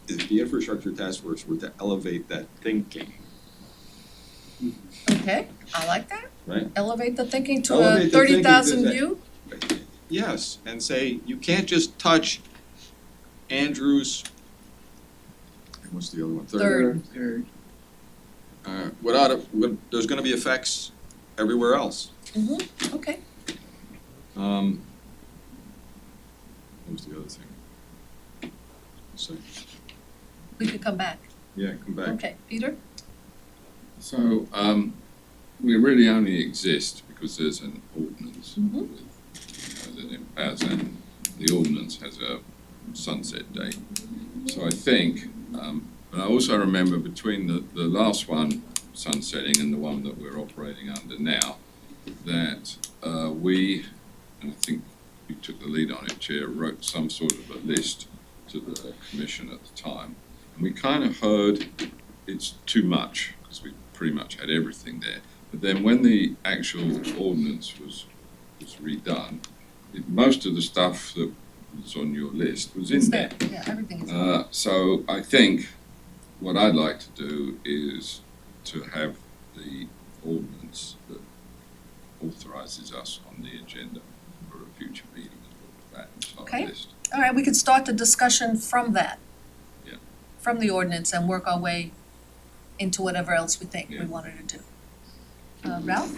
if the infrastructure task force were to elevate that thinking, Okay, I like that. Right. Elevate the thinking to Elevate a the thinking 30,000 that- view. yes, and say, you can't just touch Andrews, and what's the other one? Third. Third. There's gonna be effects everywhere else. Okay, What was the other thing? So, we could come back. yeah, come back. Okay, Peter? So, we really only exist because there's an ordinance Mhm. that impairs, and the ordinance has a sunset date. So I think, and I also remember between the last one sunsetting and the one that we're operating under now, that we, and I think you took the lead on it, Chair, wrote some sort of a list to the commission at the time. And we kind of heard it's too much, because we pretty much had everything there. But then when the actual ordinance was redone, most of the stuff that was on your list was in It's there. yeah, everything is. So I think what I'd like to do is to have the ordinance that authorizes us on the agenda for a future meeting to look at that entire Okay. list. All right, we could start the discussion from that. Yeah. From the ordinance and work our way into whatever else we think we Yeah. wanted to do. Ralph?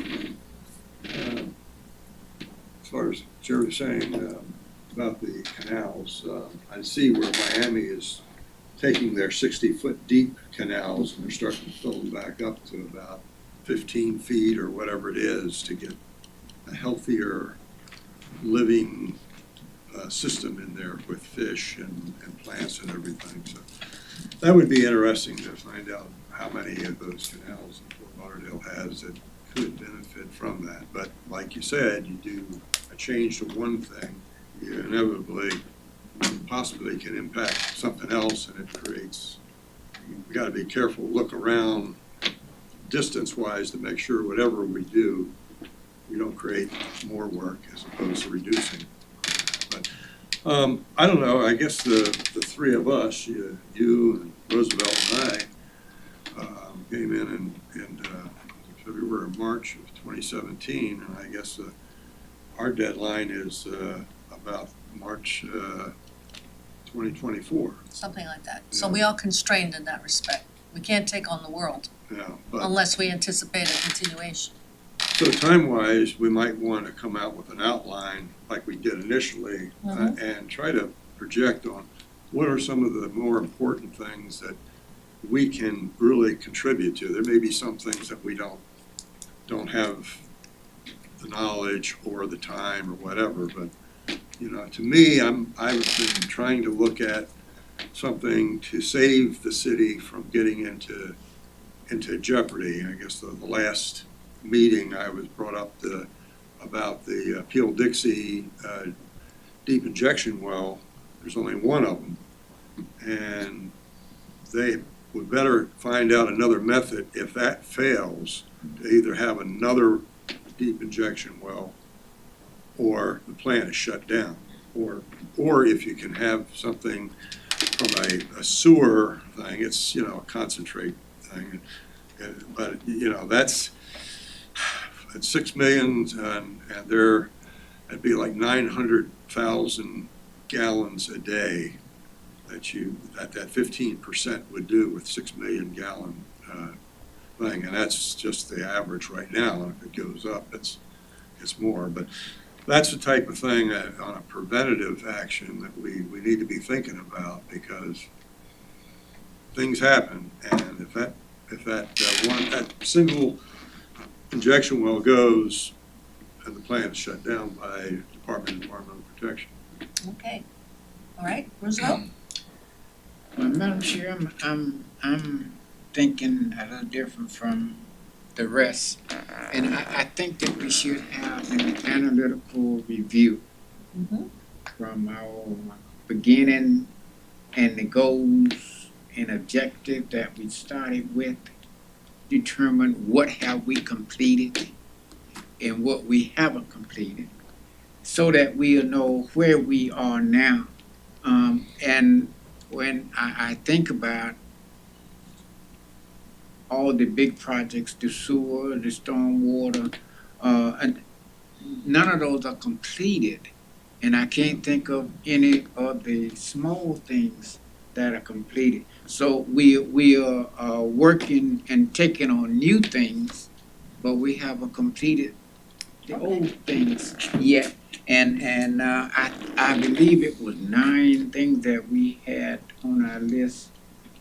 As far as Jerry was saying about the canals, I see where Miami is taking their 60-foot deep canals and they're starting to fill them back up to about 15 feet or whatever it is to get a healthier living system in there with fish and plants and everything. So that would be interesting to find out how many of those canals that Fort Lauderdale has that could benefit from that. But like you said, you do a change to one thing, you inevitably possibly can impact something else, and it creates, we gotta be careful, look around distance-wise to make sure whatever we do, we don't create more work as opposed to reducing. But I don't know, I guess the three of us, you and Roosevelt and I, came in February or March of 2017, and I guess our deadline is about March 2024. Something like that. So we are constrained in that respect. We can't take on the world But unless we anticipate a continuation. so time-wise, we might want to come out with an outline like we did initially and try to project on what are some of the more important things that we can really contribute to. There may be some things that we don't have the knowledge or the time or whatever, but you know, to me, I've been trying to look at something to save the city from getting into jeopardy. I guess the last meeting I was brought up about the Peel Dixie deep injection well. There's only one of them, and they would better find out another method if that fails to either have another deep injection well or the plant is shut down, or if you can have something from a sewer thing, it's, you know, a concentrate thing, but you know, that's at 6 million and it'd be like 900,000 gallons a day that that 15% would do with 6 million gallon thing, and that's just the average right now, and if it goes up, it's more, but that's the type of thing that on a preventative action that we need to be thinking about, because things happen, and if that single injection well goes and the plant is shut down by Department of Environmental Protection. Okay. All right, Roosevelt? Madam Chair, I'm thinking a little different from the rest. And I think that we should have an analytical review from our beginning and the goals and objectives that we started with, determine what have we completed and what we haven't completed, so that we'll know where we are now. And when I think about all the big projects, the sewer, the stormwater, and none of those are completed. And I can't think of any of the small things that are completed. So we are working and taking on new things, but we haven't completed the old things yet. And I believe it was 9 things that we had on our list.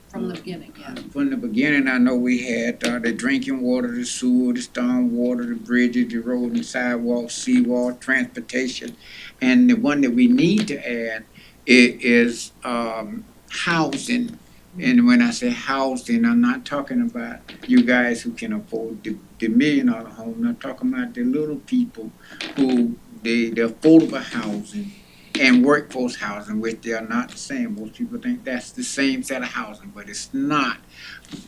From the beginning, yeah. From the beginning, I know we had the drinking water, the sewer, the storm water, the bridges, the road and sidewalks, seawall, transportation. And the one that we need to add is housing. And when I say housing, I'm not talking about you guys who can afford the $1 million home. I'm talking about the little people who the affordable housing and workforce housing, which they are not the same. Most people think that's the same set of housing, but it's not.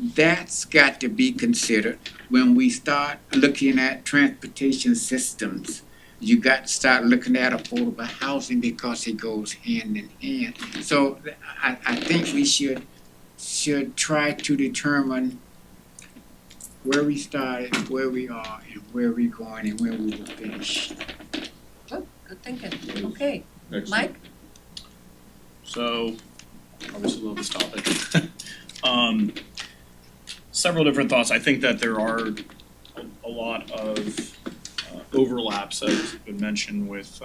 That's got to be considered when we start looking at transportation systems. You got to start looking at affordable housing because it goes hand in hand. So I think we should try to determine where we started, where we are, and where we're going, and where we will finish. Good thinking. Okay, Excellent. Mike? So, obviously love this topic. Several different thoughts. I think that there are a lot of overlaps that have been mentioned with,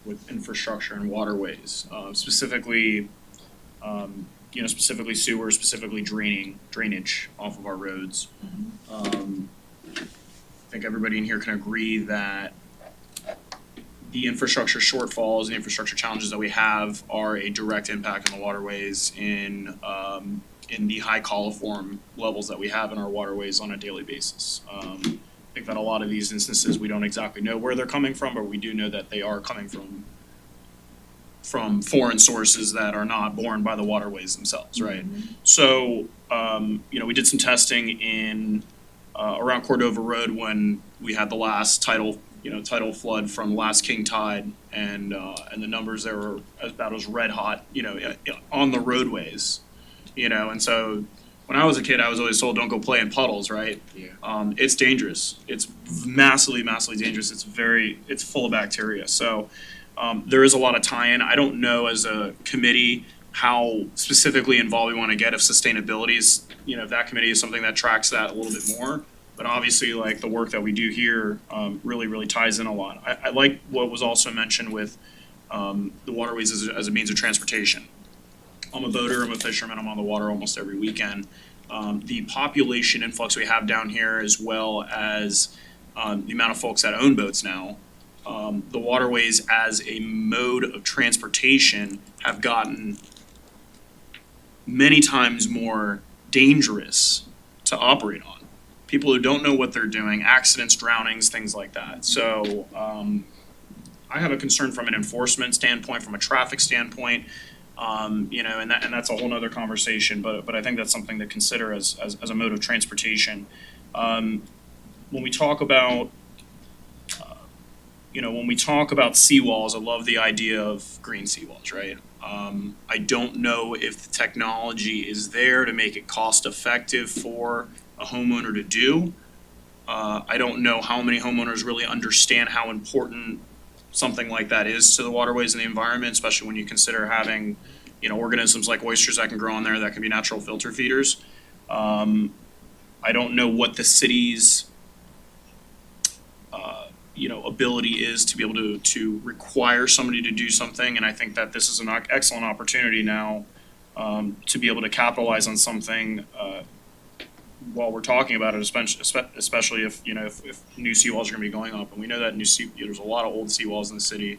with infrastructure and waterways, specifically sewer, specifically drainage off of our roads. I think everybody in here can agree that the infrastructure shortfalls, the infrastructure challenges that we have are a direct impact on the waterways in the high coliform levels that we have in our waterways on a daily basis. I think that a lot of these instances, we don't exactly know where they're coming from, but we do know that they are coming from foreign sources that are not borne by the waterways themselves, right? So, we did some testing in around Cordova Road when we had the last tidal flood from last king tide, and the numbers there were about as red hot, on the roadways, and so when I was a kid, I was always told don't go play in puddles, right? Yeah. It's dangerous. It's massively dangerous. It's full of bacteria. So there is a lot of tie-in. I don't know as a committee how specifically involved we want to get if sustainability is, if that committee is something that tracks that a little bit more. But obviously, like the work that we do here really ties in a lot. I like what was also mentioned with the waterways as a means of transportation. I'm a boater, I'm a fisherman, I'm on the water almost every weekend. The population influx we have down here, as well as the amount of folks that own boats now, the waterways as a mode of transportation have gotten many times more dangerous to operate on. People who don't know what they're doing, accidents, drownings, things like that. So I have a concern from an enforcement standpoint, from a traffic standpoint, and that's a whole nother conversation, but I think that's something to consider as a mode of transportation. When we talk about seawalls, I love the idea of green seawalls, right? I don't know if the technology is there to make it cost effective for a homeowner to do. I don't know how many homeowners really understand how important something like that is to the waterways and the environment, especially when you consider having, organisms like oysters that can grow on there that can be natural filter feeders. I don't know what the city's ability is to be able to require somebody to do something, and I think that this is an excellent opportunity now to be able to capitalize on something while we're talking about it, especially if new seawalls are going to be going up, and we know that there's a lot of old seawalls in the city,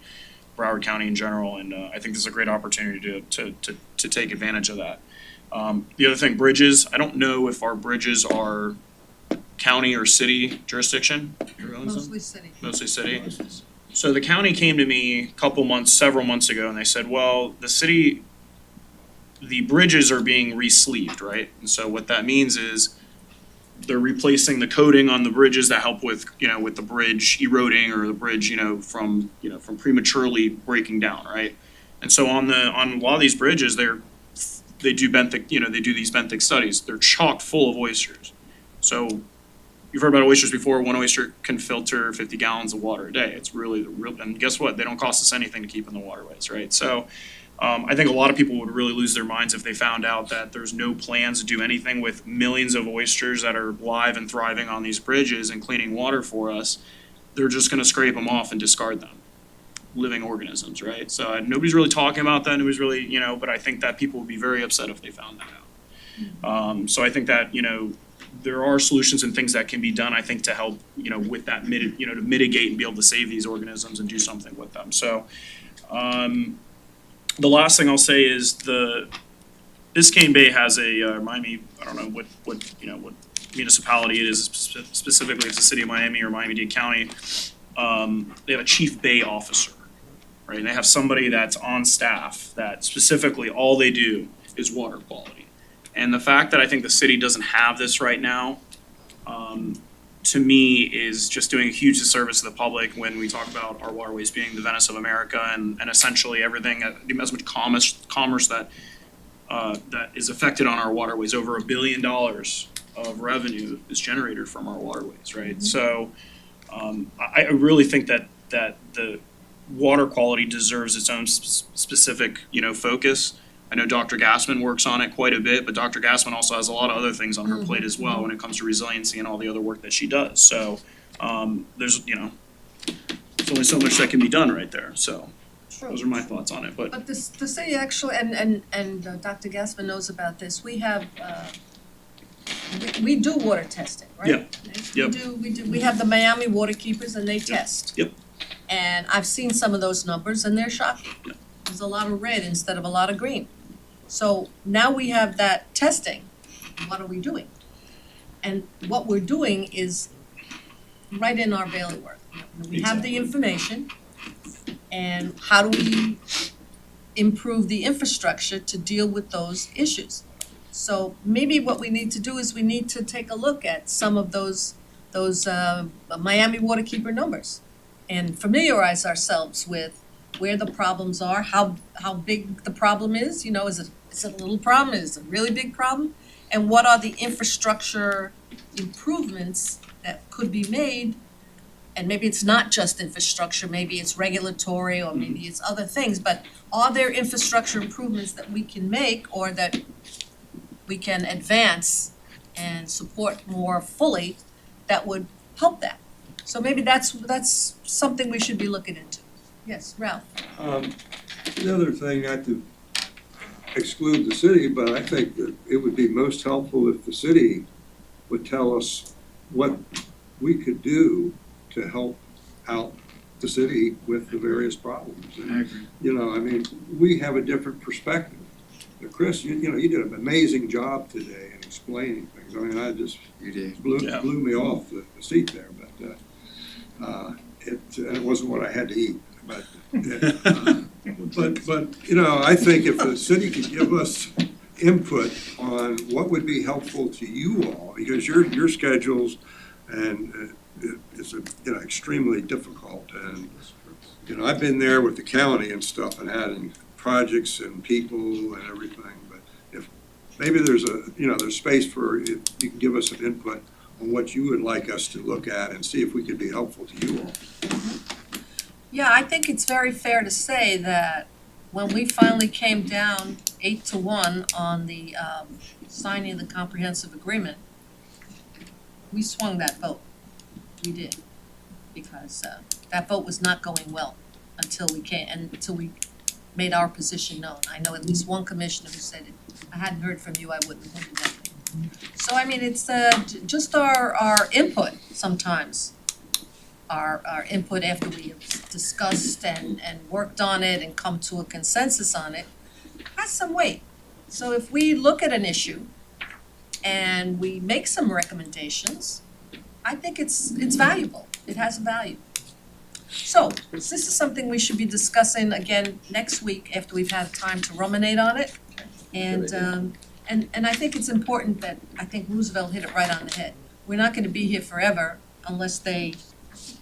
Broward County in general, and I think this is a great opportunity to take advantage of that. The other thing, bridges. I don't know if our bridges are county or city jurisdiction. Mostly city. Mostly city. So the county came to me several months ago, and they said, well, the bridges are being re-sleeved, right? And so what that means is they're replacing the coating on the bridges that help with the bridge eroding, or the bridge, from prematurely breaking down, right? And so on a lot of these bridges, they do these benthic studies. They're chock full of oysters. So you've heard about oysters before. One oyster can filter 50 gallons of water a day. It's really real, and guess what? They don't cost us anything to keep in the waterways, right? So I think a lot of people would really lose their minds if they found out that there's no plans to do anything with millions of oysters that are live and thriving on these bridges and cleaning water for us. They're just going to scrape them off and discard them. Living organisms, right? So nobody's really talking about that. Nobody's really, but I think that people would be very upset if they found that out. So I think that, there are solutions and things that can be done, I think, to help, with that, to mitigate and be able to save these organisms and do something with them. So the last thing I'll say is Biscayne Bay has a Miami. I don't know what municipality it is specifically. It's the city of Miami or Miami-Dade County. They have a chief bay officer, right? And they have somebody that's on staff that specifically all they do is water quality. And the fact that I think the city doesn't have this right now, to me, is just doing a huge disservice to the public when we talk about our waterways being the Venice of America and essentially everything, as much commerce that that is affected on our waterways. Over $1 billion of revenue is generated from our waterways, right? So I really think that the water quality deserves its own specific, focus. I know Dr. Gassman works on it quite a bit, but Dr. Gassman also has a lot of other things on her plate as well when it comes to resiliency and all the other work that she does. So there's only so much that can be done right there. So those are my thoughts on it. But But this, the city actually, and Dr. Gassman knows about this, we have, we do water testing, right? Yep. We have the Miami water keepers and they test. Yep. And I've seen some of those numbers and they're shocking. Yep. There's a lot of red instead of a lot of green. So now we have that testing, what are we doing? And what we're doing is right in our bailiwick. We have the information, and how do we improve the infrastructure to deal with those issues? So maybe what we need to do is we need to take a look at some of those Miami waterkeeper numbers and familiarize ourselves with where the problems are, how big the problem is, is it a little problem, is it a really big problem? And what are the infrastructure improvements that could be made? And maybe it's not just infrastructure, maybe it's regulatory, or maybe it's other things, but are there infrastructure improvements that we can make or that we can advance and support more fully that would help that? So maybe that's something we should be looking into. Yes, Ralph? The other thing, not to exclude the city, but I think that it would be most helpful if the city would tell us what we could do to help out the city with the various problems. And, I agree. We have a different perspective. But Chris, you did an amazing job today in explaining things. I just You did. blew Yeah. me off the seat there, but it wasn't what I had to eat. But I think if the city could give us input on what would be helpful to you all, because your schedules and it's extremely difficult, and I've been there with the county and stuff and having projects and people and everything. But if maybe there's there's space for if you can give us some input on what you would like us to look at and see if we could be helpful to you all. Yeah, I think it's very fair to say that when we finally came down 8-1 on the signing of the comprehensive agreement, we swung that vote. We did, because that vote was not going well until we made our position known. I know at least one commissioner who said, if I hadn't heard from you, I wouldn't have voted that. So I mean, it's just our input sometimes. Our input after we have discussed and worked on it and come to a consensus on it has some weight. So if we look at an issue and we make some recommendations, I think it's valuable. It has a value. So this is something we should be discussing again next week after we've had time to ruminate on it. And I think it's important that, I think Roosevelt hit it right on the head. We're not gonna be here forever unless they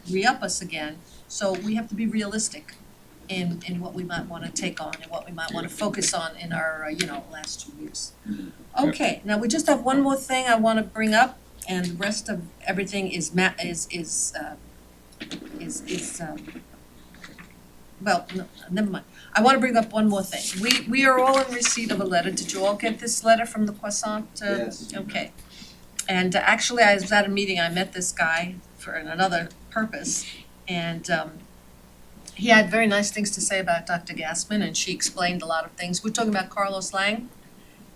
re-up us again, so we have to be realistic in what we might wanna take on and what we might wanna focus on in our, last 2 years. Okay, now we just have one more thing I wanna bring up, and the rest of everything is well, no, never mind. I wanna bring up one more thing. We are all in receipt of a letter. Did you all get this letter from the Croissant? Yes. Okay. And actually, I was at a meeting, I met this guy for another purpose, and he had very nice things to say about Dr. Gassman, and she explained a lot of things. We're talking about Carlos Lang,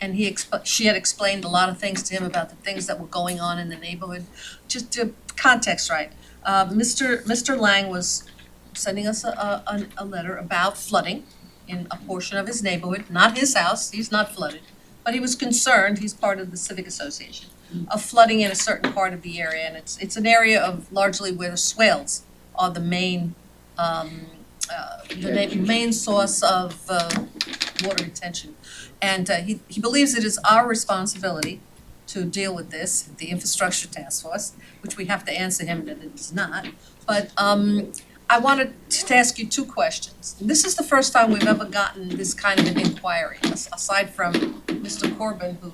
and she had explained a lot of things to him about the things that were going on in the neighborhood. Just to context right, Mr. Lang was sending us a letter about flooding in a portion of his neighborhood, not his house, he's not flooded, but he was concerned, he's part of the Civic Association, of flooding in a certain part of the area, and it's an area of largely where the swales are the main main source of water retention. And he believes it is our responsibility to deal with this, the infrastructure task force, which we have to answer him that it is not. But I wanted to ask you two questions. This is the first time we've ever gotten this kind of an inquiry, aside from Mr. Corbin, who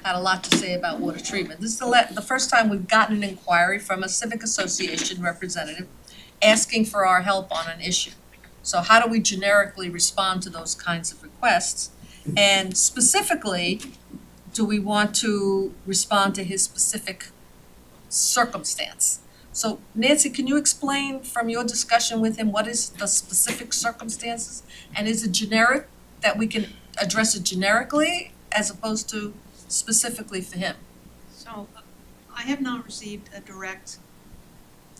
had a lot to say about water treatment. This is the first time we've gotten an inquiry from a civic association representative asking for our help on an issue. So how do we generically respond to those kinds of requests? And specifically, do we want to respond to his specific circumstance? So Nancy, can you explain from your discussion with him, what is the specific circumstances? And is it generic, that we can address it generically as opposed to specifically for him? So I have not received a direct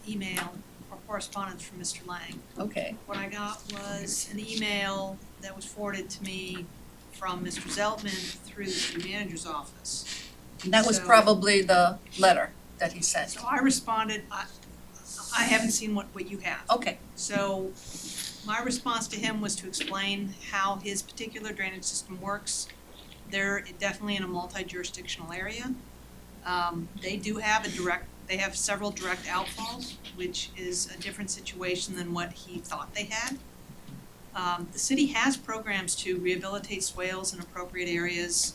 email or correspondence from Mr. Lang. Okay. What I got was an email that was forwarded to me from Mr. Zeltman through the city manager's office. And that was So- probably the letter that he sent. So I responded, I haven't seen what you have. Okay, So my response to him was to explain how his particular drainage system works. They're definitely in a multi-jurisdictional area. They do have they have several direct outfalls, which is a different situation than what he thought they had. The city has programs to rehabilitate swales in appropriate areas,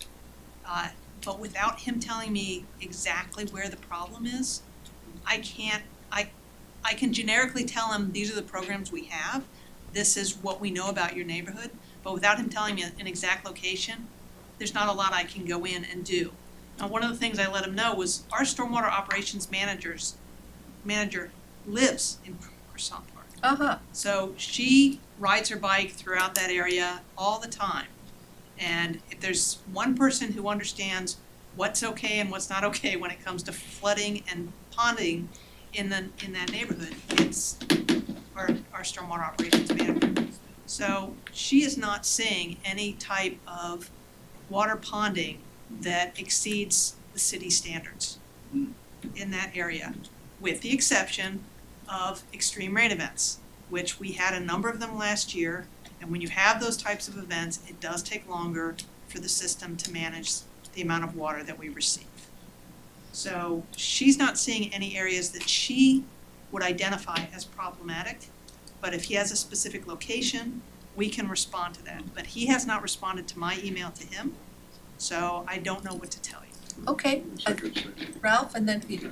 but without him telling me exactly where the problem is, I can generically tell him, these are the programs we have, this is what we know about your neighborhood, but without him telling me an exact location, there's not a lot I can go in and do. Now, one of the things I let him know was our stormwater operations manager lives in Croissant Park. uh-huh, So she rides her bike throughout that area all the time. And if there's one person who understands what's okay and what's not okay when it comes to flooding and ponding in that neighborhood, it's our stormwater operations manager. So she is not seeing any type of water ponding that exceeds the city standards in that area, with the exception of extreme rain events, which we had a number of them last year. And when you have those types of events, it does take longer for the system to manage the amount of water that we receive. So she's not seeing any areas that she would identify as problematic, but if he has a specific location, we can respond to that. But he has not responded to my email to him, so I don't know what to tell you. okay. Ralph and then Peter.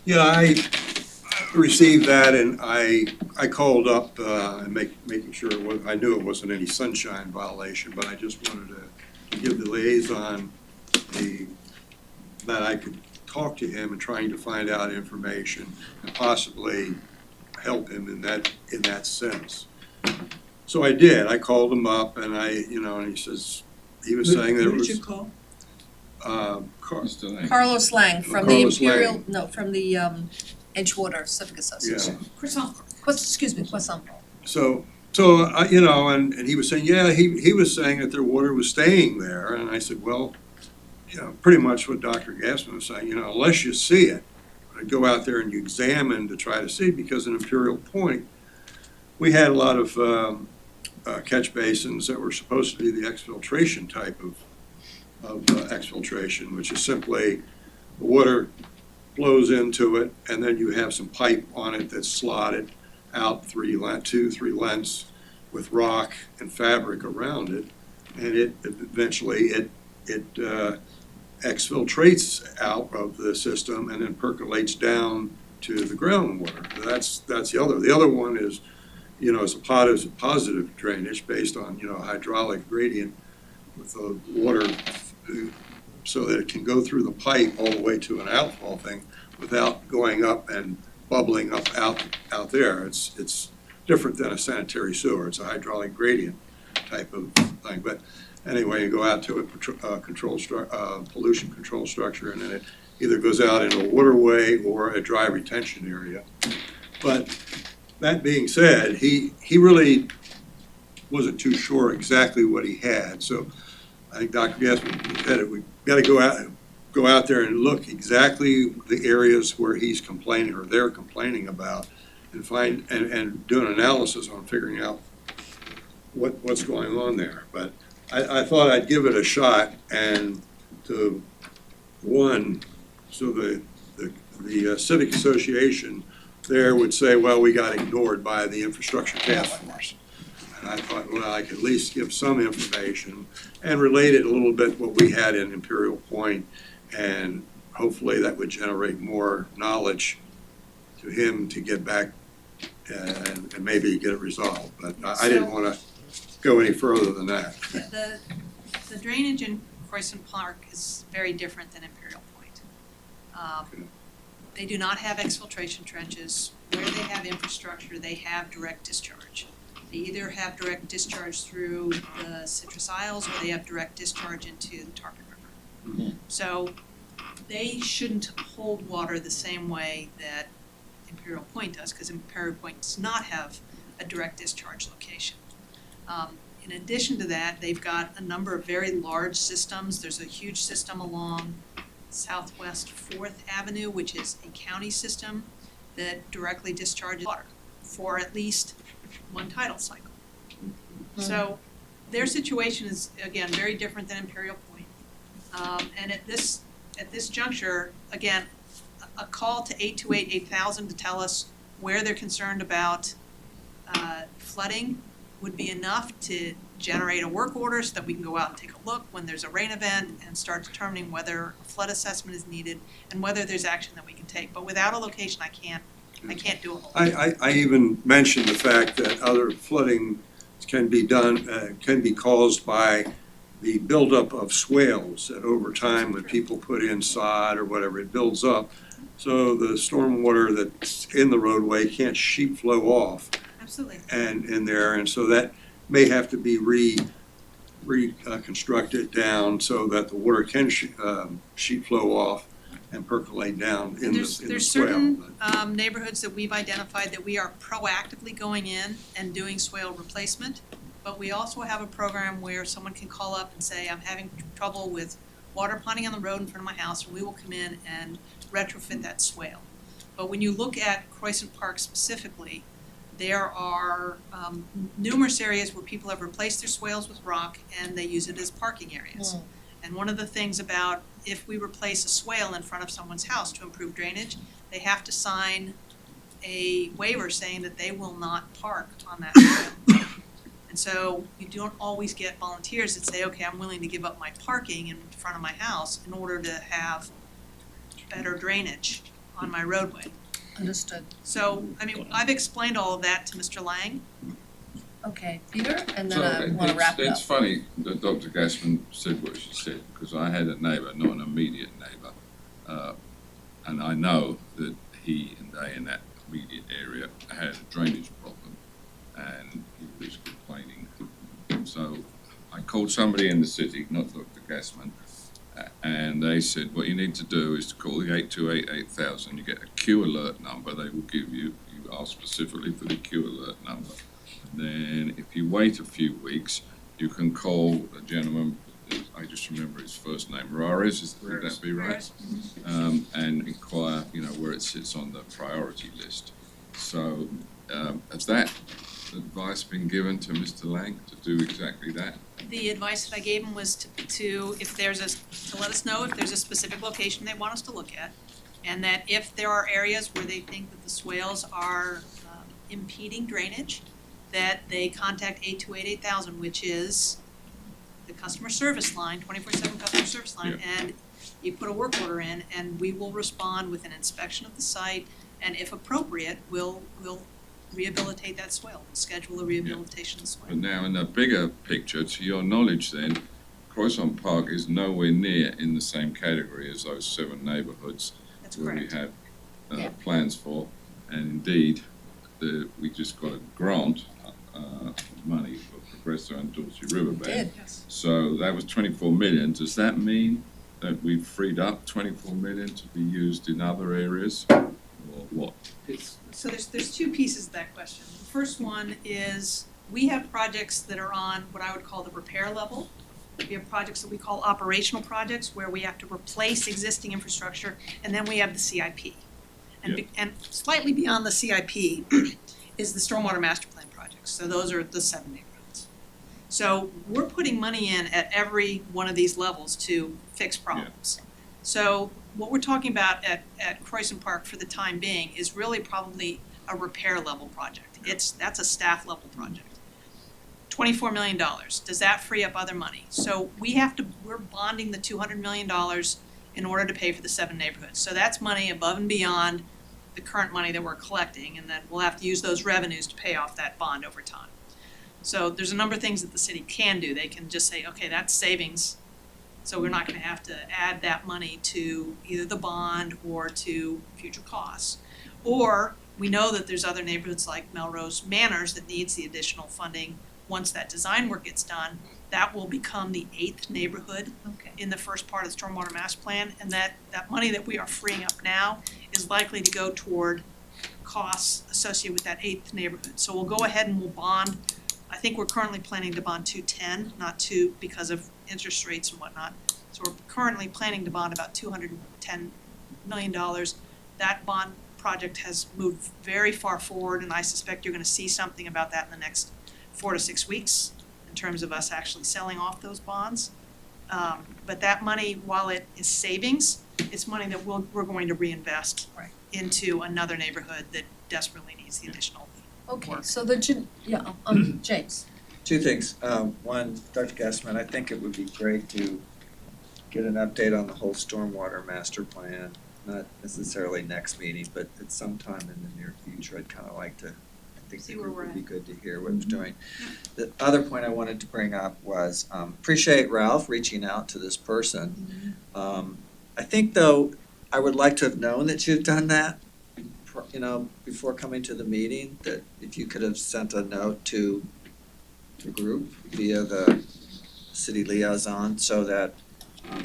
Yeah, I received that and I called up and making sure I knew it wasn't any sunshine violation, but I just wanted to give the liaison that I could talk to him and trying to find out information and possibly help him in that sense. So I did. I called him up and and he says, he was saying that it was. Who did you call? Mr. Lang. Carlos Lang from the Carlos Imperial, Lang. no, from the Edgewater Civic Association. Croissant. Excuse me, Poisson. So and he was saying, yeah, he was saying that their water was staying there, and I said, well, pretty much what Dr. Gassman was saying, unless you see it, go out there and you examine to try to see, because in Imperial Point, we had a lot of catch basins that were supposed to be the exfiltration type of exfiltration, which is simply the water flows into it, and then you have some pipe on it that's slotted out 3 lengths with rock and fabric around it, and it eventually exfiltrates out of the system and then percolates down to the groundwater. That's the other. The other one is, is a positive drainage based on a hydraulic gradient with the water, so that it can go through the pipe all the way to an outfall thing without going up and bubbling up out there. It's different than a sanitary sewer. It's a hydraulic gradient type of thing. But anyway, you go out to a pollution control structure, and then it either goes out into a waterway or a dry retention area. But that being said, he really wasn't too sure exactly what he had. So I think Dr. Gassman said it. We got to go out there and look exactly the areas where he's complaining or they're complaining about, and find, and do an analysis on figuring out what's going on there. But I thought I'd give it a shot, and to, one, so the civic association there would say, well, we got ignored by the infrastructure task force. And I thought, well, I could at least give some information and relate it a little bit what we had in Imperial Point, and hopefully that would generate more knowledge to him to get back and maybe get it resolved. But I didn't want to go any further than that. The drainage in Croissant Park is very different than Imperial Point. They do not have exfiltration trenches. Where they have infrastructure, they have direct discharge. They either have direct discharge through the Citrus Isles, or they have direct discharge into the Tarpon River. So they shouldn't hold water the same way that Imperial Point does, because Imperial Point does not have a direct discharge location. In addition to that, they've got a number of very large systems. There's a huge system along Southwest 4th Avenue, which is a county system that directly discharges water for at least one tidal cycle. So their situation is, again, very different than Imperial Point. And at this juncture, again, a call to 828-8000 to tell us where they're concerned about flooding would be enough to generate a work order so that we can go out and take a look when there's a rain event and start determining whether a flood assessment is needed and whether there's action that we can take. But without a location, I can't do a whole lot. I even mentioned the fact that other flooding can be done, can be caused by the buildup of swales, that over time when people put in sod or whatever, it builds up. So the stormwater that's in the roadway can't sheet flow off Absolutely. and in there, and so that may have to be reconstructed down so that the water can sheet flow off and percolate down in the swale. There's certain neighborhoods that we've identified that we are proactively going in and doing swale replacement, but we also have a program where someone can call up and say, I'm having trouble with water ponding on the road in front of my house, and we will come in and retrofit that swale. But when you look at Croissant Park specifically, there are numerous areas where people have replaced their swales with rock and they use it as parking areas. And one of the things about if we replace a swale in front of someone's house to improve drainage, they have to sign a waiver saying that they will not park on that swale. And so you don't always get volunteers that say, okay, I'm willing to give up my parking in front of my house in order to have better drainage on my roadway. Understood. So, I mean, I've explained all of that to Mr. Lang. Okay, Peter, and So then I wanna wrap it up. it's funny that Dr. Gassman said what she said, because I had a neighbour, not an immediate neighbour, and I know that he and they in that immediate area had a drainage problem, and he was complaining. So I called somebody in the city, not Dr. Gassman, and they said, what you need to do is to call the 828-8000, you get a Q alert number they will give you, you ask specifically for the Q alert number. Then if you wait a few weeks, you can call a gentleman, I just remember his first name, Rares, would that be right? And inquire, where it sits on the priority list. So has that advice been given to Mr. Lang to do exactly that? The advice that I gave him was to let us know if there's a specific location they want us to look at, and that if there are areas where they think that the swales are impeding drainage, that they contact 828-8000, which is the customer service line, 24/7 customer service line, and you put a work order in, and we will respond with an inspection of the site, and if appropriate, we'll rehabilitate that swale, schedule a rehabilitation of the swale. But now in the bigger picture, to your knowledge then, Croissant Park is nowhere near in the same category as those 7 neighbourhoods That's where correct. we have plans for, and indeed, we just got a grant, money for Progresso and Dorsey Riverbend. Yes. So that was 24 million. Does that mean that we've freed up 24 million to be used in other areas, or what? So there's 2 pieces to that question. The first one is we have projects that are on what I would call the repair level. We have projects that we call operational projects where we have to replace existing infrastructure, and then we have the CIP. and slightly beyond the CIP is the stormwater master plan projects, so those are the 7 neighborhoods. So we're putting money in at every one of these levels to fix problems. So what we're talking about at Croissant Park for the time being is really probably a repair level project. That's a staff level project. $24 million, does that free up other money? So we're bonding the $200 million in order to pay for the 7 neighborhoods. So that's money above and beyond the current money that we're collecting, and then we'll have to use those revenues to pay off that bond over time. So there's a number of things that the city can do. They can just say, okay, that's savings, so we're not gonna have to add that money to either the bond or to future costs. Or we know that there's other neighborhoods like Melrose Manors that needs the additional funding. Once that design work gets done, that will become the 8th neighborhood in the first part of the stormwater master plan, and that money that we are freeing up now is likely to go toward costs associated with that 8th neighborhood. So we'll go ahead and we'll bond. I think we're currently planning to bond 210, not 2 because of interest rates and whatnot. So we're currently planning to bond about $210 million. That bond project has moved very far forward, and I suspect you're gonna see something about that in the next 4 to 6 weeks in terms of us actually selling off those bonds. But that money, while it is savings, it's money that we're going to reinvest into another neighborhood that desperately needs the additional Okay, work. so James. 2 things. One, Dr. Gassman, I think it would be great to get an update on the whole stormwater master plan, not necessarily next meeting, but at some time in the near future. I'd kind of like to, I think See the where group we're would be at. good to hear what it's doing. The other point I wanted to bring up was, appreciate Ralph reaching out to this person. I think though, I would like to have known that you've done that, before coming to the meeting, that if you could have sent a note to the group via the city liaison so that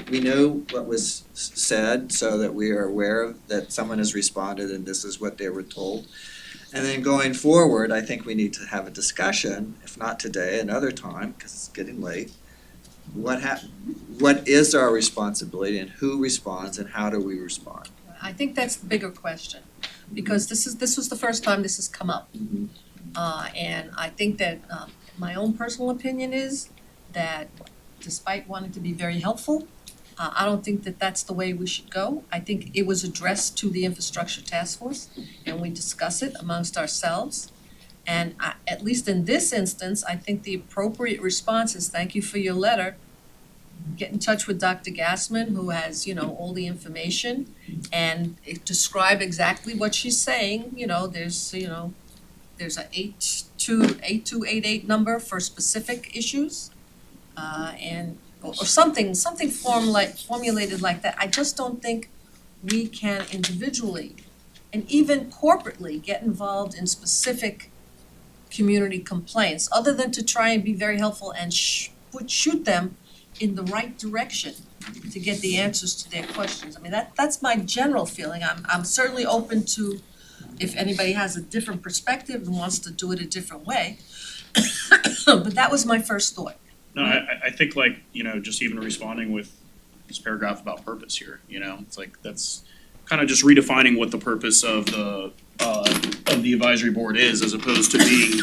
we knew what was said, so that we are aware of that someone has responded and this is what they were told. And then going forward, I think we need to have a discussion, if not today, another time, because it's getting late. What is our responsibility and who responds and how do we respond? I think that's the bigger question, because this was the first time this has come up. And I think that my own personal opinion is that despite wanting to be very helpful, I don't think that that's the way we should go. I think it was addressed to the infrastructure task force and we discuss it amongst ourselves. And at least in this instance, I think the appropriate response is thank you for your letter. Get in touch with Dr. Gassman, who has, all the information, and describe exactly what she's saying. There's a 8288 number for specific issues, or something formulated like that. I just don't think we can individually and even corporately get involved in specific community complaints, other than to try and be very helpful and shoot them in the right direction to get the answers to their questions. I mean, that's my general feeling. I'm certainly open to if anybody has a different perspective and wants to do it a different way. But that was my first thought. No, I think just even responding with this paragraph about purpose here, it's like that's kind of just redefining what the purpose of the advisory board is, as opposed to being,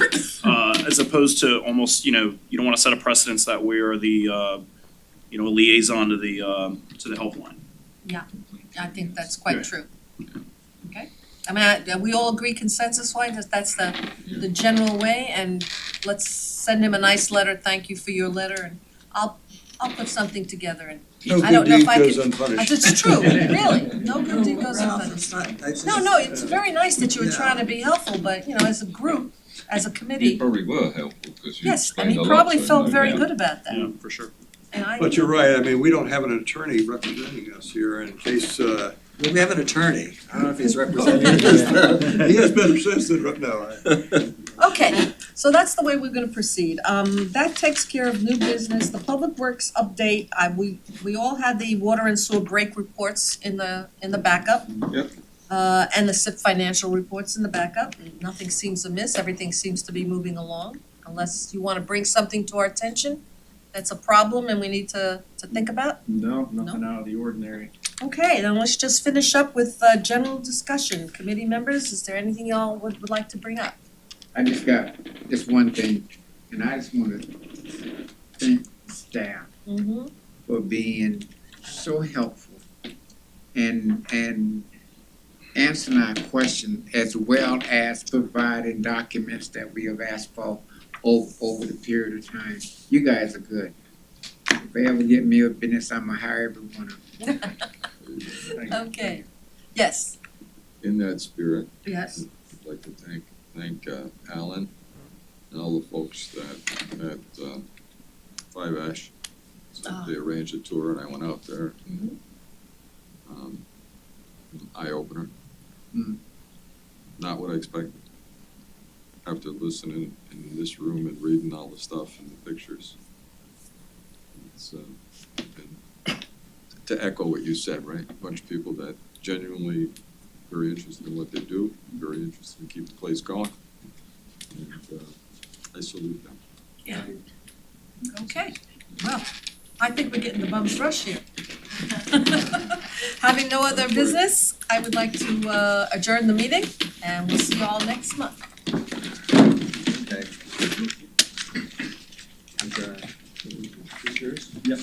as opposed to almost, you don't want to set a precedence that we're the, liaison to the helpline. Yeah, I think that's quite true. Okay, I mean, we all agree consensus-wise that that's the general way, and let's send him a nice letter, thank you for your letter, and I'll put something together, and No I don't good know if deed I goes could. unpunished. It's true, really, no good deed goes Ralph, unpunished. it's No, it's very nice that you were trying to be helpful, but, as a group, as a You committee, probably were helpful because you yes, and explained he a lot, probably so felt no very doubt. good about that, Yeah, for sure. and I. But you're right, I mean, we don't have an attorney representing us here in case, We have an attorney. I don't know if he's he representing. has better sense than, no. Okay, so that's the way we're gonna proceed. That takes care of new business, the public works update, we all had the water and sewer break reports in the backup. Yep. And the SIP financial reports in the backup, nothing seems amiss, everything seems to be moving along, unless you wanna bring something to our attention that's a problem and we need to think about. No, nothing out of the ordinary. Okay, then let's just finish up with general discussion. Committee members, is there anything y'all would like to bring up? I just got just one thing, and I just wanna thank staff Mm-hmm. for being so helpful and answering our question as well as providing documents that we have asked for over the period of time. You guys are good. If they ever get me a business, I'ma hire every one of them. Okay, yes, In that spirit, yes. I'd like to thank Alan and all the folks at Five Ash. So Ah. they arranged a tour and I went out there. Mhm. Eye opener. Mm. Not what I expected. After listening in this room and reading all the stuff and the pictures. It's and to echo what you said, right? A bunch of people that genuinely very interested in what they do, very interested in keep the place going. And I salute them. Yeah. Okay, well, I think we're getting the bum's rush here. Having no other business, I would like to adjourn the meeting and we'll see you all next month. Okay. Is, yours? Yep.